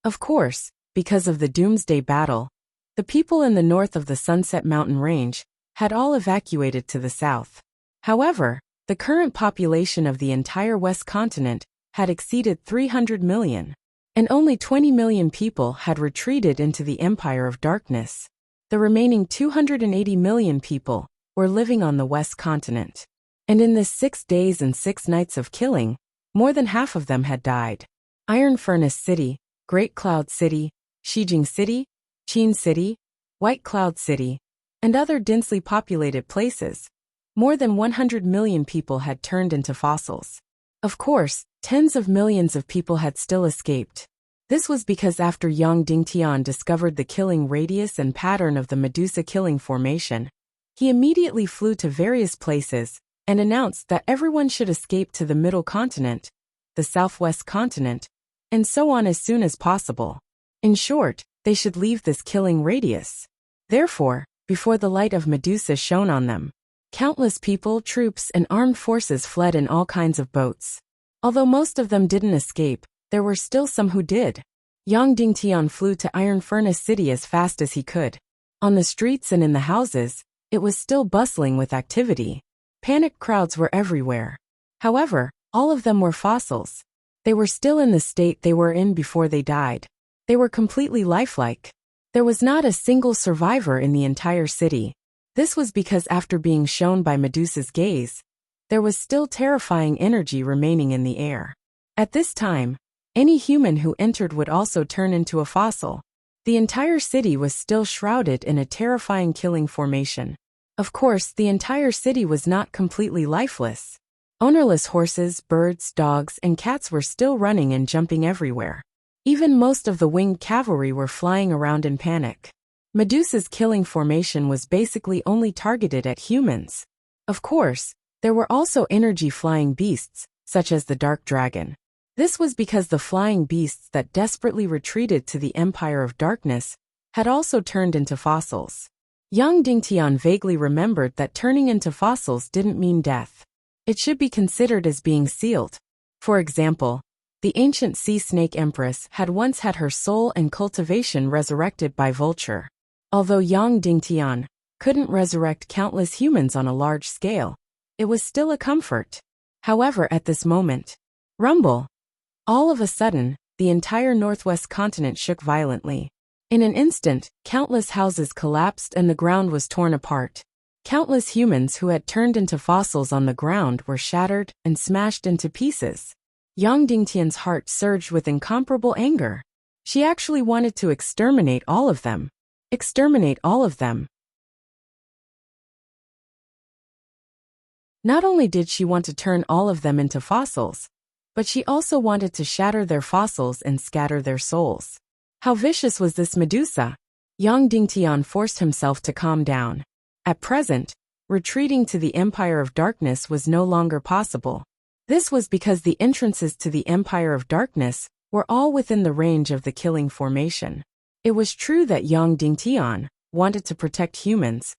Of course, because of the Doomsday Battle, the people in the north of the Sunset Mountain Range had all evacuated to the south. However, the current population of the entire West continent had exceeded 300 million, and only 20 million people had retreated into the Empire of Darkness. The remaining 280 million people were living on the West continent. And in this 6 days and 6 nights of killing, more than half of them had died. Iron Furnace City, Great Cloud City, Shijing City, Qin City, White Cloud City, and other densely populated places. More than 100 million people had turned into fossils. Of course, tens of millions of people had still escaped. This was because after Yang Dingtian discovered the killing radius and pattern of the Medusa killing formation, he immediately flew to various places and announced that everyone should escape to the Middle Continent, the Southwest Continent, and so on as soon as possible. In short, they should leave this killing radius. Therefore, before the light of Medusa shone on them, countless people, troops, and armed forces fled in all kinds of boats. Although most of them didn't escape, there were still some who did. Yang Dingtian flew to Iron Furnace City as fast as he could. On the streets and in the houses, it was still bustling with activity. Panicked crowds were everywhere. However, all of them were fossils. They were still in the state they were in before they died. They were completely lifelike. There was not a single survivor in the entire city. This was because after being shown by Medusa's gaze, there was still terrifying energy remaining in the air. At this time, any human who entered would also turn into a fossil. The entire city was still shrouded in a terrifying killing formation. Of course, the entire city was not completely lifeless. Ownerless horses, birds, dogs, and cats were still running and jumping everywhere. Even most of the winged cavalry were flying around in panic. Medusa's killing formation was basically only targeted at humans. Of course, there were also energy-flying beasts, such as the Dark Dragon. This was because the flying beasts that desperately retreated to the Empire of Darkness had also turned into fossils. Yang Dingtian vaguely remembered that turning into fossils didn't mean death. It should be considered as being sealed. For example, the ancient sea snake empress had once had her soul and cultivation resurrected by vulture. Although Yang Dingtian couldn't resurrect countless humans on a large scale, it was still a comfort. However, at this moment, rumble! All of a sudden, the entire northwest continent shook violently. In an instant, countless houses collapsed and the ground was torn apart. Countless humans who had turned into fossils on the ground were shattered and smashed into pieces. Yang Dingtian's heart surged with incomparable anger. She actually wanted to exterminate all of them. Exterminate all of them. Not only did she want to turn all of them into fossils, but she also wanted to shatter their fossils and scatter their souls. How vicious was this Medusa? Yang Dingtian forced himself to calm down. At present, retreating to the Empire of Darkness was no longer possible. This was because the entrances to the Empire of Darkness were all within the range of the killing formation. It was true that Yang Dingtian wanted to protect humans,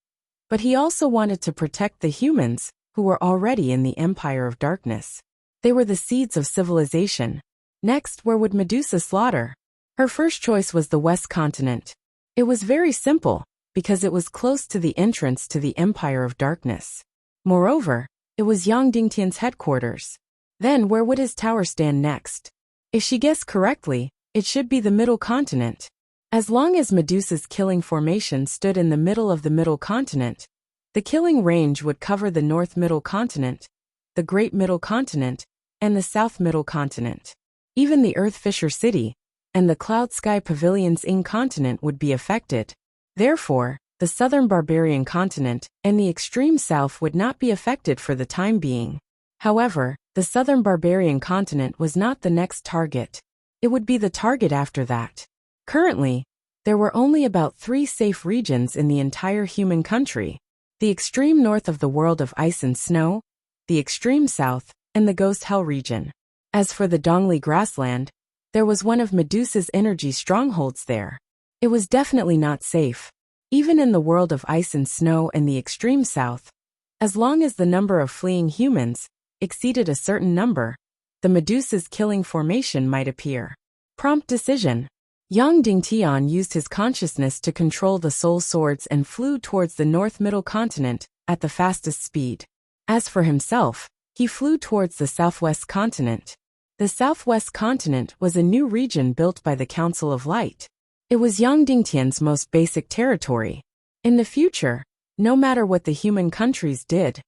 but he also wanted to protect the humans who were already in the Empire of Darkness. They were the seeds of civilization. Next, where would Medusa slaughter? Her first choice was the West Continent. It was very simple, because it was close to the entrance to the Empire of Darkness. Moreover, it was Yang Dingtian's headquarters. Then where would his tower stand next? If she guessed correctly, it should be the Middle Continent. As long as Medusa's killing formation stood in the middle of the Middle Continent, the killing range would cover the North Middle Continent, the Great Middle Continent, and the South Middle Continent. Even the Earth Fisher City and the Cloud Sky Pavilion's Continent would be affected. Therefore, the Southern Barbarian Continent and the extreme South would not be affected for the time being. However, the Southern Barbarian Continent was not the next target. It would be the target after that. Currently, there were only about 3 safe regions in the entire human country: the extreme north of the world of ice and snow, the extreme south, and the Ghost Hell region. As for the Dongli grassland, there was one of Medusa's energy strongholds there. It was definitely not safe. Even in the world of ice and snow and the extreme south, as long as the number of fleeing humans exceeded a certain number, the Medusa's killing formation might appear. Prompt decision. Yang Dingtian used his consciousness to control the soul swords and flew towards the North Middle Continent at the fastest speed. As for himself, he flew towards the Southwest Continent. The Southwest Continent was a new region built by the Council of Light. It was Yang Dingtian's most basic territory. In the future, no matter what the human countries did,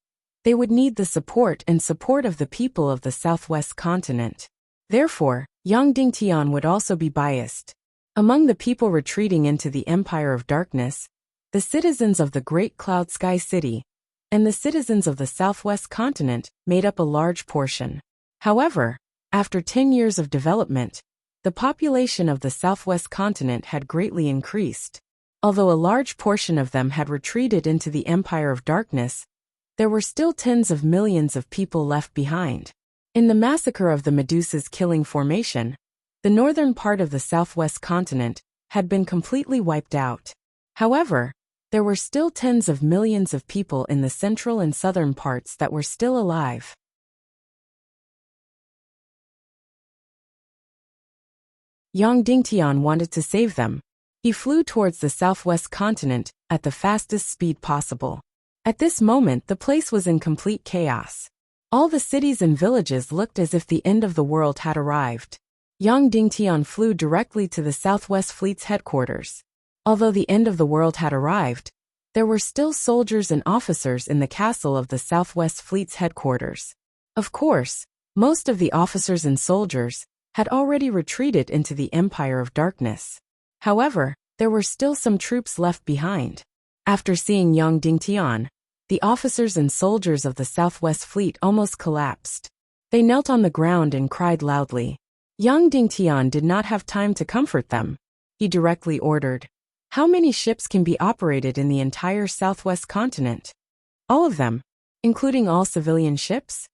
They would need the support of the people of the southwest continent. Therefore, Yang Dingtian would also be biased. Among the people retreating into the Empire of Darkness, the citizens of the Great Cloud Sky City and the citizens of the southwest continent made up a large portion. However, after 10 years of development, the population of the southwest continent had greatly increased. Although a large portion of them had retreated into the Empire of Darkness, there were still tens of millions of people left behind. In the massacre of the Medusa's killing formation, the northern part of the southwest continent had been completely wiped out. However, there were still tens of millions of people in the central and southern parts that were still alive. Yang Dingtian wanted to save them. He flew towards the southwest continent at the fastest speed possible. At this moment, the place was in complete chaos. All the cities and villages looked as if the end of the world had arrived. Yang Dingtian flew directly to the Southwest Fleet's headquarters. Although the end of the world had arrived, there were still soldiers and officers in the castle of the Southwest Fleet's headquarters. Of course, most of the officers and soldiers had already retreated into the Empire of Darkness. However, there were still some troops left behind. After seeing Yang Dingtian, the officers and soldiers of the Southwest Fleet almost collapsed. They knelt on the ground and cried loudly. Yang Dingtian did not have time to comfort them. He directly ordered, "How many ships can be operated in the entire southwest continent?" "All of them, including all civilian ships?"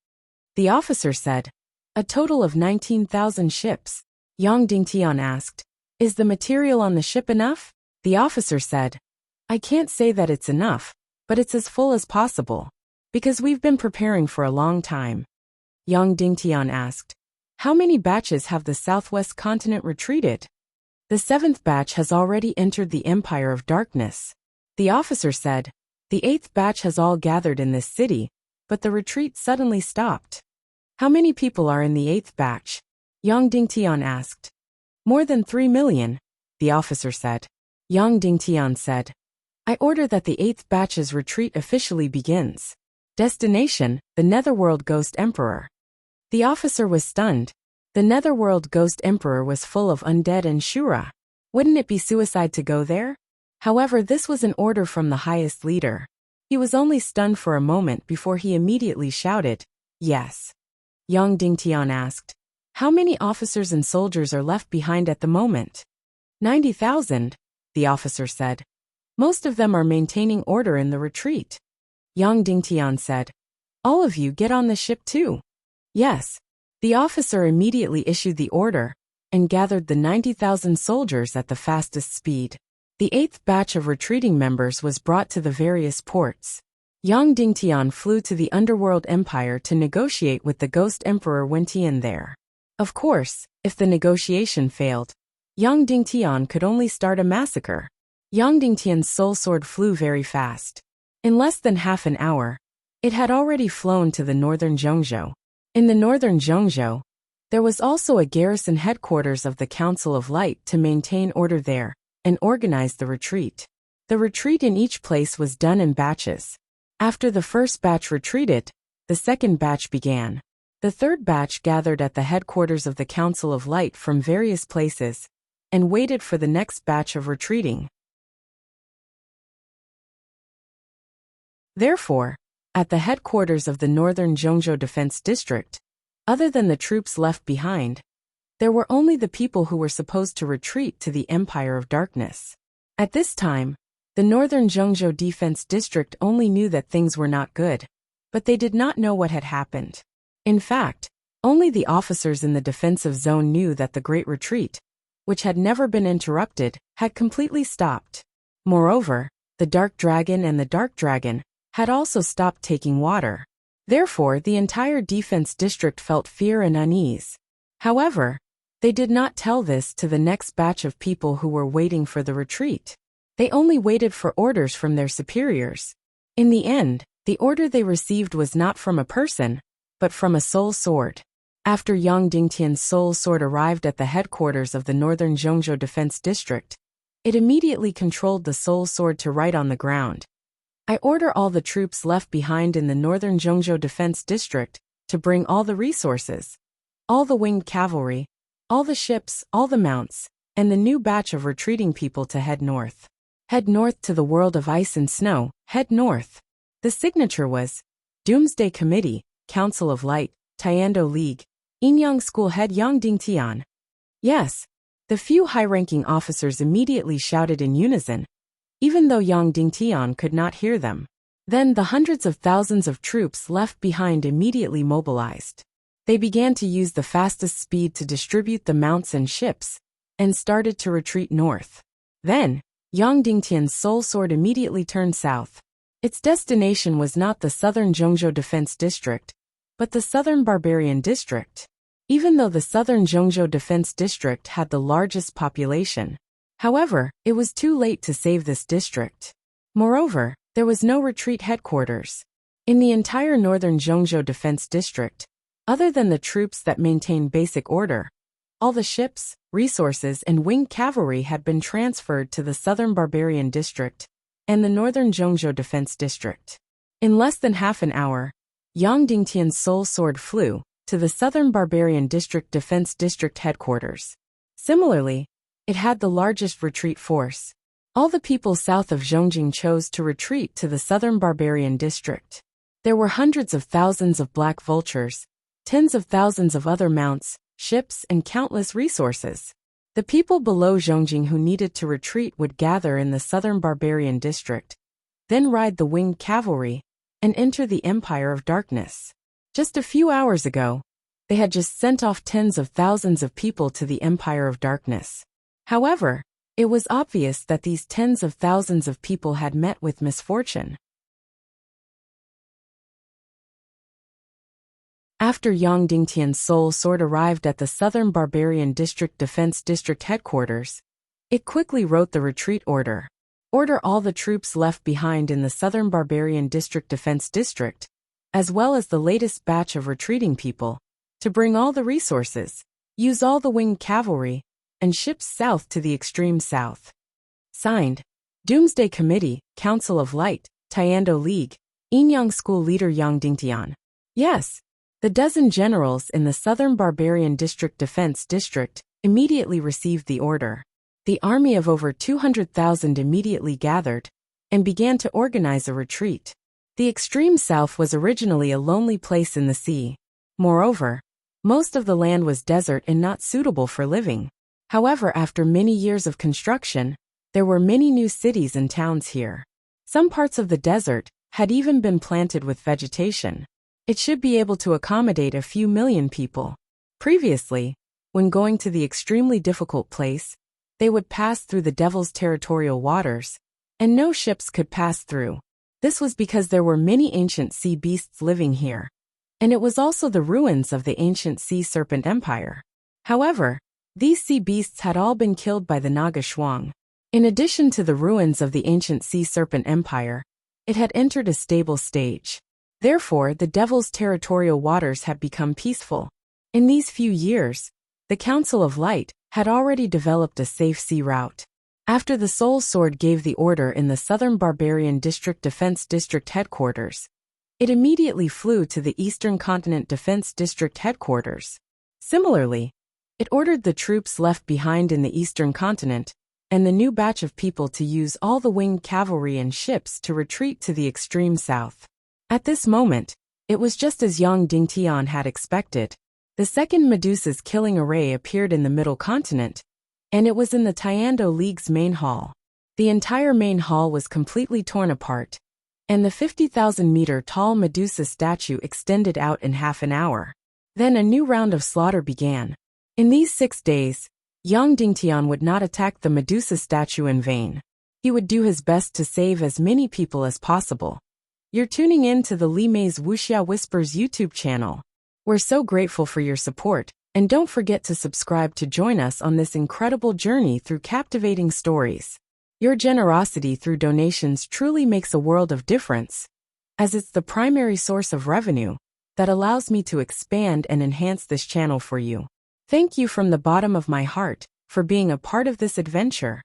The officer said, "A total of 19,000 ships." Yang Dingtian asked, "Is the material on the ship enough?" The officer said, "I can't say that it's enough, but it's as full as possible, because we've been preparing for a long time." Yang Dingtian asked, "How many batches have the southwest continent retreated?" "The 7th batch has already entered the Empire of Darkness." The officer said, "The 8th batch has all gathered in this city, but the retreat suddenly stopped." "How many people are in the 8th batch?" Yang Dingtian asked. "More than 3 million, the officer said. Yang Dingtian said, "I order that the 8th batch's retreat officially begins. Destination, the Netherworld Ghost Emperor." The officer was stunned. The Netherworld Ghost Emperor was full of undead and Shura. Wouldn't it be suicide to go there? However, this was an order from the highest leader. He was only stunned for a moment before he immediately shouted, "Yes." Yang Dingtian asked, "How many officers and soldiers are left behind at the moment?" 90,000, the officer said. "Most of them are maintaining order in the retreat." Yang Dingtian said, "All of you get on the ship too." "Yes." The officer immediately issued the order and gathered the 90,000 soldiers at the fastest speed. The 8th batch of retreating members was brought to the various ports. Yang Dingtian flew to the Underworld Empire to negotiate with the Ghost Emperor Wentian there. Of course, if the negotiation failed, Yang Dingtian could only start a massacre. Yang Dingtian's soul sword flew very fast. In less than half an hour, it had already flown to the northern Zhongzhou. In the northern Zhongzhou, there was also a garrison headquarters of the Council of Light to maintain order there and organize the retreat. The retreat in each place was done in batches. After the first batch retreated, the second batch began. The third batch gathered at the headquarters of the Council of Light from various places and waited for the next batch of retreating. Therefore, at the headquarters of the Northern Zhongzhou Defense District, other than the troops left behind, there were only the people who were supposed to retreat to the Empire of Darkness. At this time, the Northern Zhongzhou Defense District only knew that things were not good, but they did not know what had happened. In fact, only the officers in the defensive zone knew that the Great Retreat, which had never been interrupted, had completely stopped. Moreover, the Dark Dragon and the Dark Dragon had also stopped taking water. Therefore, the entire defense district felt fear and unease. However, they did not tell this to the next batch of people who were waiting for the retreat. They only waited for orders from their superiors. In the end, the order they received was not from a person, but from a soul sword. After Yang Dingtian's soul sword arrived at the headquarters of the Northern Zhongzhou Defense District, it immediately controlled the soul sword to write on the ground, I order all the troops left behind in the northern Zhongzhou Defense District to bring all the resources, all the winged cavalry, all the ships, all the mounts, and the new batch of retreating people to head north. Head north to the world of ice and snow, head north. The signature was Doomsday Committee, Council of Light, Tiando League, Inyang School Head Yang Dingtian. Yes, the few high-ranking officers immediately shouted in unison, even though Yang Dingtian could not hear them. Then the hundreds of thousands of troops left behind immediately mobilized. They began to use the fastest speed to distribute the mounts and ships, and started to retreat north. Then, Yang Dingtian's soul sword immediately turned south. Its destination was not the southern Zhongzhou Defense District, but the southern Barbarian District. Even though the southern Zhongzhou Defense District had the largest population, however, it was too late to save this district. Moreover, there was no retreat headquarters in the entire northern Zhongzhou Defense District, other than the troops that maintained basic order. All the ships, resources, and winged cavalry had been transferred to the southern Barbarian District and the northern Zhongzhou Defense District. In less than half an hour, Yang Dingtian's soul sword flew to the southern Barbarian District Defense District headquarters. Similarly, it had the largest retreat force. All the people south of Zhongjing chose to retreat to the southern Barbarian District. There were hundreds of thousands of black vultures, tens of thousands of other mounts, ships, and countless resources. The people below Zhongjing who needed to retreat would gather in the southern Barbarian District, then ride the winged cavalry, and enter the Empire of Darkness. Just a few hours ago, they had just sent off tens of thousands of people to the Empire of Darkness. However, it was obvious that these tens of thousands of people had met with misfortune. After Yang Dingtian's soul sword arrived at the southern Barbarian District Defense District headquarters, it quickly wrote the retreat order. Order all the troops left behind in the southern Barbarian District Defense District, as well as the latest batch of retreating people, to bring all the resources, use all the winged cavalry, and ships south to the extreme south. Signed, Doomsday Committee, Council of Light, Tiando League, Inyang School Leader Yang Dingtian. Yes, the dozen generals in the southern Barbarian District Defense District immediately received the order. The army of over 200,000 immediately gathered and began to organize a retreat. The extreme south was originally a lonely place in the sea. Moreover, most of the land was desert and not suitable for living. However, after many years of construction, there were many new cities and towns here. Some parts of the desert had even been planted with vegetation. It should be able to accommodate a few million people. Previously, when going to the extremely difficult place, they would pass through the Devil's territorial waters, and no ships could pass through. This was because there were many ancient sea beasts living here, and it was also the ruins of the ancient sea serpent empire. However, these sea beasts had all been killed by the Naga Shuang. In addition to the ruins of the ancient sea serpent empire, it had entered a stable stage. Therefore, the Devil's territorial waters had become peaceful. In these few years, the Council of Light had already developed a safe sea route. After the Soul Sword gave the order in the Southern Barbarian District Defense District headquarters, it immediately flew to the Eastern Continent Defense District headquarters. Similarly, it ordered the troops left behind in the Eastern Continent and the new batch of people to use all the winged cavalry and ships to retreat to the extreme south. At this moment, it was just as Yang Dingtian had expected. The second Medusa's killing array appeared in the Middle Continent, and it was in the Tiando League's main hall. The entire main hall was completely torn apart, and the 50,000-meter-tall Medusa statue extended out in half an hour. Then a new round of slaughter began. In these 6 days, Yang Dingtian would not attack the Medusa statue in vain. He would do his best to save as many people as possible. You're tuning in to the Li Mei's Wuxia Whispers YouTube channel. We're so grateful for your support, and don't forget to subscribe to join us on this incredible journey through captivating stories. Your generosity through donations truly makes a world of difference, as it's the primary source of revenue that allows me to expand and enhance this channel for you. Thank you from the bottom of my heart for being a part of this adventure.